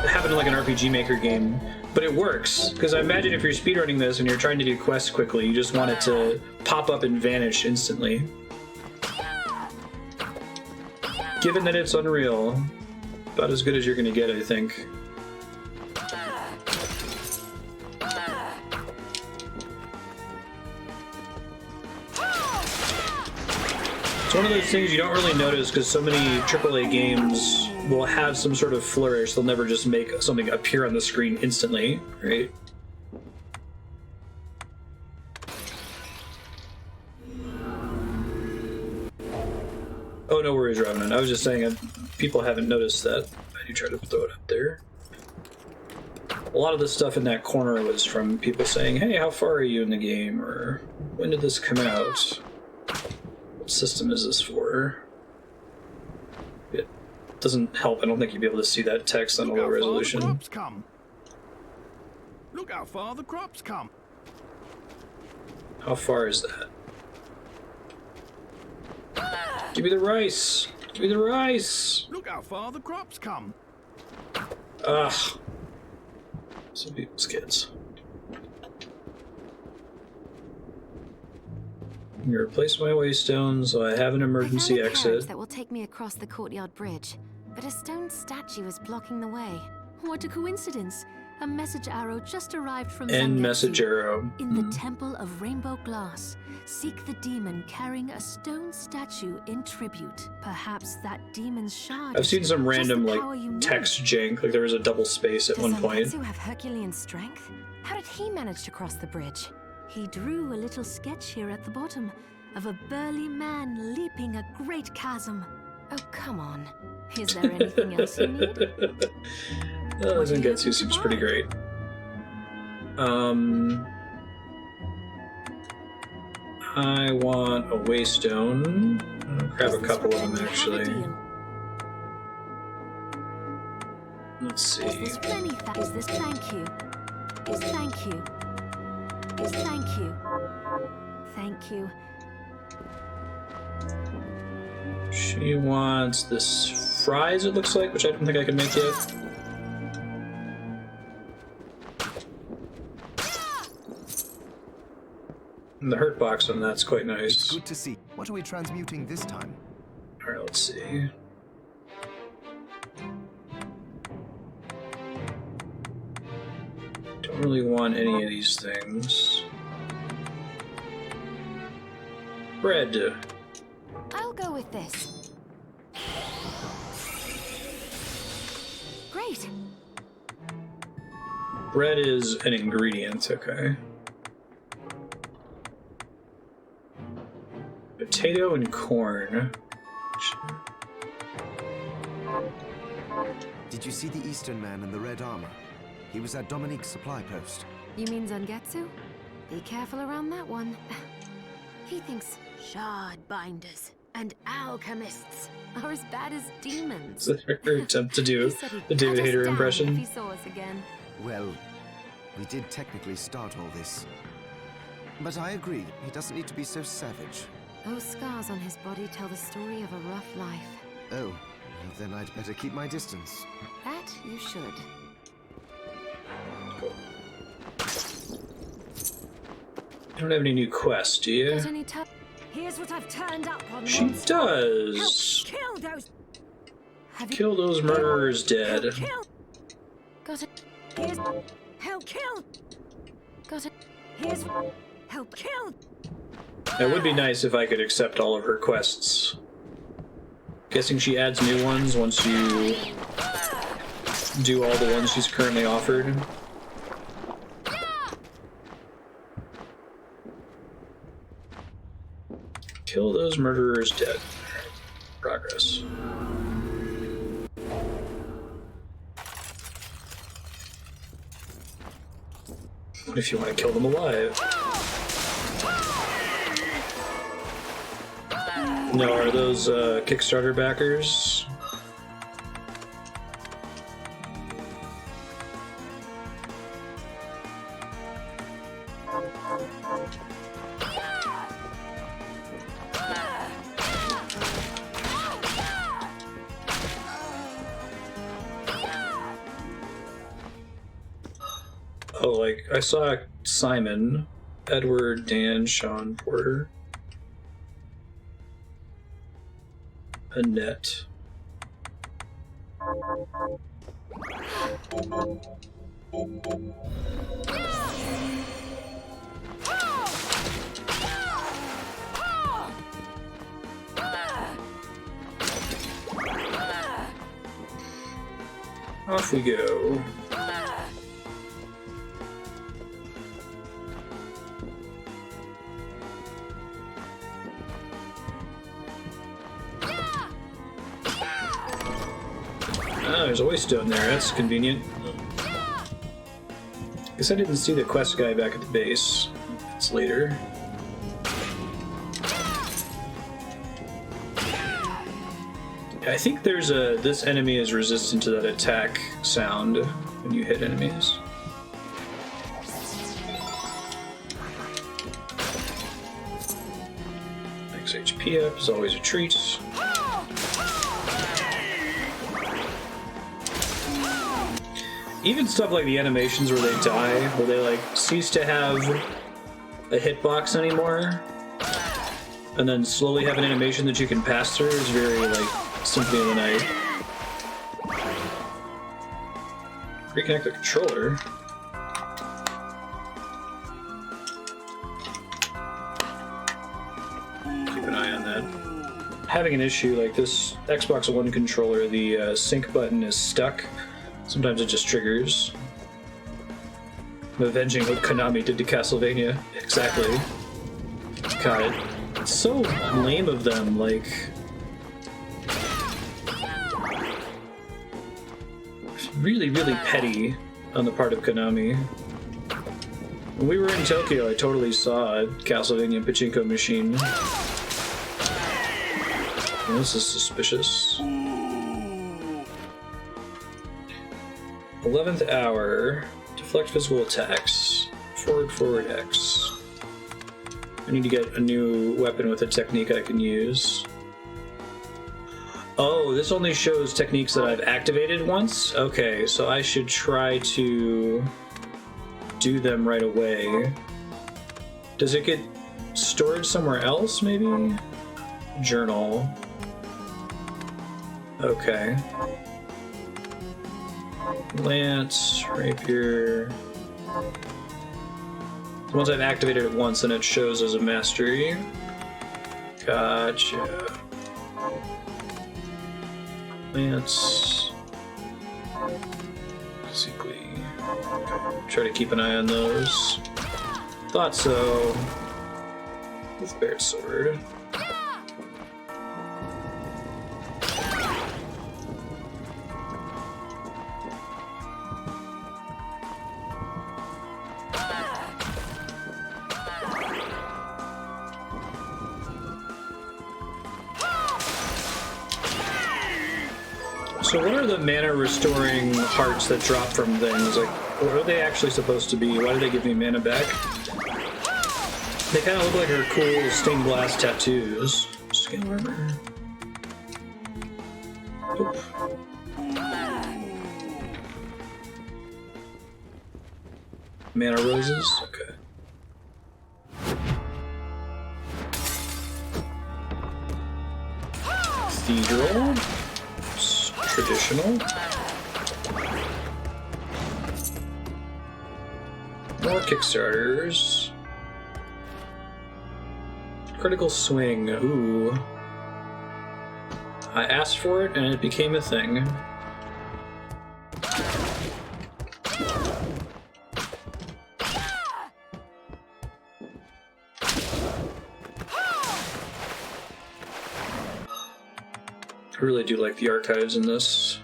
happen in like an RPG Maker game, but it works because I imagine if you're speedrunning this and you're trying to do quests quickly, you just want it to pop up and vanish instantly. Given that it's Unreal, about as good as you're gonna get, I think. It's one of those things you don't really notice because so many AAA games will have some sort of flourish. They'll never just make something appear on the screen instantly, right? Oh, no worries, Revenant. I was just saying people haven't noticed that. I do try to throw it up there. A lot of the stuff in that corner was from people saying, hey, how far are you in the game? Or when did this come out? What system is this for? It doesn't help. I don't think you'd be able to see that text on a low resolution. Look how far the crops come. How far is that? Give me the rice! Give me the rice! Look how far the crops come. Ugh. Some people's kids. I'm gonna replace my Waystone so I have an emergency I found a carriage exit. that will take me across the courtyard bridge, but a stone statue is blocking the way. What a coincidence. A message arrow just arrived from End Zangetsu. message arrow. In the Temple of Rainbow Glass, seek the demon carrying a stone statue in tribute. Perhaps that demon's shard. I've seen some just random the like power you need. text jank, like there was a double space at Does one point. Zangetsu have Herculean strength? How did he manage to cross the bridge? He drew a little sketch here at the bottom of a burly man leaping a great chasm. Oh, come on. Is there anything else you need? Zangetsu seems pretty great. I want a Waystone. I'll grab a couple of them actually. Let's see. Is this thank you? Is thank you? Is thank you? Thank you. She wants this fries, it looks like, which I don't think I can make yet. And the hurt box on that's quite nice. It's good to see. What are we transmuting this time? Alright, let's see. Don't really want any of these things. Bread. I'll go with this. Great. Bread is an ingredient, okay. Potato and corn. Did you see the Eastern man in the red armor? He was at Dominique's supply post. You mean Zangetsu? Be careful around that one. He thinks shard binders and alchemists are as bad as demons. It's her attempt to do He said he'd the David cut us Hayter down impression. if he saw us again. Well, we did technically start all this. But I agree, he doesn't need to be so savage. Those scars on his body tell the story of a rough life. Oh, well, then I'd better keep my distance. That you should. You don't have any new quests, do you? Got any Here's what I've turned up on. She does. Kill those. Kill those murderers dead. Got it. Here's help kill. Got it. Here's help kill. It would be nice if I could accept all of her quests. Guessing she adds new ones once you do all the ones she's currently offered. Kill those murderers dead. Progress. What if you want to kill them alive? No, are those Kickstarter backers? Oh, like, I saw Simon, Edward, Dan, Sean, Porter, Annette. Off we go. There's a Waystone there, that's convenient. Guess I didn't see the quest guy back at the base. It's later. I think there's a... this enemy is resistant to that attack sound when you hit enemies. Max HP up is always a treat. Even stuff like the animations where they die, where they like cease to have a hitbox anymore, and then slowly have an animation that you can pass through is very like Symphony of the Night. Reconnect the controller. Keep an eye on that. Having an issue like this Xbox One controller, the sync button is stuck. Sometimes it just triggers. I'm avenging what Konami did to Castlevania. Exactly. God, it's so lame of them, like... really, really petty on the part of Konami. When we were in Tokyo, I totally saw a Castlevania pachinko machine. Well, this is suspicious. 11th hour. Deflect physical attacks. Forward X. I need to get a new weapon with a technique I can use. Oh, this only shows techniques that I've activated once? Okay, so I should try to do them right away. Does it get stored somewhere else, maybe? Journal. Okay. Lance, Rapier. Once I've activated it once, then it shows as a mastery. Gotcha. Lance. Basically. Try to keep an eye on those. Thought so. With Bared Sword. So what are the mana restoring hearts that drop from things? Like, what are they actually supposed to be? Why do they give me mana back? They kind of look like her cool stained glass tattoos. Skin armor. Oop. Mana roses? Okay. Cathedral. It's traditional. More Kickstarters. Critical swing. Ooh. I asked for it and it became a thing. I really do like the archives in this.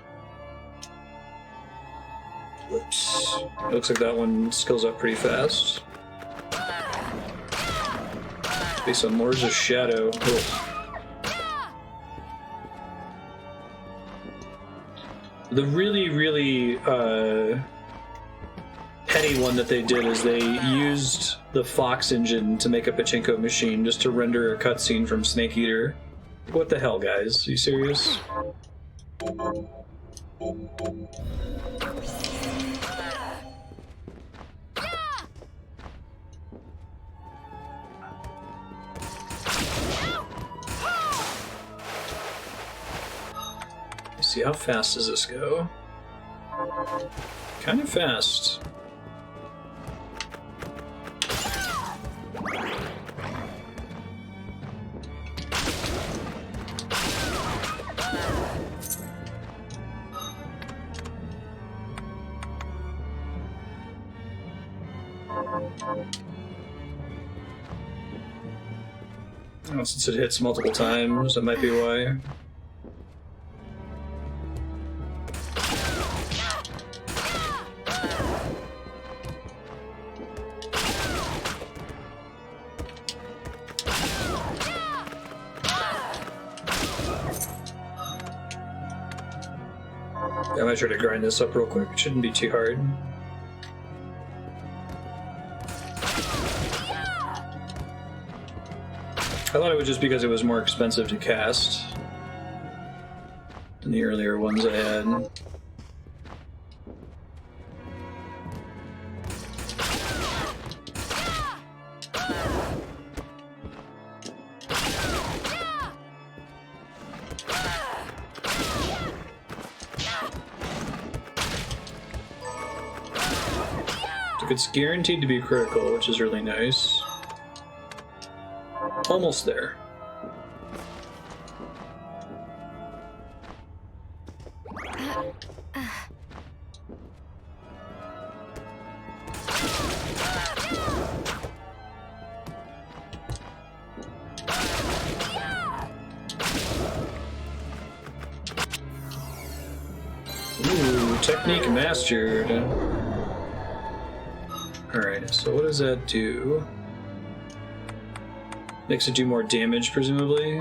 Whoops. It looks like that one skills up pretty fast. Based on Lords of Shadow. Oh. The really petty one that they did is they used the Fox engine to make a pachinko machine just to render a cutscene from Snake Eater. What the hell, guys? Are you serious? Let's see, how fast does this go? Kind of fast. Oh, since it hits multiple times, that might be why. I might try to grind this up real quick. It shouldn't be too hard. I thought it was just because it was more expensive to cast than the earlier ones I had. It's guaranteed to be critical, which is really nice. Almost there. Ooh, technique mastered. Alright, so what does that do? Makes it do more damage, presumably.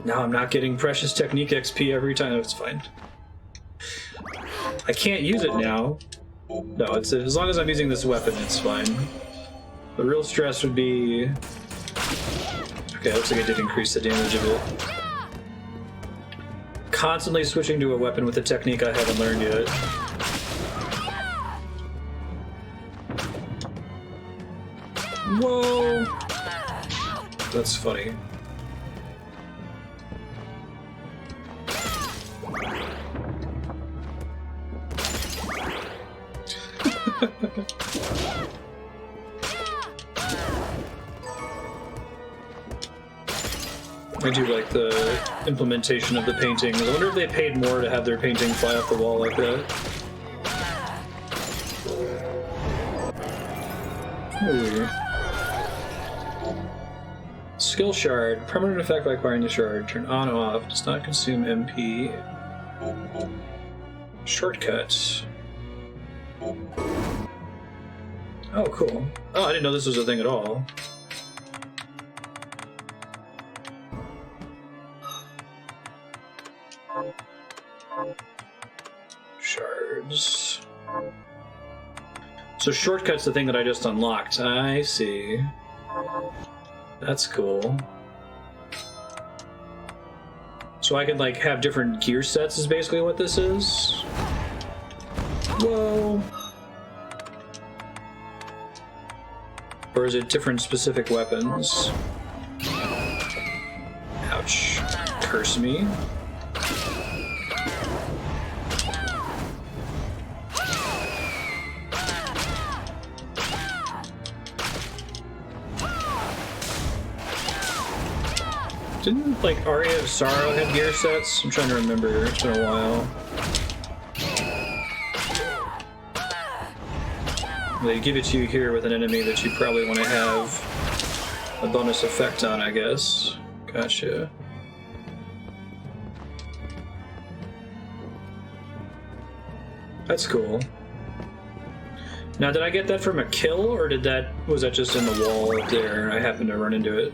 No, I'm not getting precious technique XP every time. It's fine. I can't use it now. No, it's as long as I'm using this weapon, it's fine. The real stress would be... Okay, looks like I did increase the damage of it. Constantly switching to a weapon with a technique I haven't learned yet. Whoa! That's funny. I do like the implementation of the paintings. I wonder if they paid more to have their painting fly off the wall like that. Ooh. Skill shard. Permanent effect by acquiring the shard. Turn on or off. Does not consume MP. Shortcuts. Oh, cool. Oh, I didn't know this was a thing at all. Shards. So shortcut's the thing that I just unlocked. I see. That's cool. So I could, like, have different gear sets is basically what this is? Whoa. Or is it different specific weapons? Ouch. Curse me. Didn't, like, Aria of Sorrow have gear sets? I'm trying to remember. It's been a while. They give it to you here with an enemy that you probably want to have a bonus effect on, I guess. Gotcha. That's cool. Now, did I get that from a kill, or was that just in the wall there? I happened to run into it.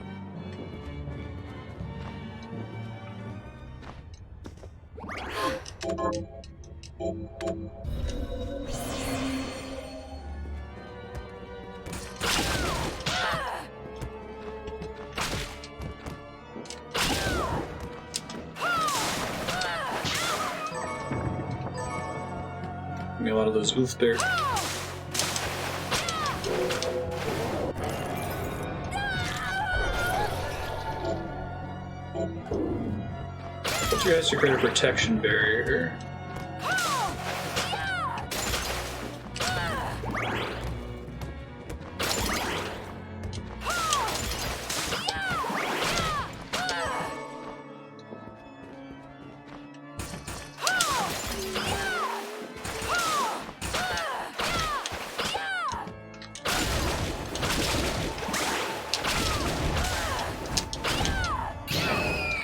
Give me a lot of those oof bear. What's your guys' secret protection barrier?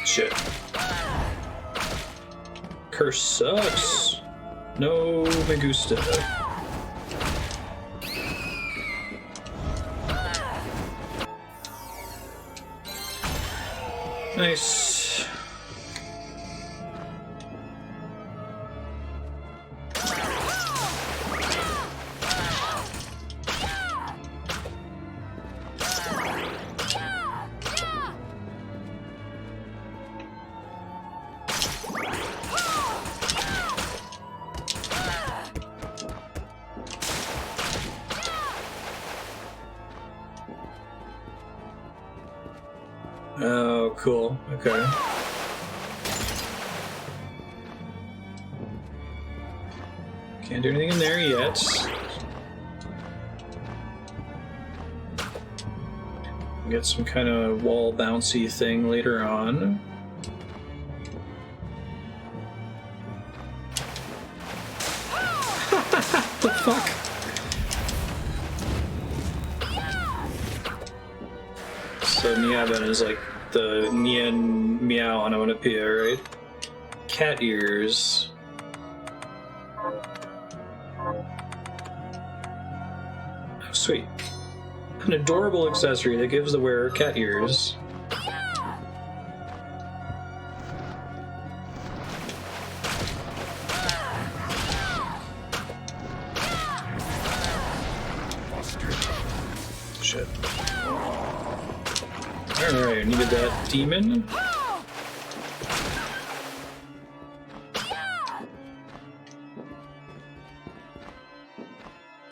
Shit. Curse sucks. No me gusta. Nice. Oh, cool. Okay. Can't do anything in there yet. Get some kind of wall bouncy thing later on. What the fuck? So Niaban is like the Nian Meow onomatopoeia, right? Cat ears. Oh, sweet. An adorable accessory that gives the wearer cat ears. Shit. Alright, needed that demon.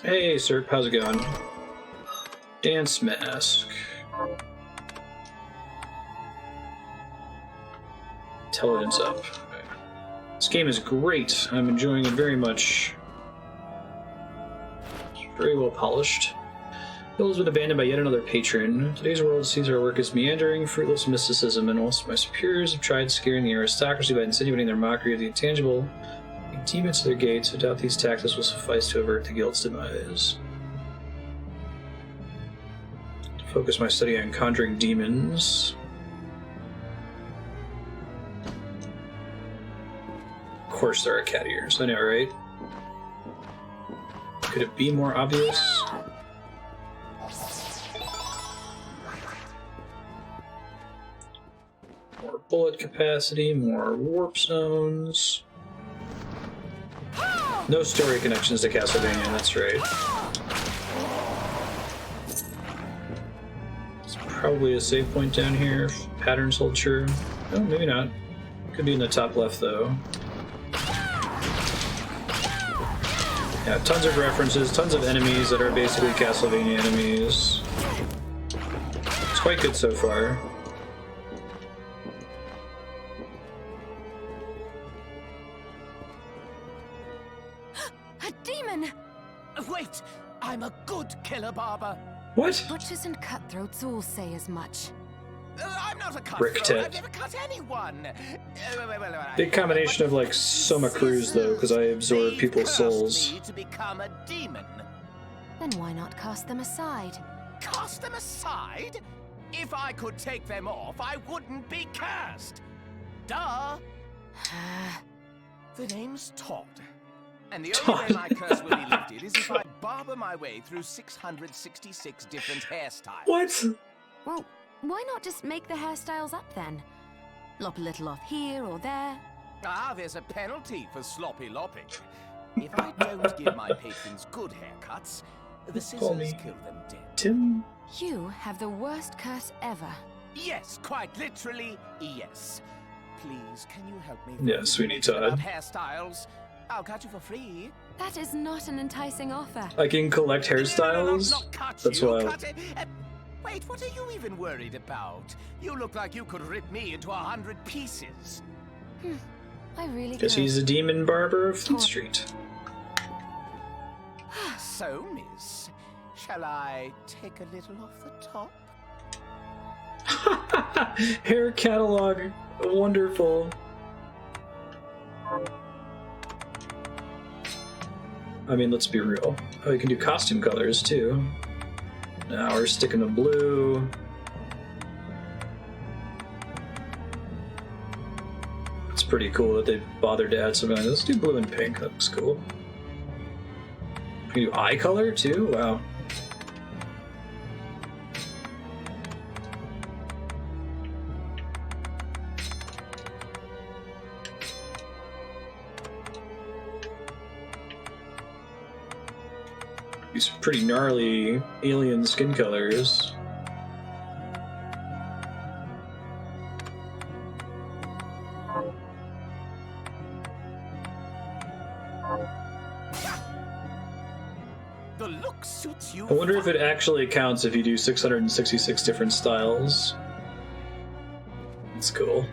Hey, sir, how's it going? Dance mask. Intelligence up. Okay. This game is great. I'm enjoying it very much. It's very well polished. Hill has been abandoned by yet another patron. Today's world sees our work as meandering, fruitless mysticism, and whilst my superiors have tried scaring the aristocracy by insinuating their mockery of the intangible, demons to their gates, I doubt these tactics will suffice to avert the guild's demise. Focus my study on conjuring demons. Of course there are cat ears, I know, right? Could it be more obvious? More bullet capacity, more warp zones. No story connections to Castlevania, that's right. probably a save point down here. If patterns hold true. Oh, maybe not. Could be in the top left, though. Yeah, tons of references, tons of enemies that are basically Castlevania enemies. It's quite good so far. A demon! Wait! I'm a good killer, Barber. What? Butchers and cutthroats all say as much. I'm not a Brick cutthroat. tit. I've never cut anyone. Big combination of like Soma Cruz though, because I absorb people's Cursed souls. me to become a demon. Then why not cast them aside? Cast them aside? If I could take them off, I wouldn't be cursed. Duh. The name's Todd. And the only way my curse will be lifted is if I barber my way through 666 different hairstyles. What? Well, why not just make the hairstyles up then? Lop a little off here or there. Ah, there's a penalty for sloppy lopping. If I don't give my patrons good haircuts, the Call scissors me kill them dead. Tim? You have the worst curse ever. Yes, quite literally, yes. Please, can you help me? Yeah, Sweeney Todd. Hairstyles. I'll cut you for free. That is not an enticing offer. I can collect hairstyles? Not cut That's you, wild. cut it. Wait, what are you even worried about? You look like you could rip me into 100 pieces. I really Guess he's the demon barber of Fleet Street. So, miss, shall I take a little off the top? Hair catalog. Wonderful. I mean, let's be real. Oh, you can do costume colors too. Now we're sticking to blue. It's pretty cool that they bothered to add something like this. Let's do blue and pink. That looks cool. You can do eye color too? Wow. These pretty gnarly alien skin colors. The look suits you. I wonder if it actually counts if you do 666 different styles. That's cool.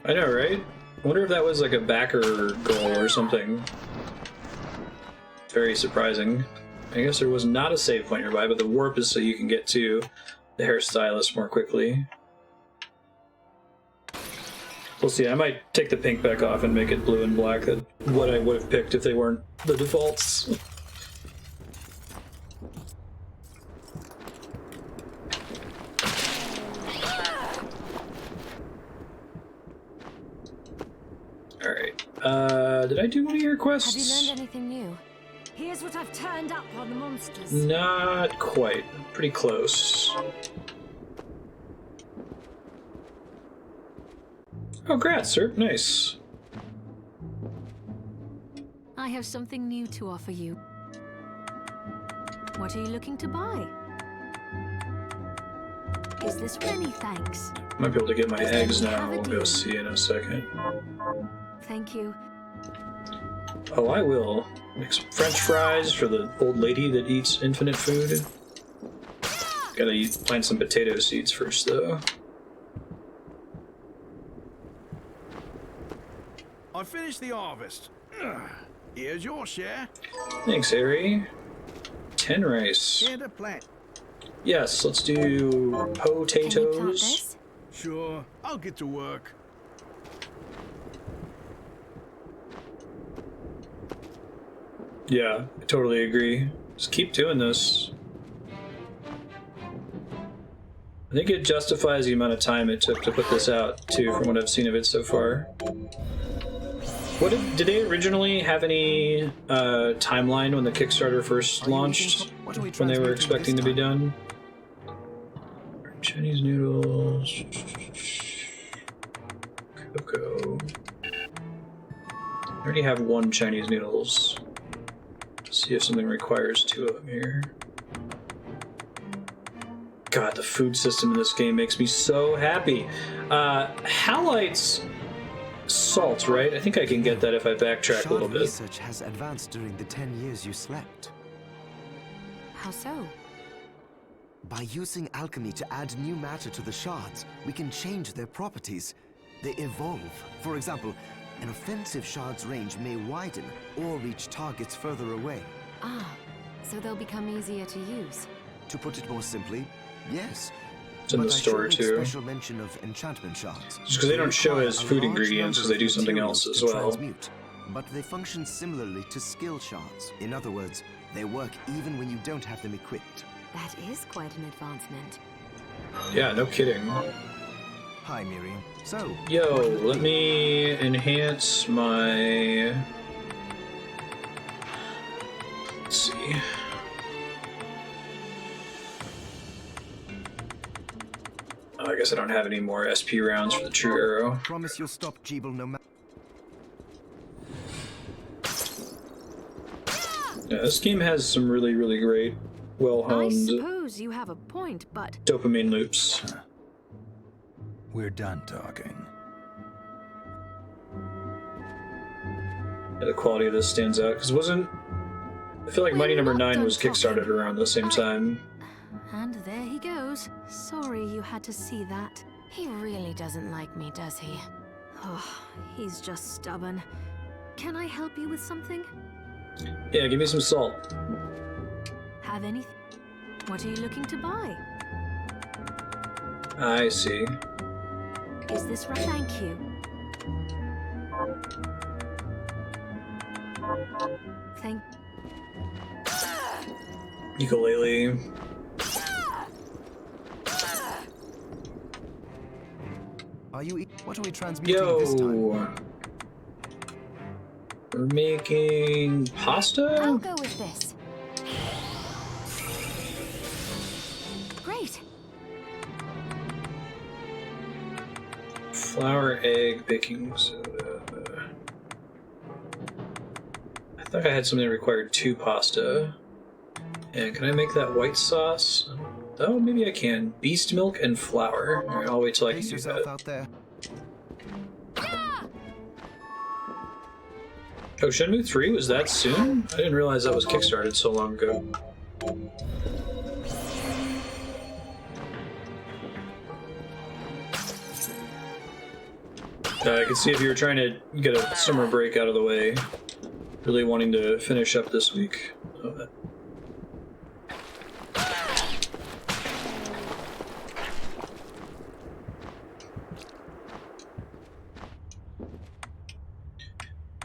I know, right? I wonder if that was like a backer goal or something. Very surprising. I guess there was not a save point nearby, but the warp is so you can get to the hairstylist more quickly. We'll see. I might take the pink back off and make it blue and black. That's what I would have picked if they weren't the defaults. Alright. Did I do one of your quests? Have you learned anything new? Here's what I've turned up on the monsters. Not quite. Pretty close. Oh, congrats, sir. Nice. I have something new to offer you. What are you looking to buy? Is this many thanks? Might be able to get my eggs now. We'll go see in a second. Thank you. Oh, I will. Make some French fries for the old lady that eats infinite food. Gotta find some potato seeds first, though. I finished the harvest. Here's your share. Thanks, Harry. 10 rice. And a plant. Yes, let's do Can you plant potatoes. this? Sure, I'll get to work. Yeah, I totally agree. Just keep doing this. I think it justifies the amount of time it took to put this out, too, from what I've seen of it so far. What did they originally have any timeline when the Kickstarter first launched? When they were expecting to be done? Chinese noodles. Cocoa. already have one Chinese noodles. Let's see if something requires 2 of them here. God, the food system in this game makes me so happy. Halites salt, right? I think I can get that if I backtrack a little bit. Research has advanced during the 10 years you slept. How so? By using alchemy to add new matter to the shards, we can change their properties. They evolve. For example, an offensive shard's range may widen or reach targets further away. Ah, so they'll become easier to use. To put it more simply, yes. It's in the store too. Special mention of enchantment shards. Just because they don't show as food ingredients, because they do something else as well. Transmute, but they function similarly to skill shards. In other words, they work even when you don't have them equipped. That is quite an advancement. Yeah, no kidding. Hi, Miriam. So, yo, let me enhance my... Let's see. Oh, I guess I don't have any more SP rounds for the true arrow. Promise you'll stop Gebel no matter. Yeah, this game has some really, really great, well-honed... I suppose you have a point, but... dopamine loops. We're done talking. Yeah, the quality of this stands out, because wasn't... I feel like Mighty Number 9 was kickstarted around the same time. And there he goes. Sorry you had to see that. He really doesn't like me, does he? Oh, he's just stubborn. Can I help you with something? Yeah, give me some salt. Have anything? What are you looking to buy? I see. Is this right? Thank you. Thank... Ukulele. Are you? What are we transmuting this time? Yo! We're making pasta? I'll go with this. Great. Flour, egg, baking soda. I thought I had something that required 2 pasta. And can I make that white sauce? Oh, maybe I can. Beast milk and flour. Alright, I'll wait till I can do that. Out there. Oh, Shenmue 3 was that soon? I didn't realize that was kickstarted so long ago. I can see if you were trying to get a summer break out of the way, really wanting to finish up this week.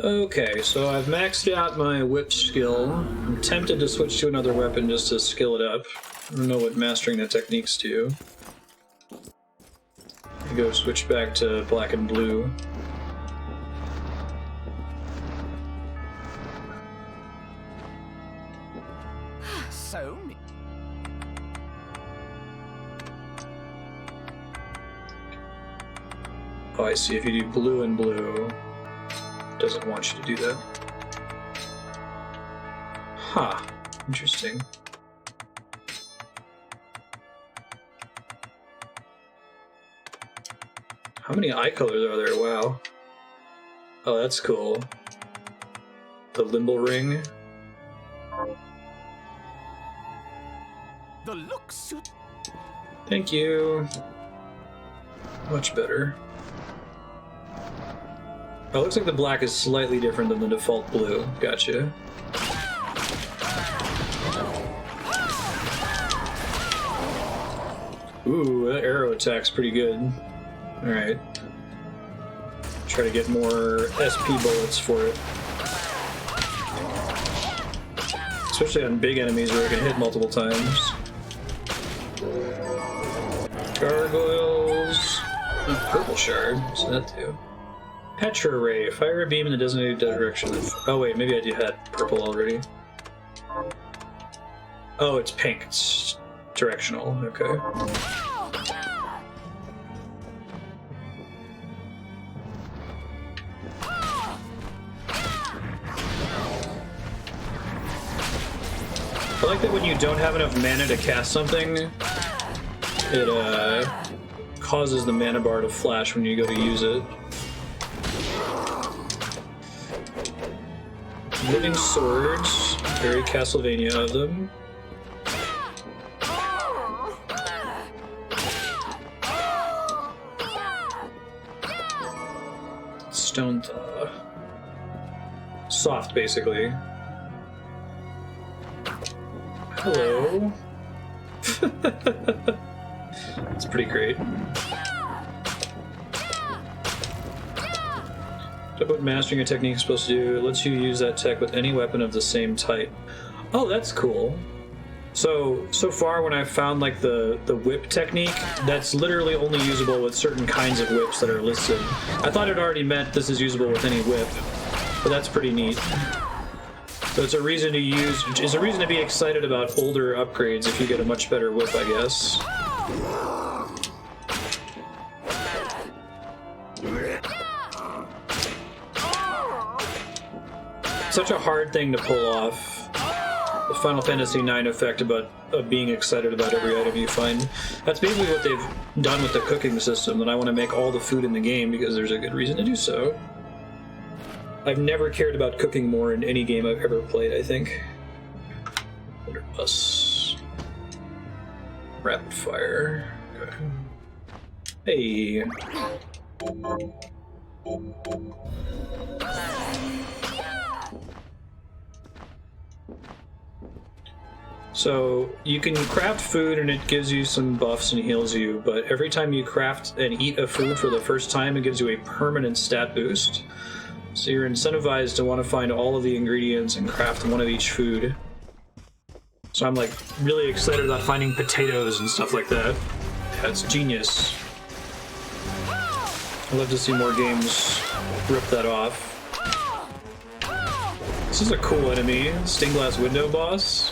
Oh, okay, so I've maxed out my whip skill. I'm tempted to switch to another weapon just to skill it up. I don't know what mastering the techniques do. I go switch back to black and blue. So? Oh, I see. If you do blue and blue, it doesn't want you to do that. Huh. Interesting. How many eye colors are there? Wow. Oh, that's cool. The Limble Ring. The look suit. Thank you. Much better. Oh, it looks like the black is slightly different than the default blue. Gotcha. Ooh, that arrow attack's pretty good. Alright. Try to get more SP bullets for it. Especially on big enemies where it can hit multiple times. Gargoyles. Oh, purple shard. What's that do? Petra Ray. Fire a beam in the designated direction. Oh wait, maybe I did had purple already. Oh, it's pink. It's directional. Okay. I like that when you don't have enough mana to cast something, it causes the mana bar to flash when you go to use it. Living swords, very Castlevania of them. Stone thaw. Soft, basically. Hello. It's pretty great. So what mastering a technique is supposed to do, it lets you use that tech with any weapon of the same type. Oh, that's cool. So far when I've found like the whip technique, that's literally only usable with certain kinds of whips that are listed. I thought it already meant this is usable with any whip, but that's pretty neat. So it's a reason to use, it's a reason to be excited about older upgrades if you get a much better whip, I guess. Such a hard thing to pull off. The Final Fantasy IX effect about being excited about every item you find. That's basically what they've done with the cooking system, that I want to make all the food in the game because there's a good reason to do so. I've never cared about cooking more in any game I've ever played, I think. Blunderbuss. Rapid fire. Okay. Hey. So, you can craft food and it gives you some buffs and heals you, but every time you craft and eat a food for the first time, it gives you a permanent stat boost. So you're incentivized to want to find all of the ingredients and craft one of each food. So I'm like really excited about finding potatoes and stuff like that. That's genius. I'd love to see more games rip that off. This is a cool enemy, stained glass window boss.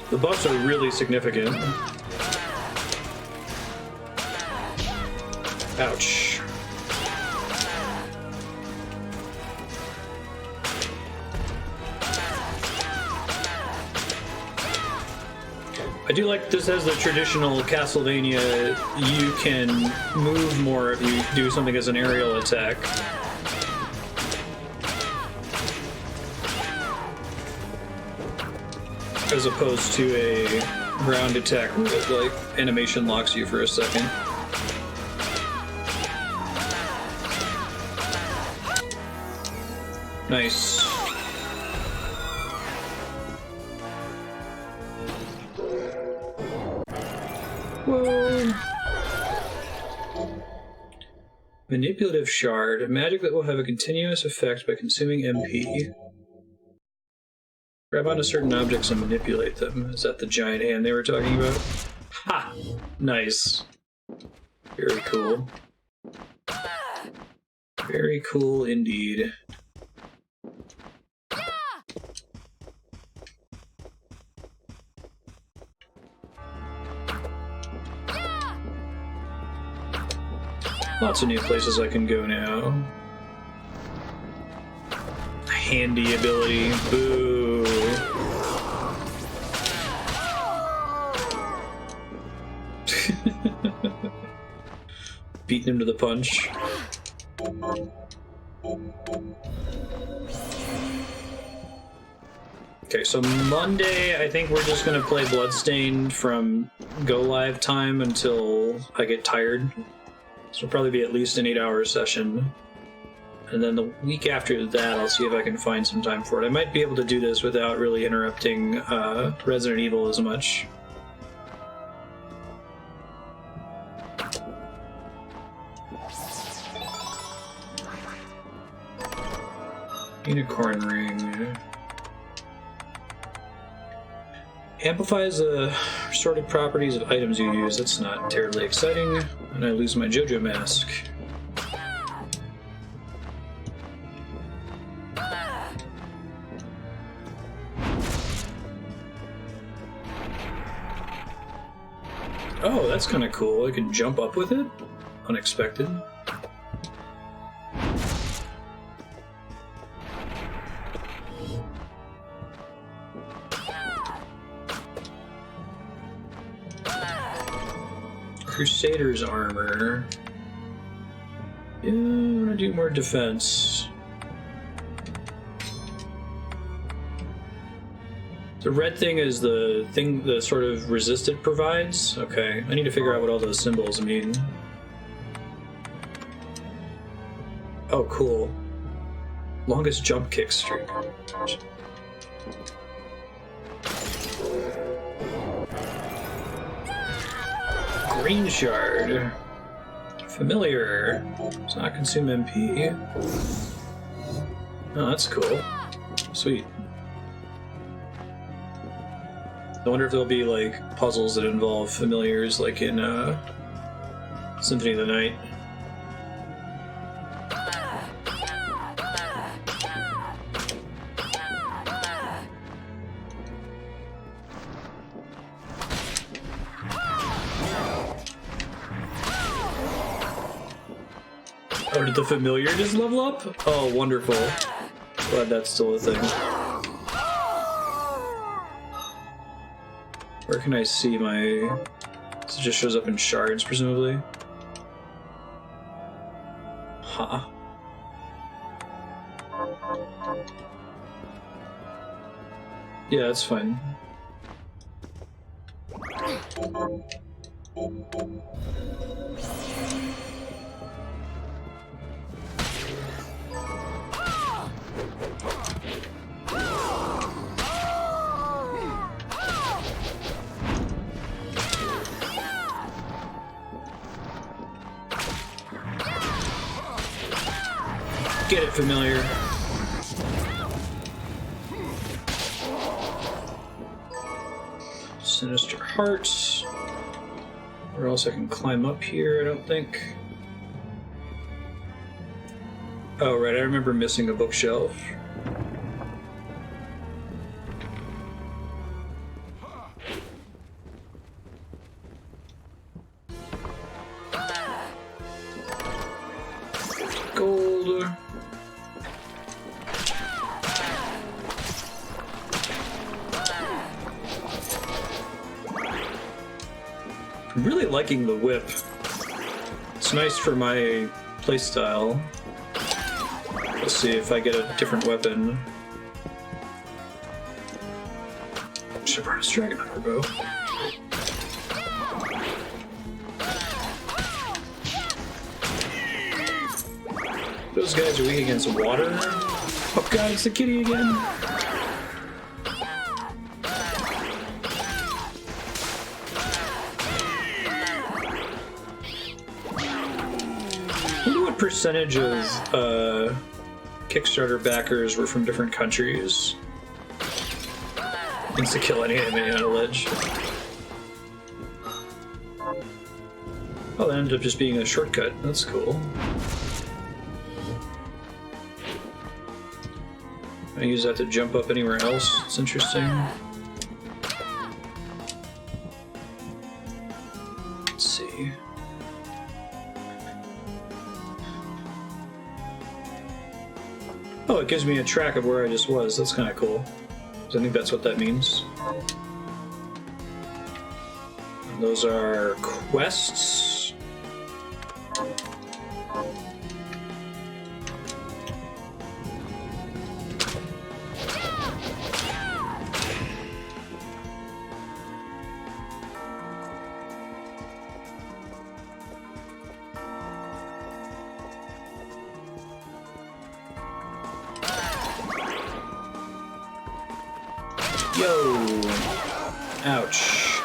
The buffs are really significant. Ouch. I do like this as the traditional Castlevania, you can move more if you do something as an aerial attack. As opposed to a ground attack where it, like, animation locks you for a second. Nice. Whoa. Manipulative shard. Magic that will have a continuous effect by consuming MP. Grab onto certain objects and manipulate them. Is that the giant hand they were talking about? Ha! Nice. Very cool. Very cool indeed. Lots of new places I can go now. Handy ability. Boo. Beating him to the punch. Okay, so Monday, I think we're just gonna play Bloodstained from go live time until I get tired. So it'll probably be at least an 8-hour session. And then the week after that, I'll see if I can find some time for it. I might be able to do this without really interrupting Resident Evil as much. Unicorn ring. Amplifies the sorted properties of items you use. That's not terribly exciting. And I lose my JoJo mask. Oh, that's kind of cool. I can jump up with it? Unexpected. Crusader's armor. Yeah, I want to do more defense. The red thing is the thing, the sort of resist it provides? Okay, I need to figure out what all those symbols mean. Oh, cool. Longest jump kick streak. Green shard. Familiar. Does not consume MP. Oh, that's cool. Sweet. I wonder if there'll be like puzzles that involve familiars like in Symphony of the Night. Oh, did the familiar just level up? Oh, wonderful. Glad that's still a thing. Where can I see my... It just shows up in shards, presumably. Huh. Yeah, that's fine. Get it, familiar. Sinister Hearts. Or else I can climb up here, I don't think. Oh, right, I remember missing a bookshelf. Gold. I'm really liking the whip. It's nice for my playstyle. Let's see if I get a different weapon. Should burn a dragon hunter bow. Those guys are weak against water. Oh god, it's the kitty again. I wonder what percentage of Kickstarter backers were from different countries. Insta kill any enemy on a ledge. Oh, that ended up just being a shortcut. That's cool. I use that to jump up anywhere else. It's interesting. Let's see. Oh, it gives me a track of where I just was. That's kind of cool. So I think that's what that means. And those are quests. Yo! Ouch.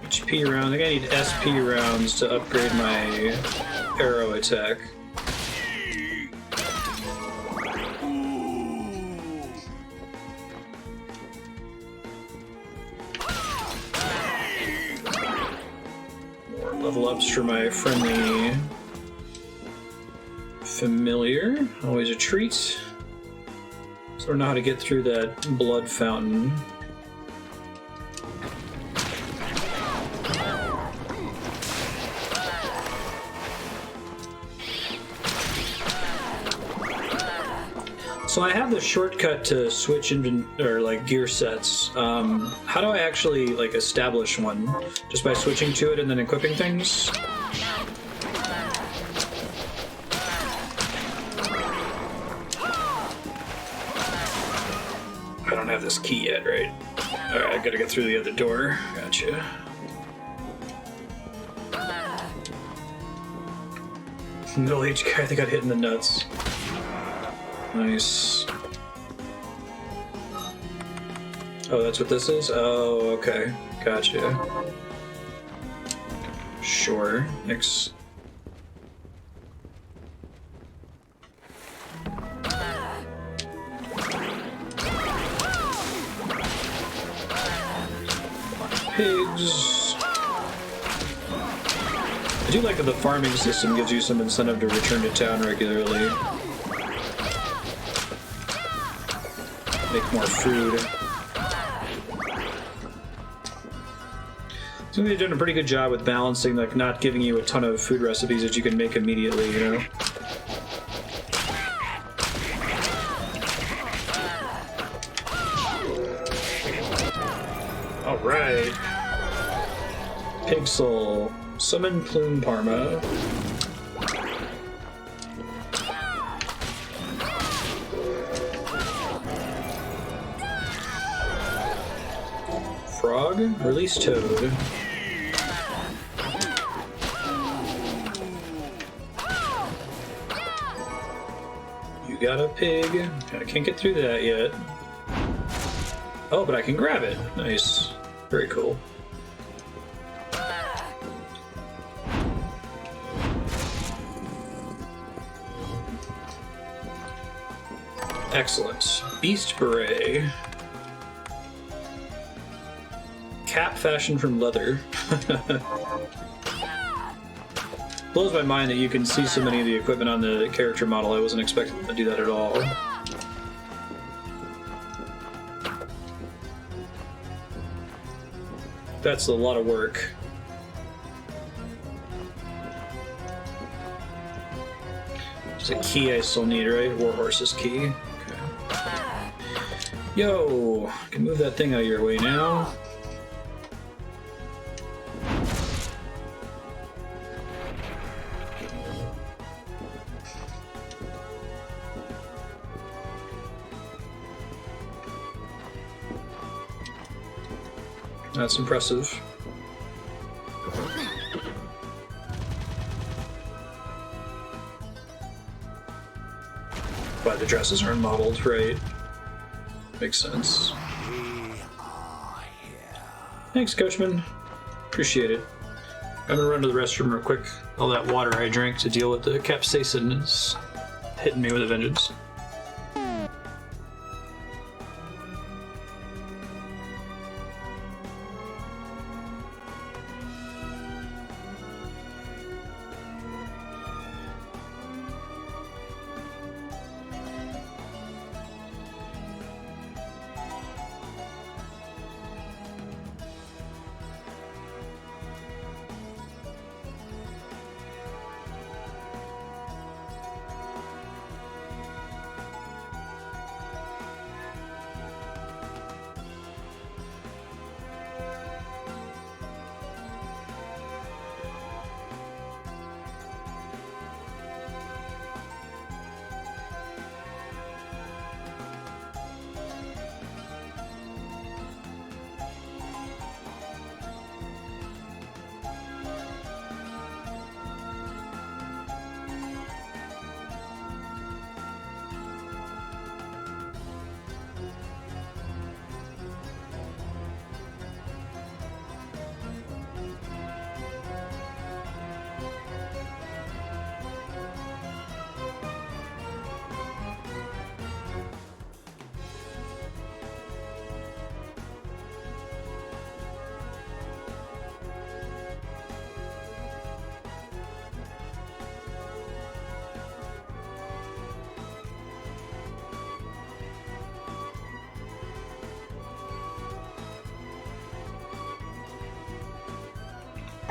HP round. I think I need SP rounds to upgrade my arrow attack. level ups for my friendly familiar. Always a treat. So I don't know how to get through that blood fountain. So I have the shortcut to switch gear sets. How do I actually establish one? Just by switching to it and then equipping things? I don't have this key yet, right? Alright, I gotta get through the other door. Gotcha. Middle-aged guy that got hit in the nuts. Nice. Oh, that's what this is? Oh, okay. Gotcha. Sure. Next. Pigs. I do like that the farming system gives you some incentive to return to town regularly. Make more food. So they've done a pretty good job with balancing, not giving you a ton of food recipes that you can make immediately, you know? Alright. Pig soul. Summon plume parma. Frog, release toad. You got a pig. I can't get through that yet. Oh, but I can grab it. Nice. Very cool. Excellent. Beast beret. Cap fashioned from leather. Blows my mind that you can see so many of the equipment on the character model. I wasn't expecting them to do that at all. That's a lot of work. There's a key I still need, right? Warhorse's key. Okay. Yo! I can move that thing out of your way now. That's impressive. Why the dresses aren't modeled, right? Makes sense. Thanks, Coachman. Appreciate it. I'm gonna run to the restroom real quick. All that water I drank to deal with the capsaicin is hitting me with a vengeance.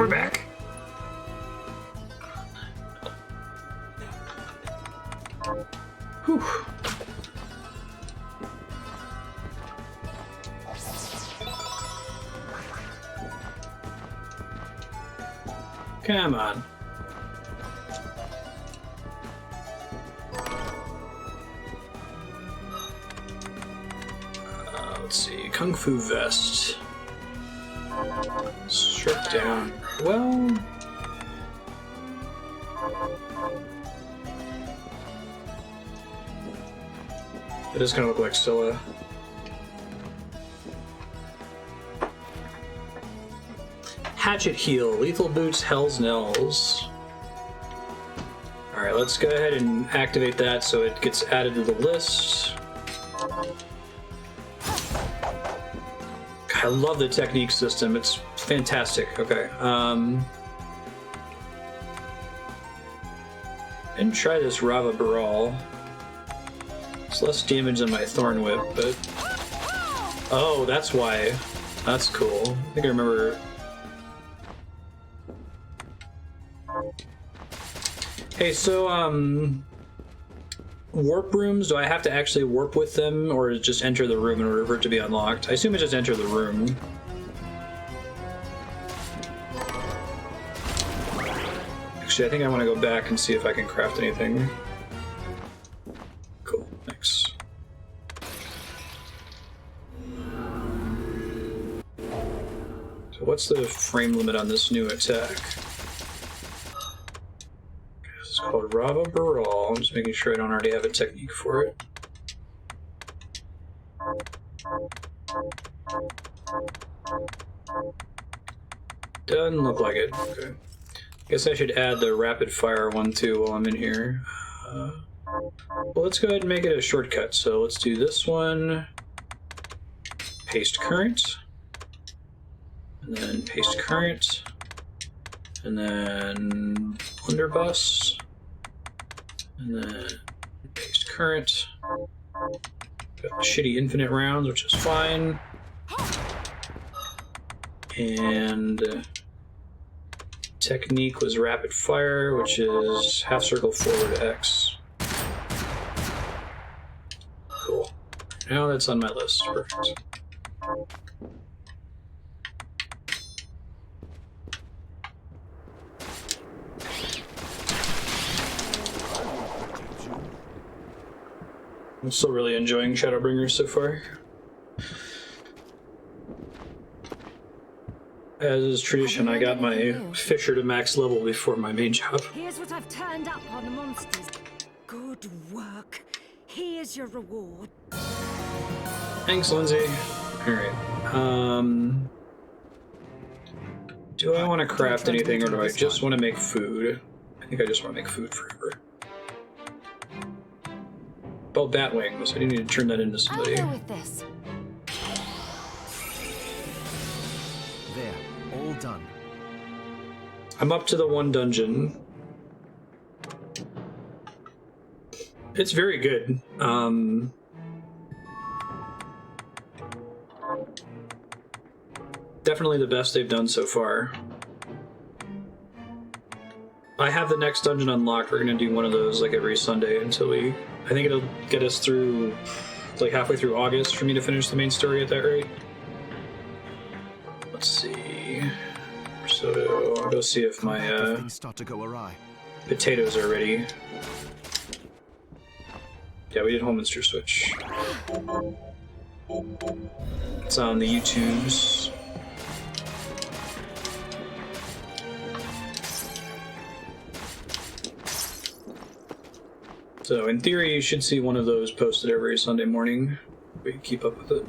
We're back. Whew. Come on. Let's see. Kung Fu Vest. Strip down. Well... It does kind of look like Scylla. Hatchet Heel, Lethal Boots, Hell's Knells. Alright, let's go ahead and activate that so it gets added to the list. I love the technique system, it's fantastic. Okay, and try this Rava Baral. It's less damage than my Thorn Whip, but... Oh, that's why. That's cool. I think I remember... Hey, so, warp rooms, do I have to actually warp with them, or just enter the room in order for it to be unlocked? I assume it's just enter the room. Actually, I think I want to go back and see if I can craft anything. Cool, thanks. So what's the frame limit on this new attack? It's called Rava Baral. I'm just making sure I don't already have a technique for it. Doesn't look like it. Okay. Guess I should add the rapid fire one too while I'm in here. Well, let's go ahead and make it a shortcut. So let's do this one. Paste current. And then paste current. And then blunderbuss. And then paste current. Got shitty infinite rounds, which is fine. And technique was rapid fire, which is half circle forward X. Cool. Now that's on my list. Perfect. I'm still really enjoying Shadowbringers so far. As is tradition, I got my Fisher to max level before my main job. Here's what I've turned up on the monsters. Good work. Here's your reward. Thanks, Lindsay. Alright. Do I want to craft anything, or do I just want to make food? I think I just want to make food forever. Oh, bat wings. I need to turn that into somebody. I'll go with this. There, all done. I'm up to the one dungeon. It's very good. Definitely the best they've done so far. I have the next dungeon unlocked. We're gonna do one of those like every Sunday until we... I think it'll get us through like halfway through August for me to finish the main story at that rate. Let's see. So I'll go see if my start to go awry. Potatoes are ready. Yeah, we did Holminster Switch. It's on the YouTubes. So in theory, you should see one of those posted every Sunday morning. We can keep up with it.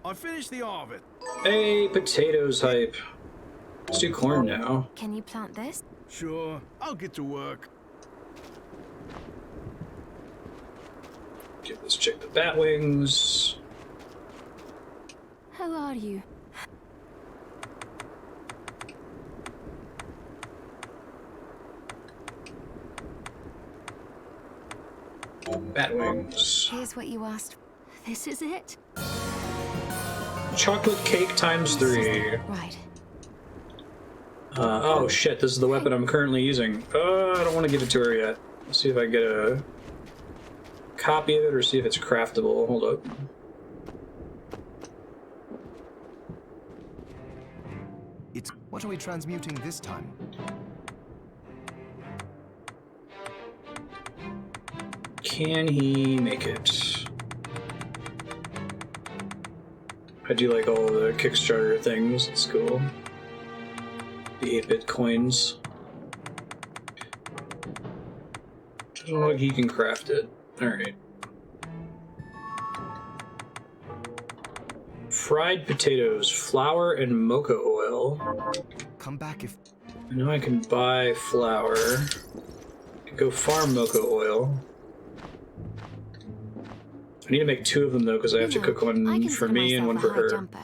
I finished the Arvantville. Hey, potatoes hype. Let's do corn now. Can you plant this? Sure, I'll get to work. Okay, let's check the bat wings. How are you? Bat wings. Here's what you asked. This is it? Chocolate cake times 3. Right. Oh shit, this is the weapon I'm currently using. I don't want to give it to her yet. Let's see if I can get a copy of it or see if it's craftable. Hold up. What are we transmuting this time? Can he make it? I do like all the Kickstarter things. It's cool. The 8-bit coins. Doesn't look like he can craft it. Alright. Fried potatoes, flour, and mocha oil. Come back if... I know I can buy flour. I can go farm mocha oil. I need to make 2 of them though, because I have to cook one for me and one for her. Jumper,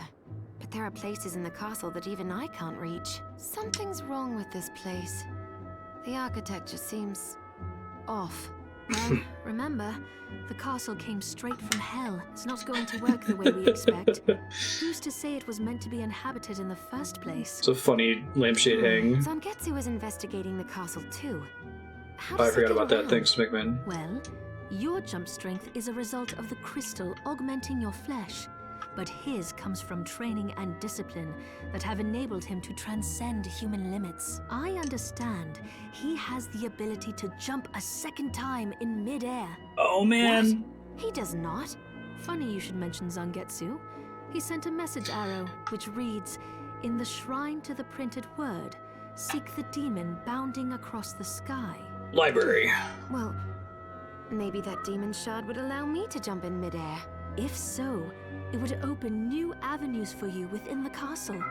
but there are places in the castle that even I can't reach. Something's wrong with this place. The architecture seems off. Well, remember, the castle came straight from hell. It's not going to work the way we expect. Who's to say it was meant to be inhabited in the first place? It's a funny lampshade hang. Zangetsu is investigating the castle too. How I does forgot it get about that. around? Thanks, McMahon. Well, your jump strength is a result of the crystal augmenting your flesh, but his comes from training and discipline that have enabled him to transcend human limits. I understand he has the ability to jump a second time in midair. Oh man! What? He does not. Funny you should mention Zangetsu. He sent a message arrow, which reads, "In the shrine to the printed word, seek the demon bounding across the sky." Library. Well, maybe that demon shard would allow me to jump in midair. If so, it would open new avenues for you within the castle.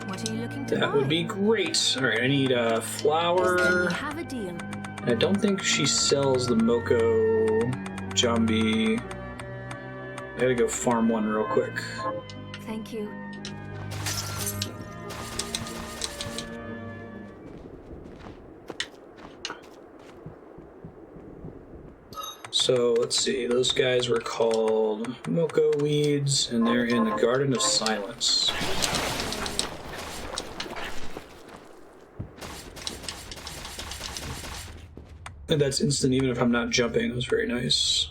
What are you looking to buy? That would be great. Alright, I need flour. Then we have a deal. I don't think she sells the Moko Jambi. I gotta go farm one real quick. Thank you. So let's see, those guys were called Moko Weeds, and they're in the Garden of Silence. And that's instant even if I'm not jumping. That was very nice.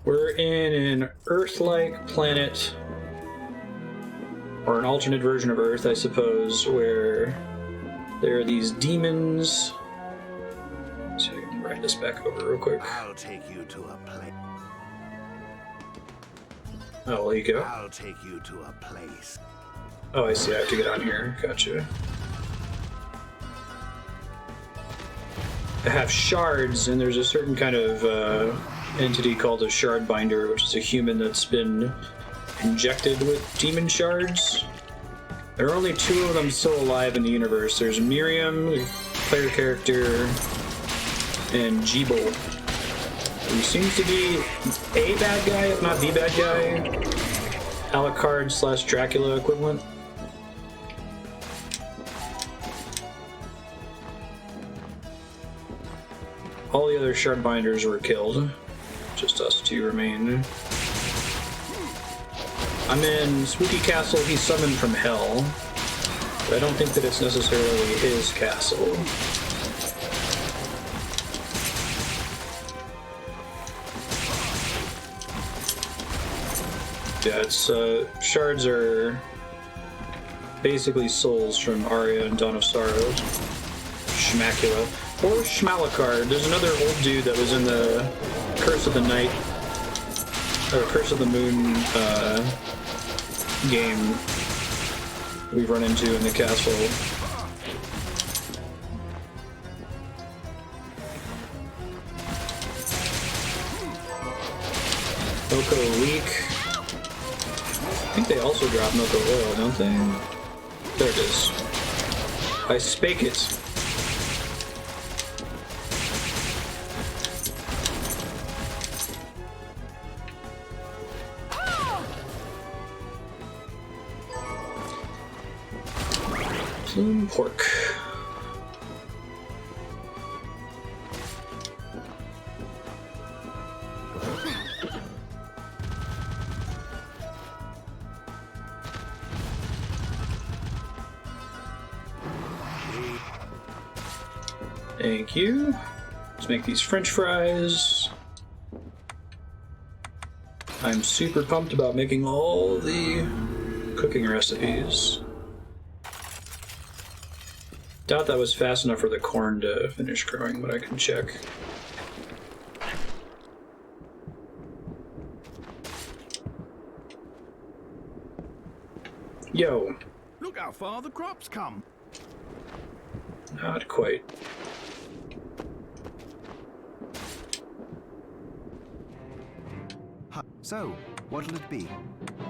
We're in an Earth-like planet, or an alternate version of Earth, I suppose, where there are these demons. So I can write this back over real quick. I'll take you to a place. Oh, well, you go. I'll take you to a place. Oh, I see. I have to get on here. Gotcha. I have shards, and there's a certain kind of entity called a shard binder, which is a human that's been injected with demon shards. There are only 2 of them still alive in the universe. There's Miriam, the player character, and Gebel, who seems to be a bad guy, if not the bad guy. Alucard / Dracula equivalent. All the other shard binders were killed. Just us 2 remain. I'm in Spooky Castle. He's summoned from hell, but I don't think that it's necessarily his castle. Yeah, it's shards are basically souls from Arya and Dawn of Sorrow. Schmacula. Or Schmalakard. There's another old dude that was in the Curse of the Night, or Curse of the Moon game we've run into in the castle. Moko Leak. I think they also drop Moko Oil, don't they? There it is. I spake it. Plume pork. Thank you. Let's make these French fries. I'm super pumped about making all the cooking recipes. Doubt that was fast enough for the corn to finish growing, but I can check. Yo. Look how far the crops come. Not quite. So, what'll it be?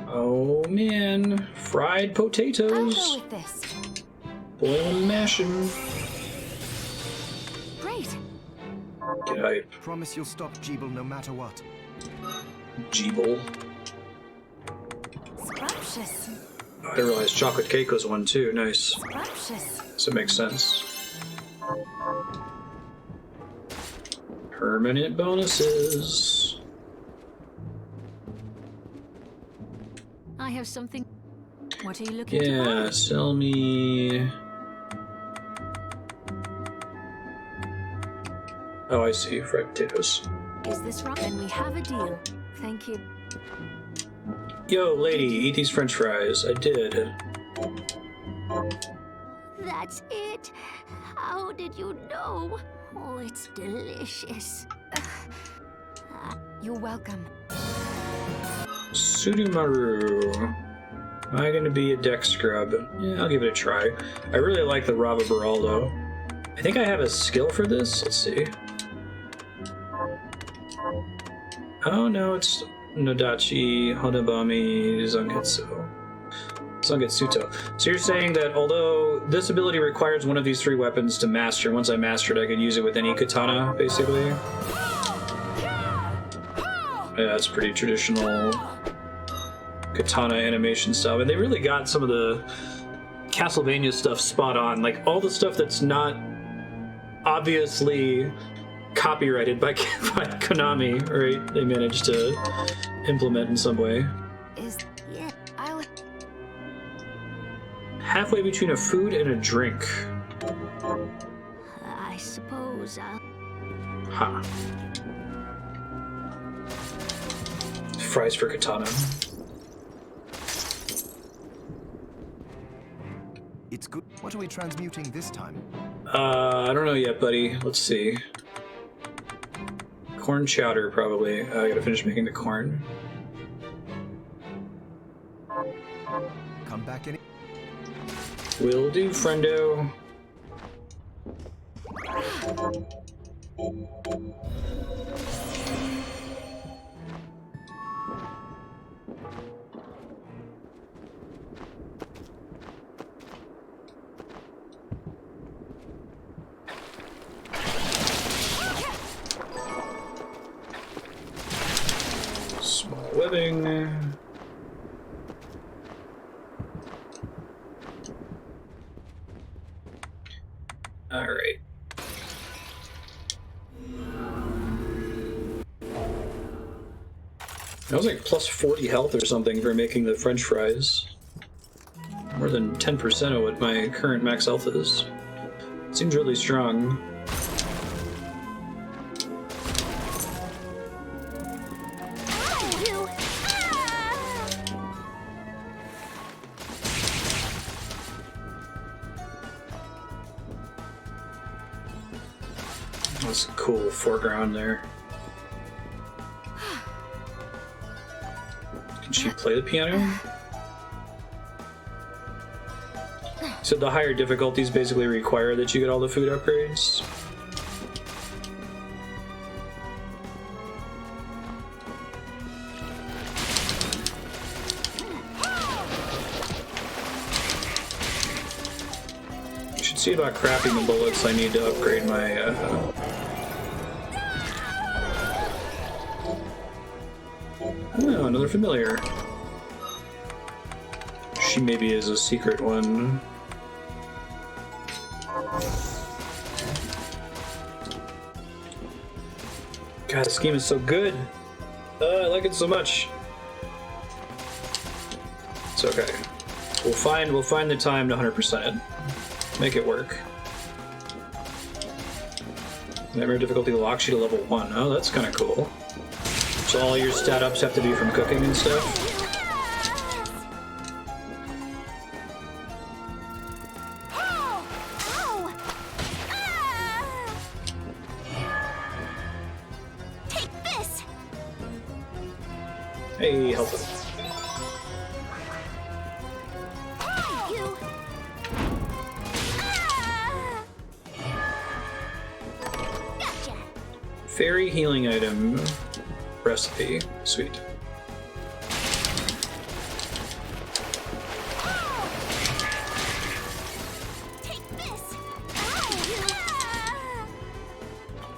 Oh man, fried potatoes. I'll go with this. Boil and mashing. Great. Get hype. Promise you'll stop Gebel no matter what. Gebel. Scrumptious. I didn't realize chocolate cake was one too. Nice. Scrumptious. So it makes sense. Permanent bonuses. I have something. What are you looking to Yeah, buy? sell me. Oh, I see. Fried potatoes. Is this right? Then we have a deal. Thank you. Yo, lady, eat these French fries. I did. That's it. How did you know? Oh, it's delicious. You're welcome. Sudumaru. Am I gonna be a deck scrub? Yeah, I'll give it a try. I really like the Rava Baraldo. I think I have a skill for this. Let's see. Oh no, it's Nodachi, Hodabami, Zangetsuto. So you're saying that although this ability requires one of these three weapons to master, once I master it, I can use it with any katana, basically? Yeah, that's pretty traditional katana animation style. And they really got some of the Castlevania stuff spot on. Like, all the stuff that's not obviously copyrighted by Konami, right? They managed to implement in some way. Halfway between a food and a drink. I suppose I'll... Ha. Fries for katana. It's good. What are we transmuting this time? I don't know yet, buddy. Let's see. Corn chowder, probably. I gotta finish making the corn. Come back any. Will do, friendo. Small webbing. Alright. I was like plus 40 health or something for making the French fries. More than 10% of what my current max health is. Seems really strong. That's a cool foreground there. Can she play the piano? So the higher difficulties basically require that you get all the food upgrades. You should see about crafting the bullets I need to upgrade my Oh, another familiar. She maybe is a secret one. God, this game is so good. I like it so much. It's okay. We'll find the time to 100% it. Make it work. Nightmare difficulty locks you to level 1. Oh, that's kind of cool. So all your stat ups have to be from cooking and stuff? Hey, help him. Fairy healing item recipe. Sweet.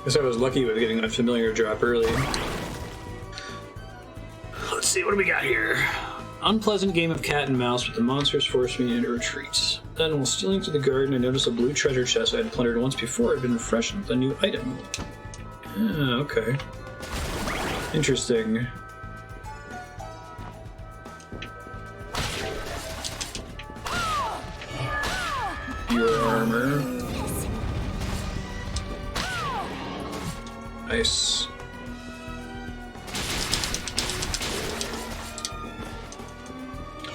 Guess I was lucky with getting a familiar drop early. Let's see, what do we got here? Unpleasant game of cat and mouse, but the monsters forced me into retreat. Then, while stealing through the garden, I noticed a blue treasure chest I had plundered once before had been refreshed with a new item. Ah, okay. Interesting. Your armor. Nice.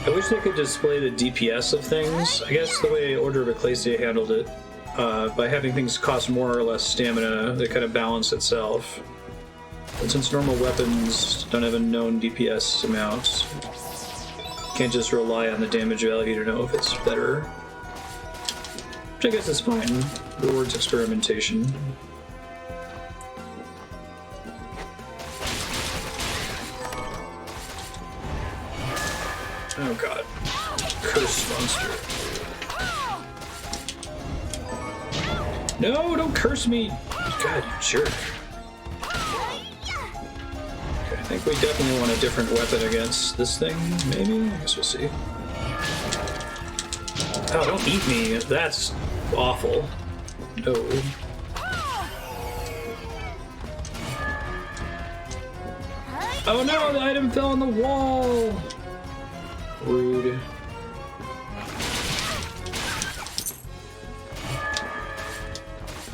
I wish they could display the DPS of things. I guess the way Order of Ecclesia handled it, by having things cost more or less stamina, they kind of balance itself. And since normal weapons don't have a known DPS amount, you can't just rely on the damage value to know if it's better. Which I guess is fine. Rewards experimentation. Oh god. Cursed monster. No, don't curse me! God, you jerk. Okay, I think we definitely want a different weapon against this thing, maybe? I guess we'll see. Oh, don't eat me. That's awful. No. Oh no, the item fell on the wall! Rude.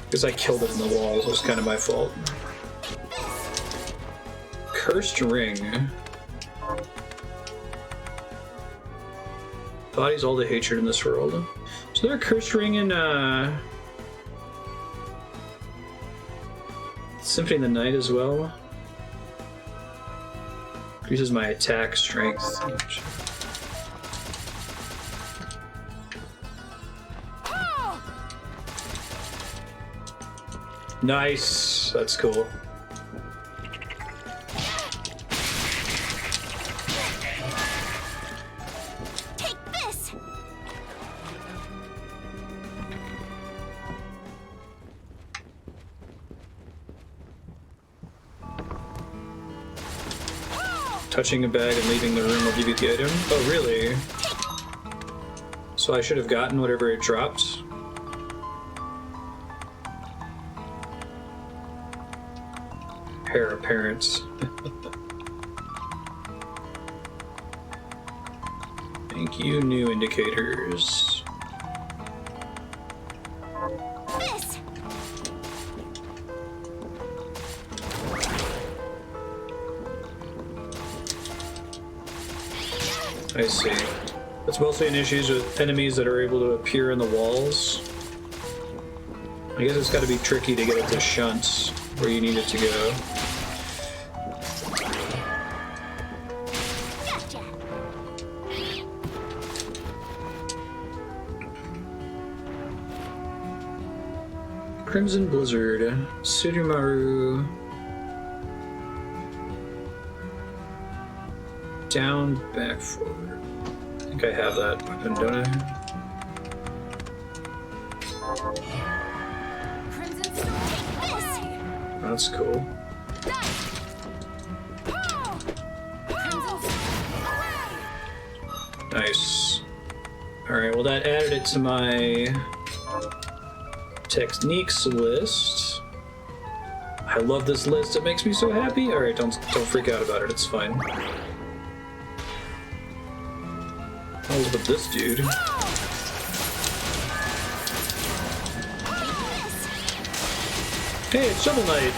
Because I killed it in the walls, it was kind of my fault. Cursed ring. Bodies all the hatred in this world. Is there a cursed ring in Symphony of the Night as well? Increases my attack strength. Nice, that's cool. Take this. Touching a bag and leaving the room will give you the item. Oh, really? So I should have gotten whatever it dropped? Heir apparent. Thank you, new indicators. This. I see. It's mostly an issue with enemies that are able to appear in the walls. I guess it's got to be tricky to get it to shunt where you need it to go. Gotcha. Crimson Blizzard, Surumaru, down, back, forward. I think I have that weapon, don't I? Crimson Sword. This. That's cool. Nice. Alright, well that added it to my techniques list. I love this list, it makes me so happy. Alright, don't freak out about it, it's fine. What was with this dude? Hey, it's Shovel Knight!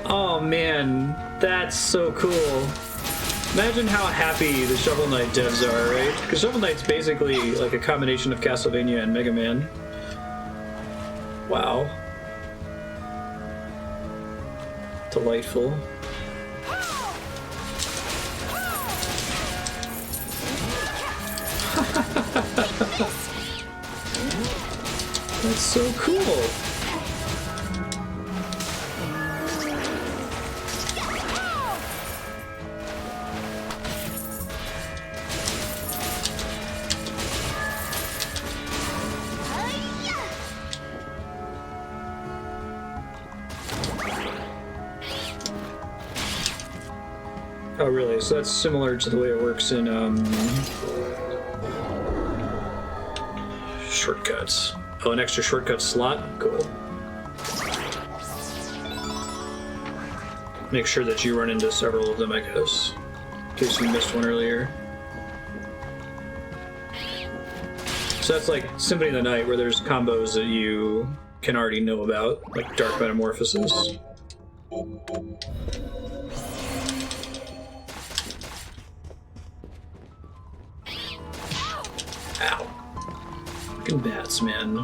Oh man, that's so cool. Imagine how happy the Shovel Knight devs are, right? Because Shovel Knight's basically like a combination of Castlevania and Mega Man. Wow. Delightful. That's so cool. Oh, really? So that's similar to the way it works in shortcuts. Oh, an extra shortcut slot? Cool. Make sure that you run into several of them, I guess. In case you missed one earlier. So that's like Symphony of the Night, where there's combos that you can already know about, like Dark Metamorphosis. Ow. Fucking bats, man.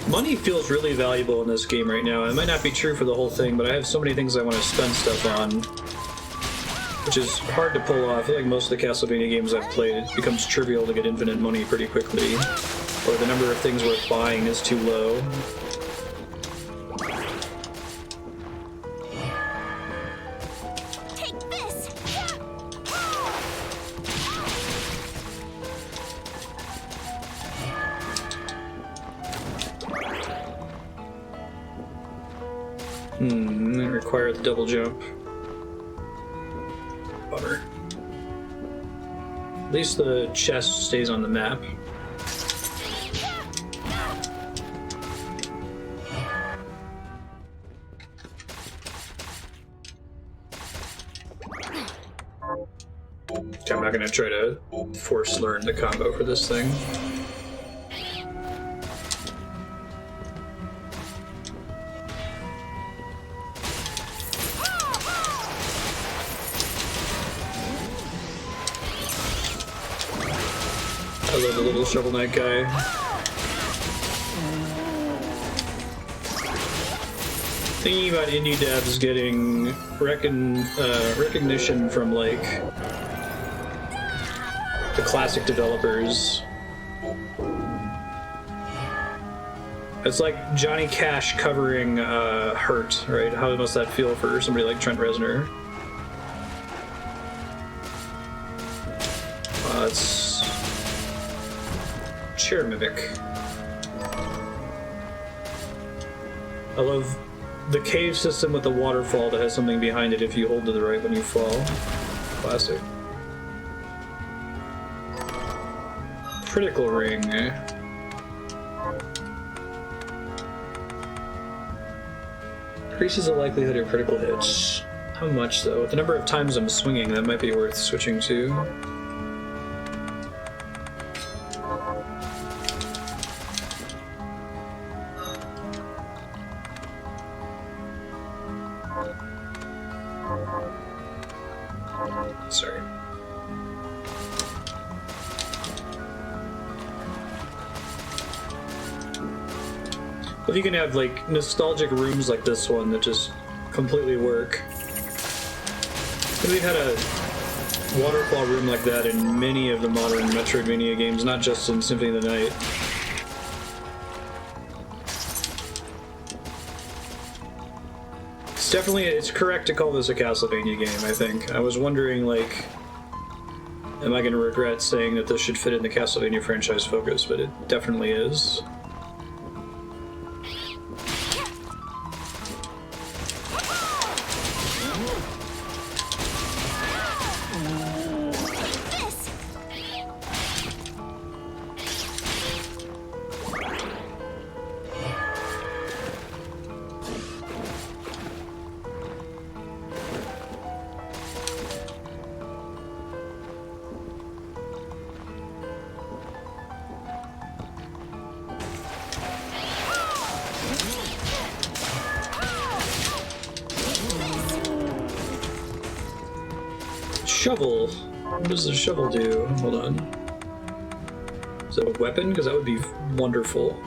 Money feels really valuable in this game right now. It might not be true for the whole thing, but I have so many things I want to spend stuff on, which is hard to pull off. I feel like most of the Castlevania games I've played, it becomes trivial to get infinite money pretty quickly, or the number of things worth buying is too low. It required the double jump. Bummer. At least the chest stays on the map. Okay, I'm not gonna try to force learn the combo for this thing. I love the little Shovel Knight guy. Thinking about indie devs getting recognition from, like, the classic developers. It's like Johnny Cash covering Hurt, right? How must that feel for somebody like Trent Reznor? It's Chair Mimic. I love the cave system with the waterfall that has something behind it if you hold to the right when you fall. Classic. Critical ring. Increases the likelihood of critical hits. How much though? With the number of times I'm swinging, that might be worth switching to. Sorry. But you can have like nostalgic rooms like this one that just completely work. And we've had a waterfall room like that in many of the modern Metroidvania games, not just in Symphony of the Night. It's correct to call this a Castlevania game, I think. I was wondering, like, am I going to regret saying that this should fit in the Castlevania franchise focus, but it definitely is. shovel. What does the shovel do? Hold on. Is it a weapon? Because that would be wonderful.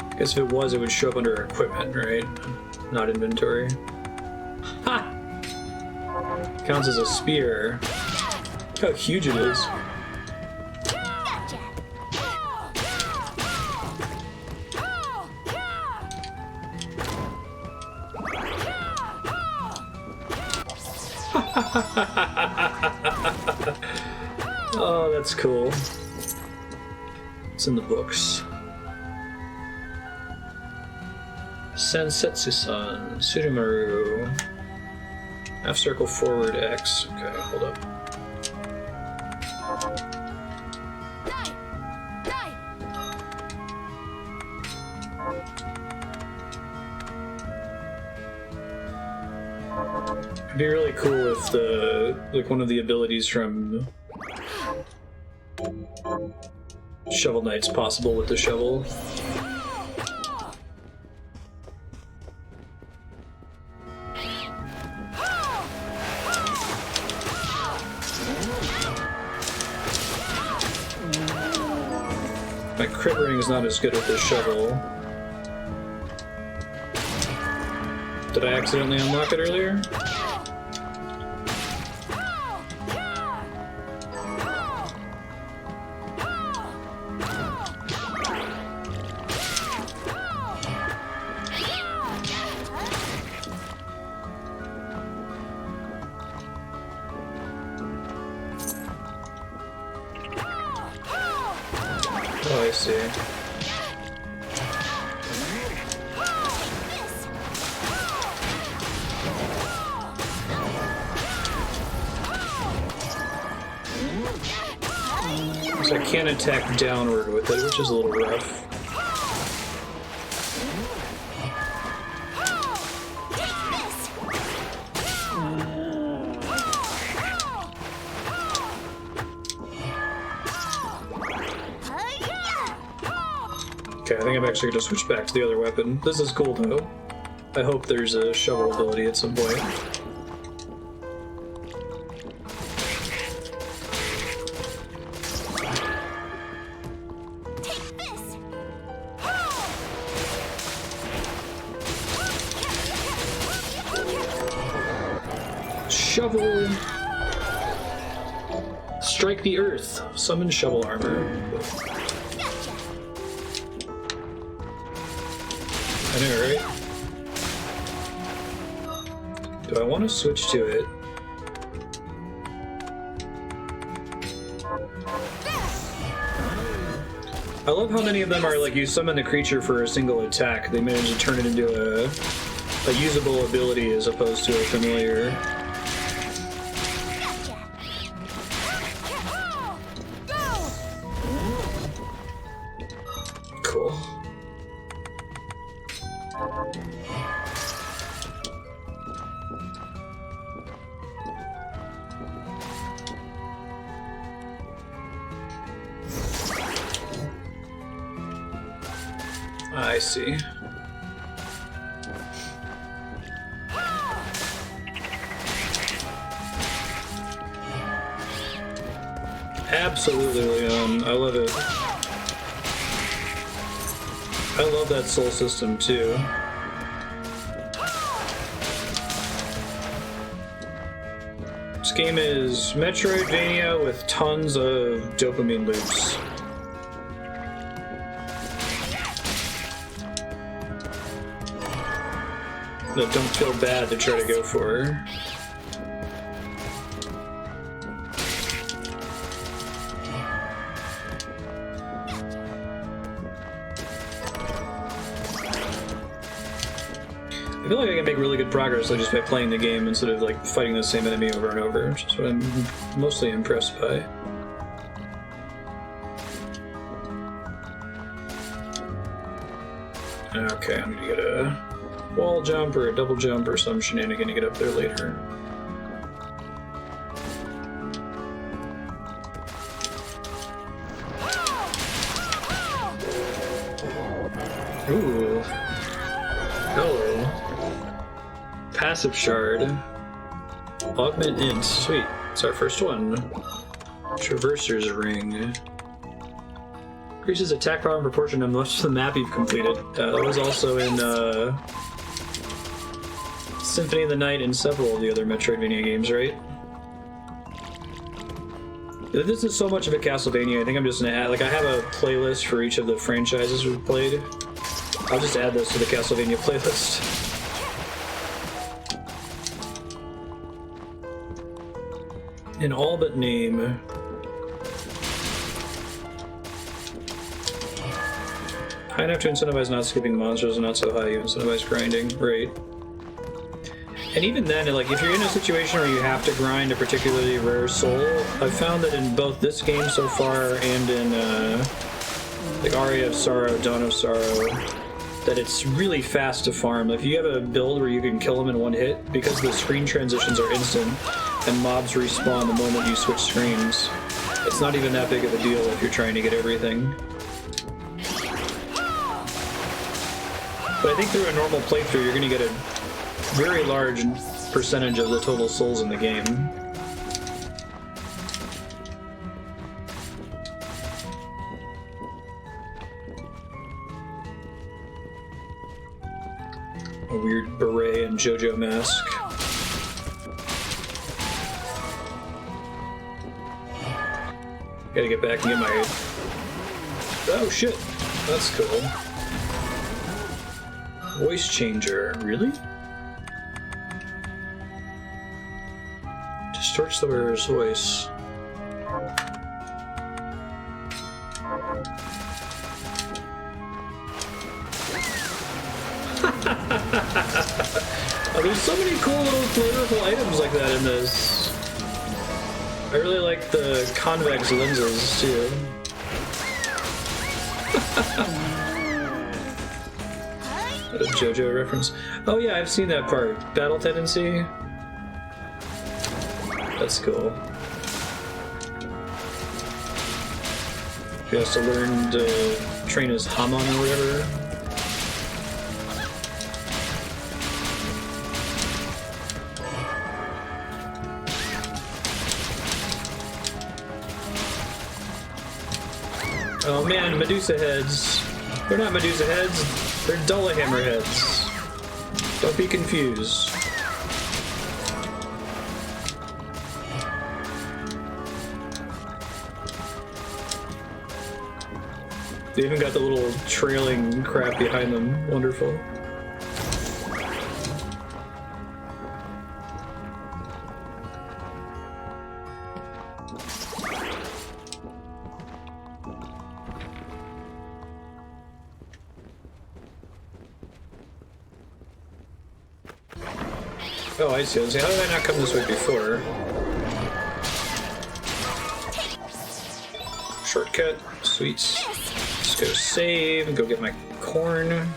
I guess if it was, it would show up under equipment, right? Not inventory. Ha! Counts as a spear. Look how huge it is. Oh, that's cool. It's in the books. Sensetsu-san, Sudomaru. Half circle forward X. Okay, hold up. It'd be really cool if one of the abilities from Shovel Knight's possible with the shovel. My crit ring is not as good with this shovel. Did I accidentally unlock it earlier? Oh, I see. So I can't attack downward with it, which is a little rough. Okay, I think I'm actually going to switch back to the other weapon. This is cool, though. I hope there's a shovel ability at some point. Shovel! Strike the earth. Summon shovel armor. I know, right? Do I want to switch to it? I love how many of them are like you summon the creature for a single attack. They manage to turn it into a usable ability as opposed to a familiar. Cool. I see. Absolutely, Leon. I love it. I love that soul system, too. This game is Metroidvania with tons of dopamine loops. That don't feel bad to try to go for. I feel like I can make really good progress just by playing the game instead of like fighting the same enemy over and over, which is what I'm mostly impressed by. Okay, I'm gonna get a wall jump or a double jump or some shenanigan to get up there later. Ooh. passive shard. Augment int. Sweet. It's our first one. Traverser's ring. Increases attack power in proportion to much of the map you've completed. That was also in Symphony of the Night and several of the other Metroidvania games, right? This is so much of a Castlevania, I think I'm just gonna add, like, I have a playlist for each of the franchises we've played. I'll just add those to the Castlevania playlist. In all but name. High enough to incentivize not skipping monsters and not so high you incentivize grinding. Right. And even then, like, if you're in a situation where you have to grind a particularly rare soul, I've found that in both this game so far and in, like, Aria of Sorrow, Dawn of Sorrow, that it's really fast to farm. If you have a build where you can kill them in one hit, because the screen transitions are instant, and mobs respawn the moment you switch screens, it's not even that big of a deal if you're trying to get everything. But I think through a normal playthrough, you're going to get a very large percentage of the total souls in the game. A weird beret and JoJo mask. Gotta get back and get my... Oh shit! That's cool. Voice changer, really? Distorts the wearer's voice. Oh, there's so many cool little flavorful items like that in this. I really like the convex lenses too. A JoJo reference. Oh yeah, I've seen that part. Battle tendency. That's cool. He has to learn to train his Hamon or whatever. Oh man, Medusa heads. They're not Medusa heads, they're Dullahammer heads. Don't be confused. They even got the little trailing crap behind them. Wonderful. Oh, I see. How did I not come this way before? Shortcut. Sweet. Just go save and go get my corn.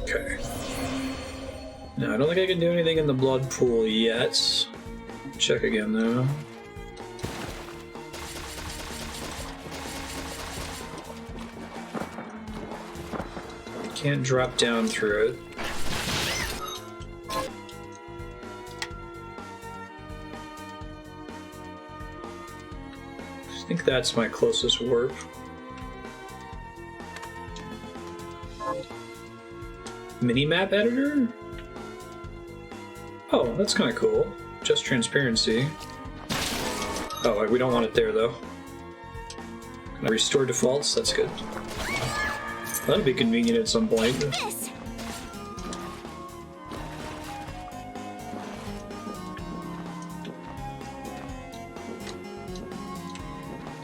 Okay. No, I don't think I can do anything in the blood pool yet. Check again though. Can't drop down through it. I think that's my closest warp. Minimap editor? Oh, that's kind of cool. Just transparency. Oh, we don't want it there though. Can I restore defaults? That's good. That'll be convenient at some point.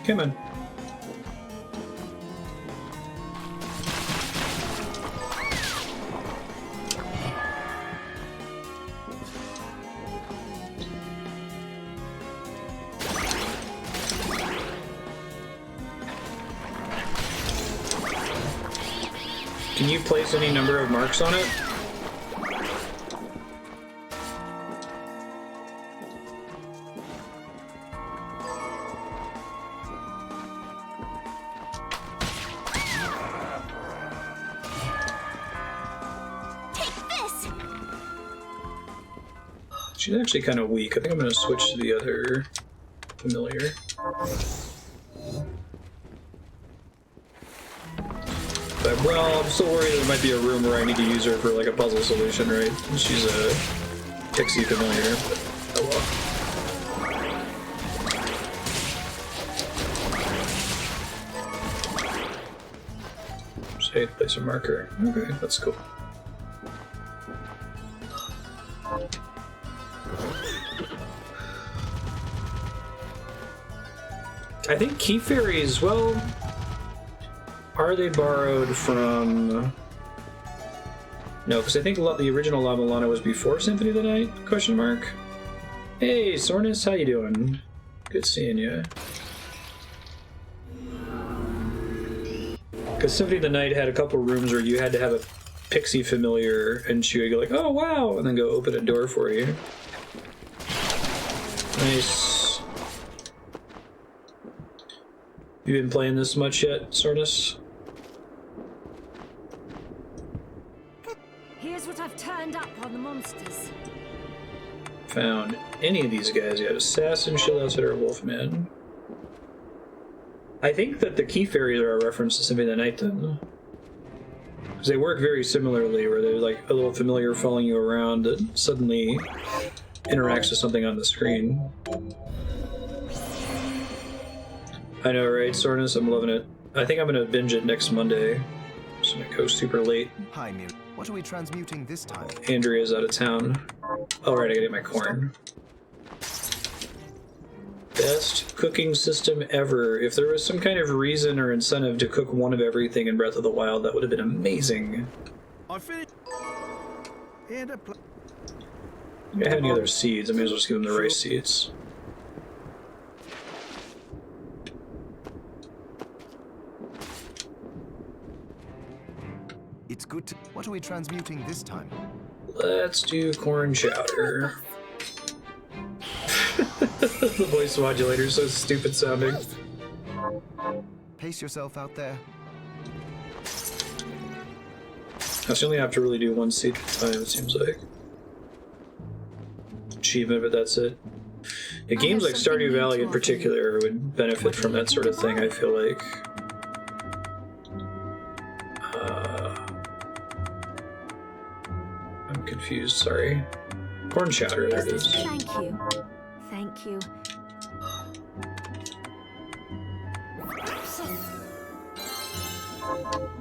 Come on. Can you place any number of marks on it? She's actually kind of weak. I think I'm going to switch to the other familiar. But, well, I'm still worried there might be a room where I need to use her for like a puzzle solution, right? She's a pixie familiar, but oh well. Say to place a marker. Okay, that's cool. I think key fairies, well, are they borrowed from... No, because I think the original La Milana was before Symphony of the Night? Question mark. Hey, Sornus, how you doing? Good seeing you. Because Symphony of the Night had a couple rooms where you had to have a pixie familiar, and she would go like, oh wow, and then go open a door for you. Nice. You been playing this much yet, Sornus? Here's what I've turned up on the monsters. Found any of these guys yet? Assassin, Shield Outsider, Wolfman. I think that the key fairies are a reference to Symphony of the Night then. Because they work very similarly, where they're like a little familiar following you around that suddenly interacts with something on the screen. I know, right, Sornus? I'm loving it. I think I'm gonna binge it next Monday. Just gonna go super late. Hi, Mir. What are we transmuting this time? Andrea's out of town. Oh, right, I gotta get my corn. Best cooking system ever. If there was some kind of reason or incentive to cook one of everything in Breath of the Wild, that would have been amazing. I finished. And If I have any other seeds, I may as well just give them the rice seeds. It's good to... What are we transmuting this time? Let's do corn chowder. The voice modulator is so stupid sounding. Pace yourself out there. I only have to really do one seed at a time, it seems like. Achievement, but that's it. Yeah, games like Stardew Valley in particular would benefit from that sort of thing, I feel like. I'm confused, sorry. Corn chowder, there it is. Thank you. Thank you.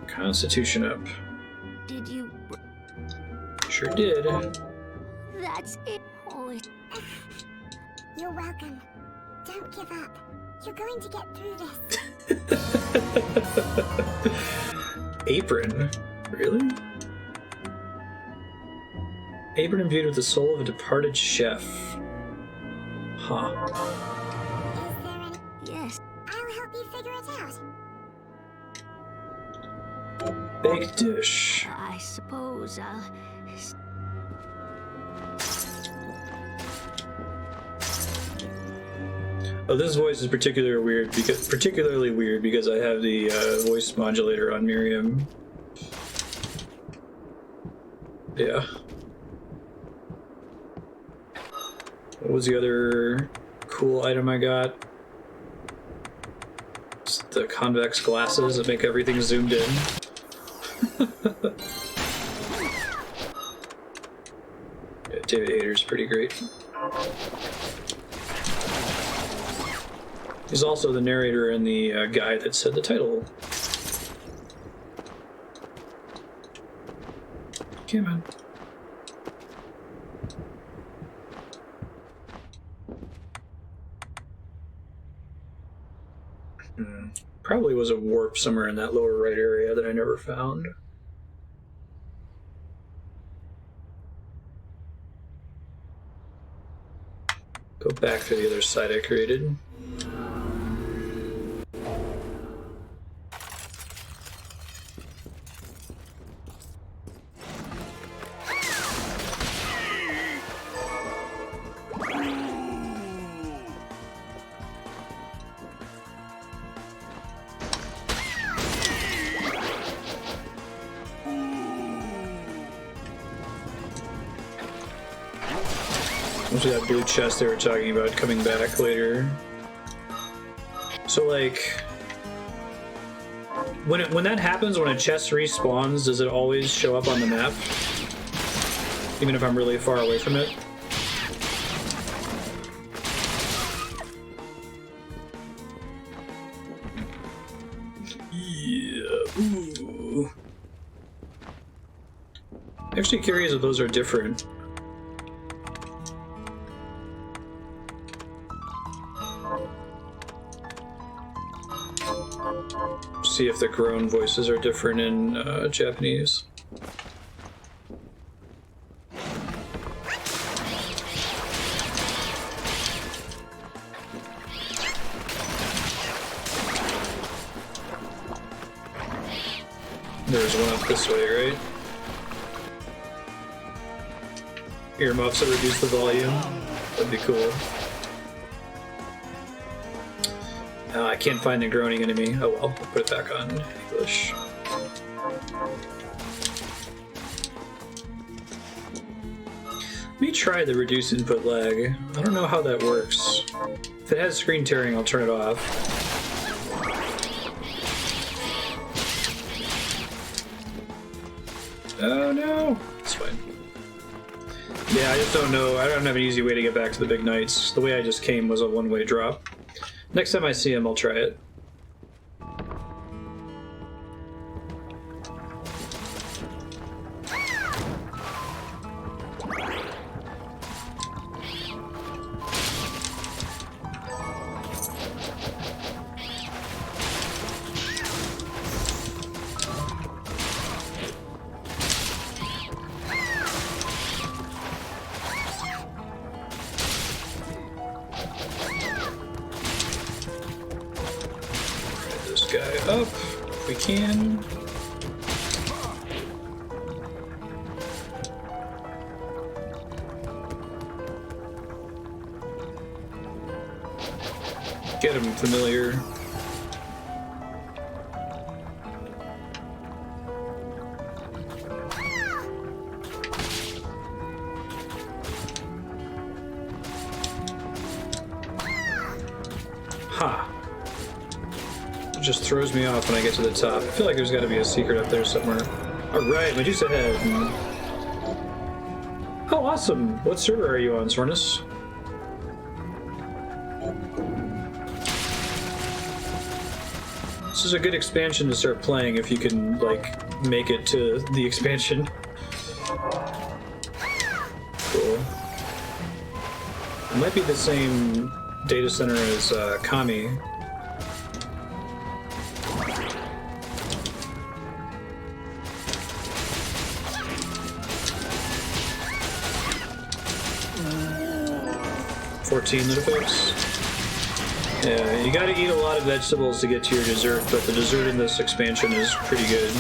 Constitution up. Did you... Sure did. That's it. Holy... You're welcome. Don't give up. You're going to get through this. Apron? Really? Apron imbued with the soul of a departed chef. Huh. Is there any... Yes. I'll help you figure it out. Baked dish. I suppose I'll... Oh, this voice is particularly weird because I have the voice modulator on Miriam. Yeah. What was the other cool item I got? It's the convex glasses that make everything zoomed in. Yeah, David Hayter's pretty great. He's also the narrator and the guy that said the title. Come on. Probably was a warp somewhere in that lower right area that I never found. Go back to the other side I created. Mostly that blue chest they were talking about coming back later. So like, when that happens, when a chest respawns, does it always show up on the map? Even if I'm really far away from it? Yeah. Ooh. Actually curious if those are different. See if the groan voices are different in Japanese. There's one up this way, right? Earmuffs that reduce the volume. That'd be cool. I can't find the groaning enemy. Oh well, I'll put it back on English. Let me try the reduce input lag. I don't know how that works. If it has screen tearing, I'll turn it off. Oh no! It's fine. Yeah, I just don't know. I don't have an easy way to get back to the big knights. The way I just came was a one-way drop. Next time I see him, I'll try it. Up if we can. Get him familiar. Ha. Just throws me off when I get to the top. I feel like there's got to be a secret up there somewhere. Alright, Medusa head. Oh, awesome! What server are you on, Sornus? This is a good expansion to start playing if you can, like, make it to the expansion. Cool. It might be the same data center as Kami. That affects. Yeah, you gotta eat a lot of vegetables to get to your dessert, but the dessert in this expansion is pretty good.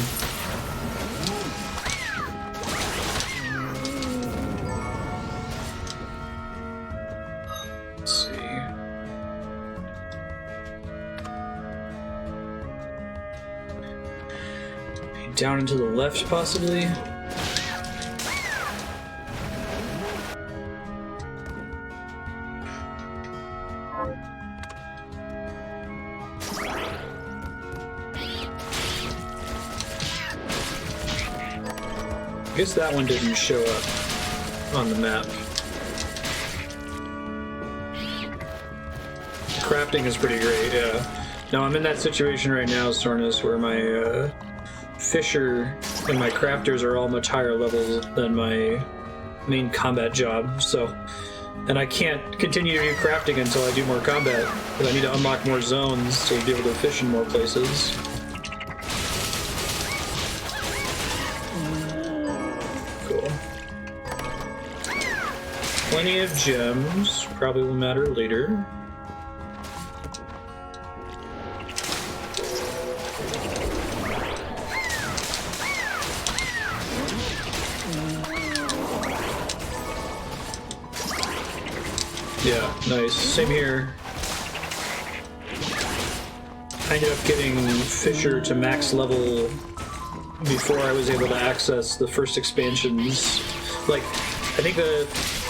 Let's see. Down and to the left, possibly? I guess that one didn't show up on the map. Crafting is pretty great, yeah. Now I'm in that situation right now, Sornus, where my fisher and my crafters are all much higher levels than my main combat job, so... And I can't continue to do crafting until I do more combat, because I need to unlock more zones to be able to fish in more places. Plenty of gems, probably will matter later. Yeah, nice. Same here. I ended up getting Fisher to max level before I was able to access the first expansions. Like, I think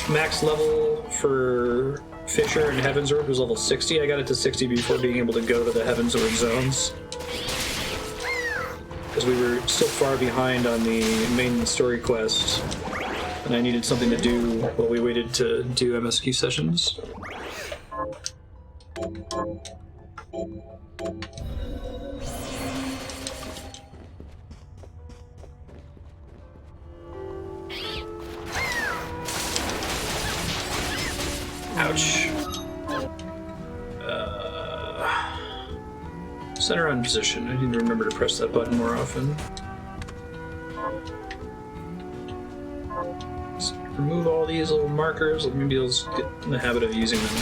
max level for Fisher and Heavensward was level 60. I got it to 60 before being able to go to the Heavensward zones. Because we were so far behind on the main story quest, and I needed something to do while we waited to do MSQ sessions. Ouch. Center on position. I need to remember to press that button more often. Just remove all these little markers. Maybe I'll just get in the habit of using them.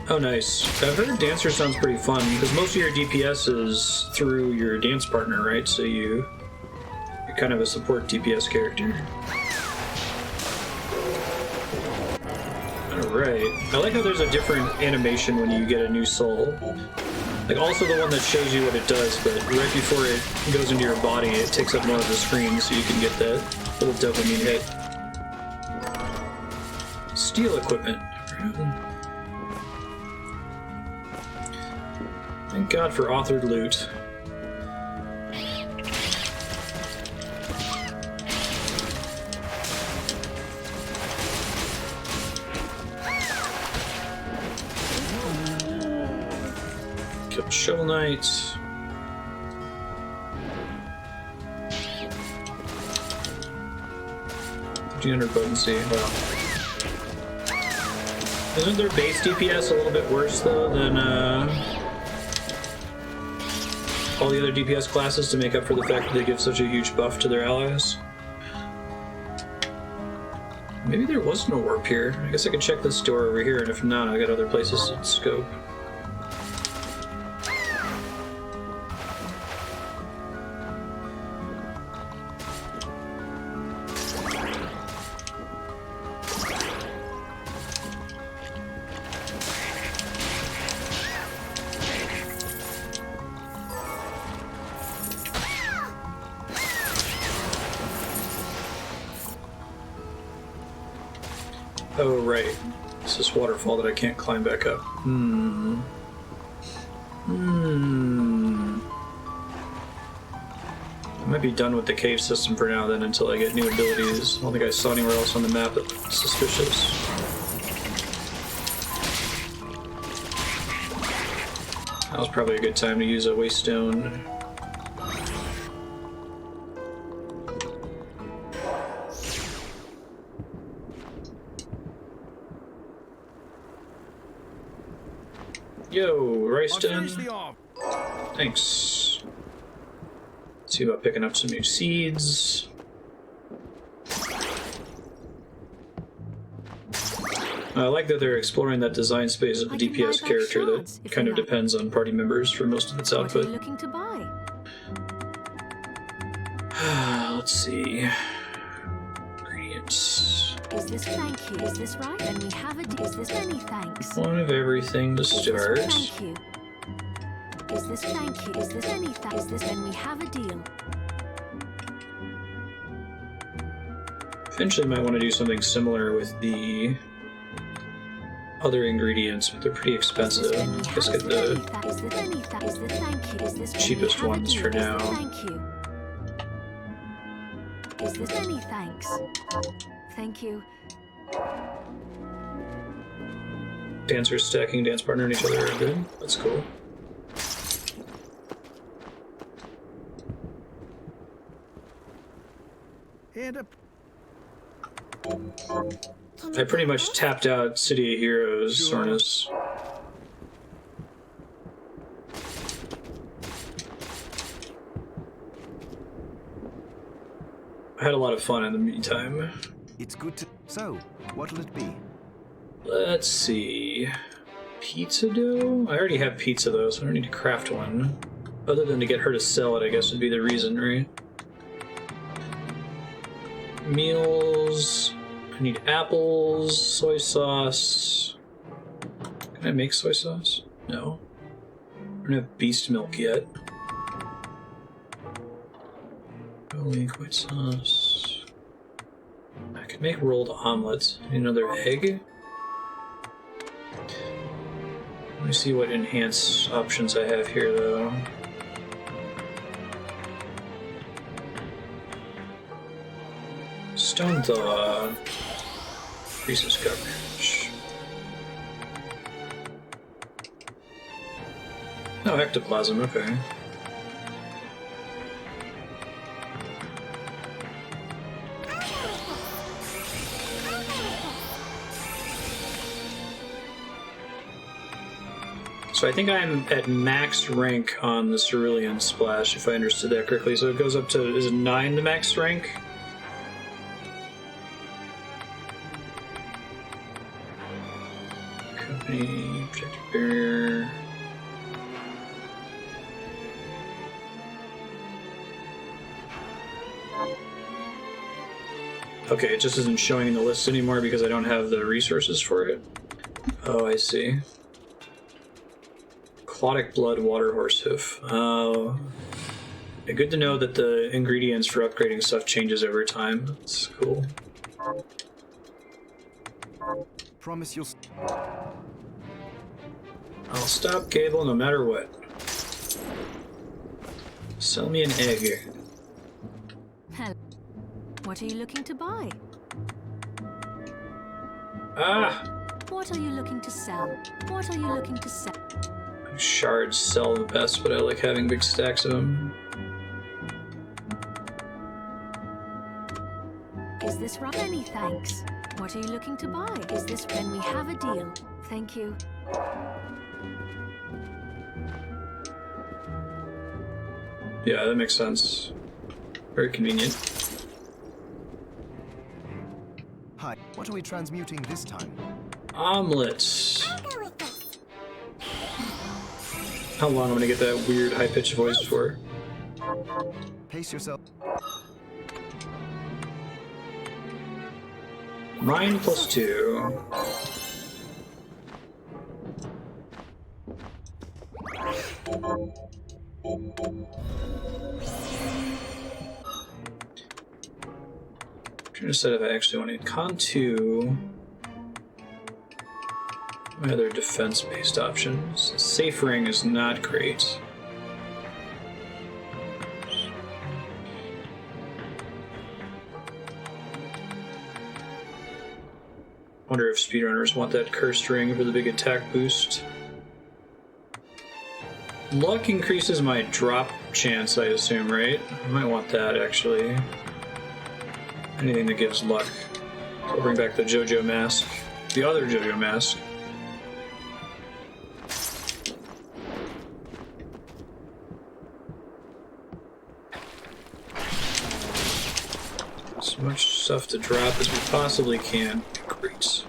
Oh, nice. I've heard Dancer sounds pretty fun, because most of your DPS is through your dance partner, right? So you're kind of a support DPS character. Alright. I like how there's a different animation when you get a new soul. Like, also the one that shows you what it does, but right before it goes into your body, it takes up more of the screen so you can get that little dopamine hit. Steal equipment. Thank God for authored loot. Killed Shovel Knight. $1,500 potency. Wow. Isn't their base DPS a little bit worse though than all the other DPS classes to make up for the fact that they give such a huge buff to their allies? Maybe there was no warp here. I guess I could check this door over here, and if not, I got other places to scope. Oh, right. It's this waterfall that I can't climb back up. I might be done with the cave system for now then until I get new abilities. I don't think I saw anywhere else on the map that looked suspicious. That was probably a good time to use a Waystone. Yo, Royston. Thanks. Let's see about picking up some new seeds. I like that they're exploring that design space of the DPS character that kind of depends on party members for most of its output. What are you looking to buy? Let's see. Ingredients. Is this thank you? Is this right? Then we have a is this many thanks? One of everything to start. Thank you. Is this thank you? Is this any thanks? Is this then we have a deal? Eventually might want to do something similar with the other ingredients, but they're pretty expensive. Let's get the cheapest ones for now. Thank you. Is this any thanks? Thank you. Dancers stacking dance partner on each other are good. That's cool. Hand up. I pretty much tapped out City of Heroes, Sornus. I had a lot of fun in the meantime. It's good to... So, what'll it be? Let's see... Pizza dough? I already have pizza though, so I don't need to craft one. Other than to get her to sell it, I guess would be the reason, right? Meals... I need apples, soy sauce... Can I make soy sauce? No. don't have beast milk yet. Liquid sauce. I can make rolled omelets. Another egg. Let me see what enhanced options I have here, though. Stone thaw. Increases coverage. Oh, ectoplasm, okay. So I think I'm at max rank on the Cerulean splash, if I understood that correctly. So it goes up to, is it 9 the max rank? Company, protective barrier. Okay, it just isn't showing in the list anymore because I don't have the resources for it. Oh, I see. Clodic blood, water horse hoof. Oh. Good to know that the ingredients for upgrading stuff changes over time. That's cool. Promise you'll... I'll stop Gebel no matter what. Sell me an egg. Hello. What are you looking to buy? Ah! What are you looking to sell? What are you looking to sell? Shards sell the best, but I like having big stacks of them. Is this right? Many thanks. What are you looking to buy? Is this when we have a deal? Thank you. Yeah, that makes sense. Very convenient. Hi, what are we transmuting this time? Omelets. How long I'm gonna get that weird high-pitched voice for? Pace yourself. Mine +2. I'm trying to decide if I actually want to con 2. My other defense-based options. Safe ring is not great. Wonder if speedrunners want that cursed ring for the big attack boost. Luck increases my drop chance, I assume, right? I might want that, actually. Anything that gives luck. I'll bring back the JoJo mask. The other JoJo mask. As much stuff to drop as we possibly can. Great.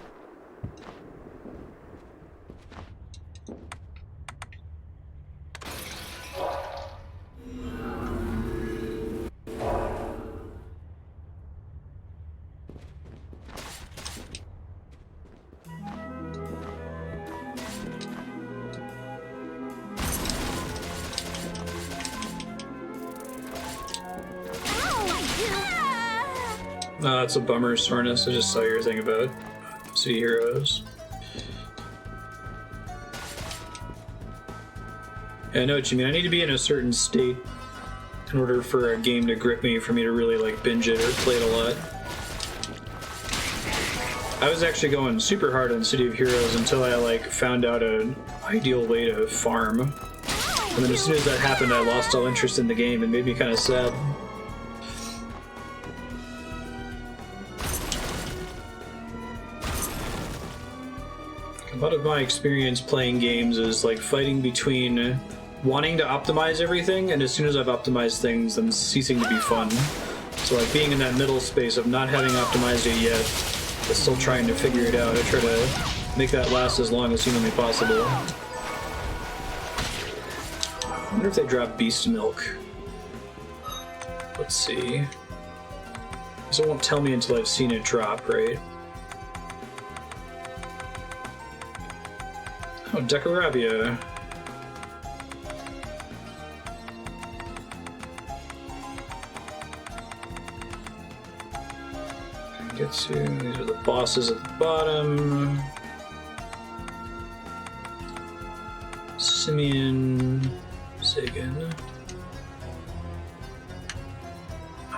That's a bummer, Sornus. I just saw your thing about City Heroes. Yeah, I know what you mean. I need to be in a certain state in order for a game to grip me, for me to really like binge it or play it a lot. I was actually going super hard on City of Heroes until I like found out an ideal way to farm. And then as soon as that happened, I lost all interest in the game and made me kind of sad. A lot of my experience playing games is like fighting between wanting to optimize everything and as soon as I've optimized things, them ceasing to be fun. So like being in that middle space of not having optimized it yet, but still trying to figure it out. I try to make that last as long as humanly possible. I wonder if they drop beast milk. Let's see. Because it won't tell me until I've seen it drop, right? Oh, Decorabia. get to. These are the bosses at the bottom. Simeon, Sagan.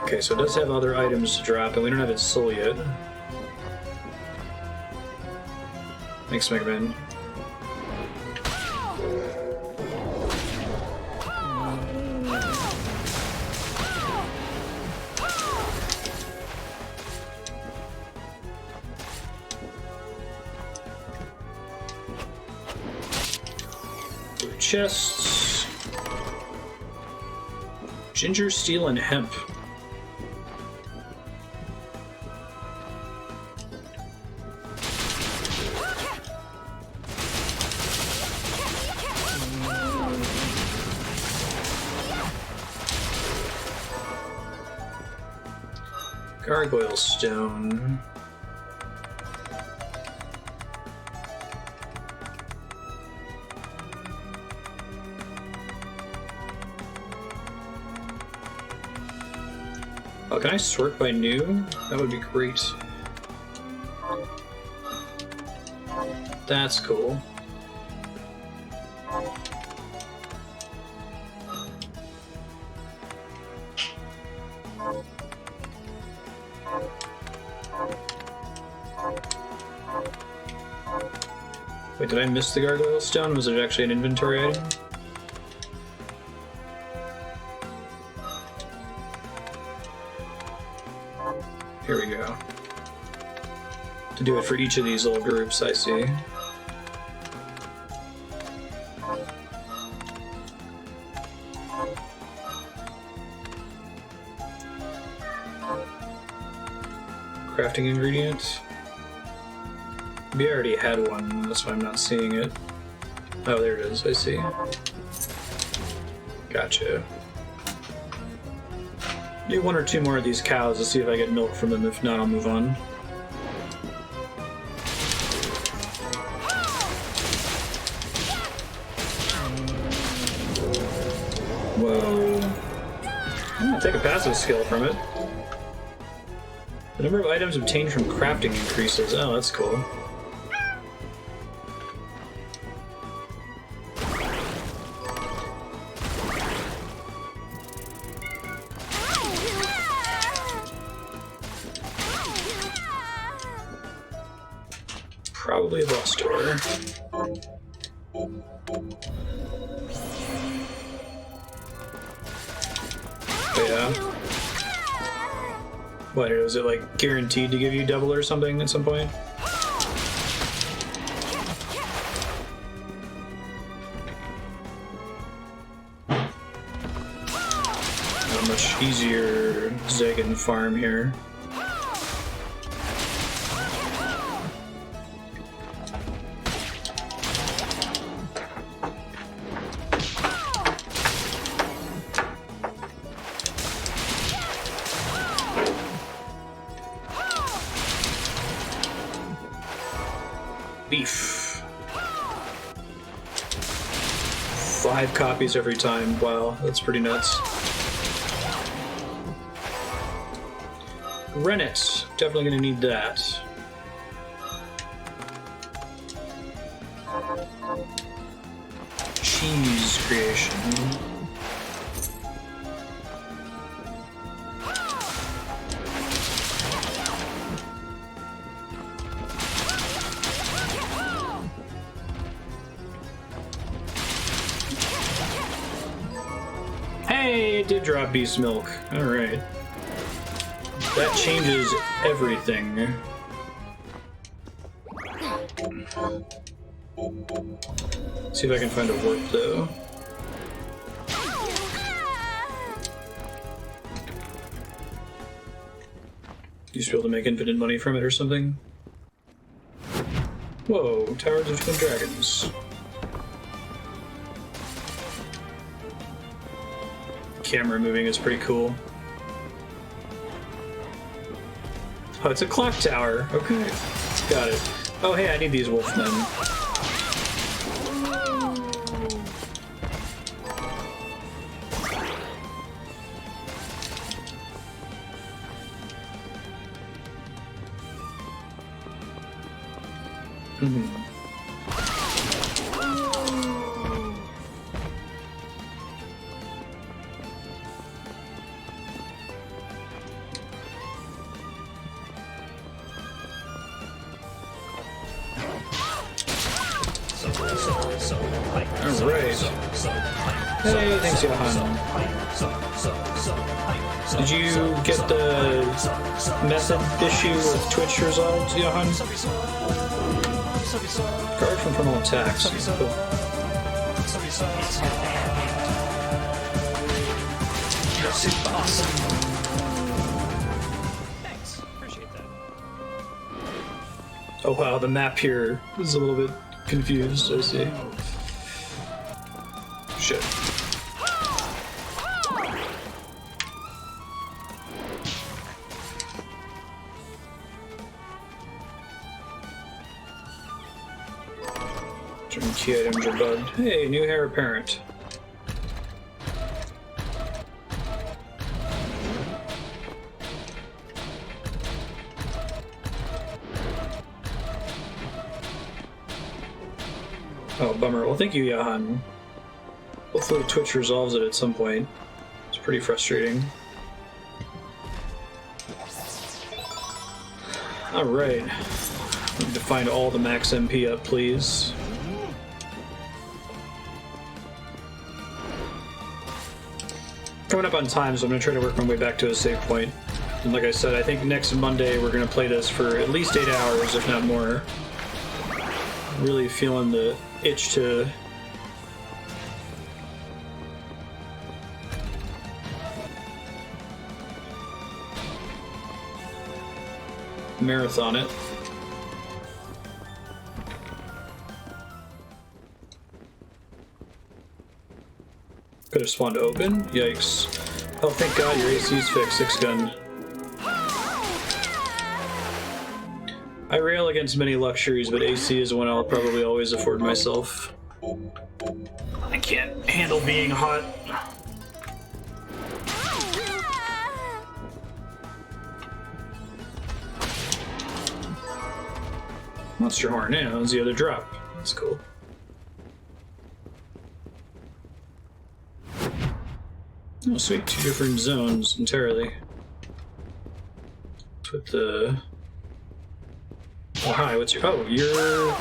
Okay, so it does have other items to drop, and we don't have its soul yet. Thanks, Mega Man. Chests. Ginger, steel, and hemp. Gargoyle stone. Oh, can I sort by new? That would be great. That's cool. Wait, did I miss the gargoyle stone? Was it actually an inventory item? Here we go. To do it for each of these little groups, I see. Crafting ingredient. We already had one, that's why I'm not seeing it. Oh, there it is, I see. Gotcha. Do one or two more of these cows to see if I get milk from them. If not, I'll move on. Whoa. I'm gonna take a passive skill from it. The number of items obtained from crafting increases. Oh, that's cool. Probably a boss door. Yeah. What, is it like guaranteed to give you double or something at some point? How much easier Zagan farm here. Beef. 5 copies every time. Wow, that's pretty nuts. Rennet. Definitely gonna need that. Cheese creation. Hey, it did drop beast milk. Alright. That changes everything. See if I can find a warp though. You should be able to make infinite money from it or something. Whoa, Towers of Twin Dragons. Camera moving is pretty cool. Oh, it's a clock tower. Okay, got it. Oh, hey, I need these wolfmen. Alright. Hey, thanks, Johan. Did you get the method issue with Twitch resolved, Johan? Guard from frontal attacks. Cool. You're super awesome. Thanks. Appreciate that. Oh wow, the map here is a little bit confused, I see. Shit. Certain key items are bugged. Hey, new heir apparent. Oh, bummer. Well, thank you, Johan. Hopefully Twitch resolves it at some point. It's pretty frustrating. Alright. I need to find all the max MP up, please. Coming up on time, so I'm going to try to work my way back to a save point. And like I said, I think next Monday we're going to play this for at least 8 hours, if not more. Really feeling the itch to marathon it. Could have spawned open? Yikes. Oh, thank God your AC's fixed, 6-gun. I rail against many luxuries, but AC is one I'll probably always afford myself. I can't handle being hot. Monster Horn, yeah, that was the other drop. That's cool. Oh, sweet, 2 different zones entirely. Put the... Oh, hi, what's your... Oh, you're,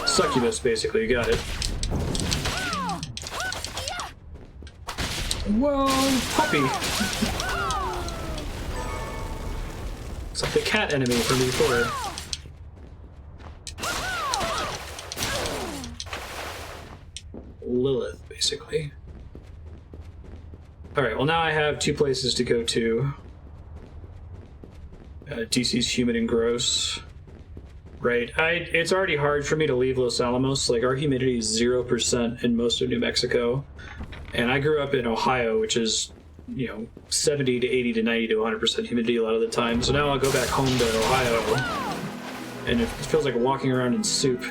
succubus, basically, you got it. Whoa, puppy! It's like the cat enemy from before. Lilith, basically. Alright, well now I have 2 places to go to. DC's humid and gross. Right, it's already hard for me to leave Los Alamos. Like, our humidity is 0% in most of New Mexico. And I grew up in Ohio, which is, you know, 70 to 80 to 90 to 100% humidity a lot of the time. So now I'll go back home to Ohio, and it feels like walking around in soup.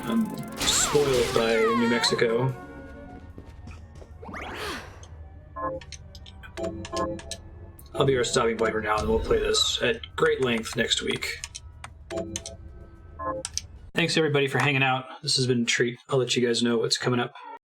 I'm spoiled by New Mexico. I'll be our stopping point for now, and we'll play this at great length next week. Thanks everybody for hanging out. This has been a treat. I'll let you guys know what's coming up.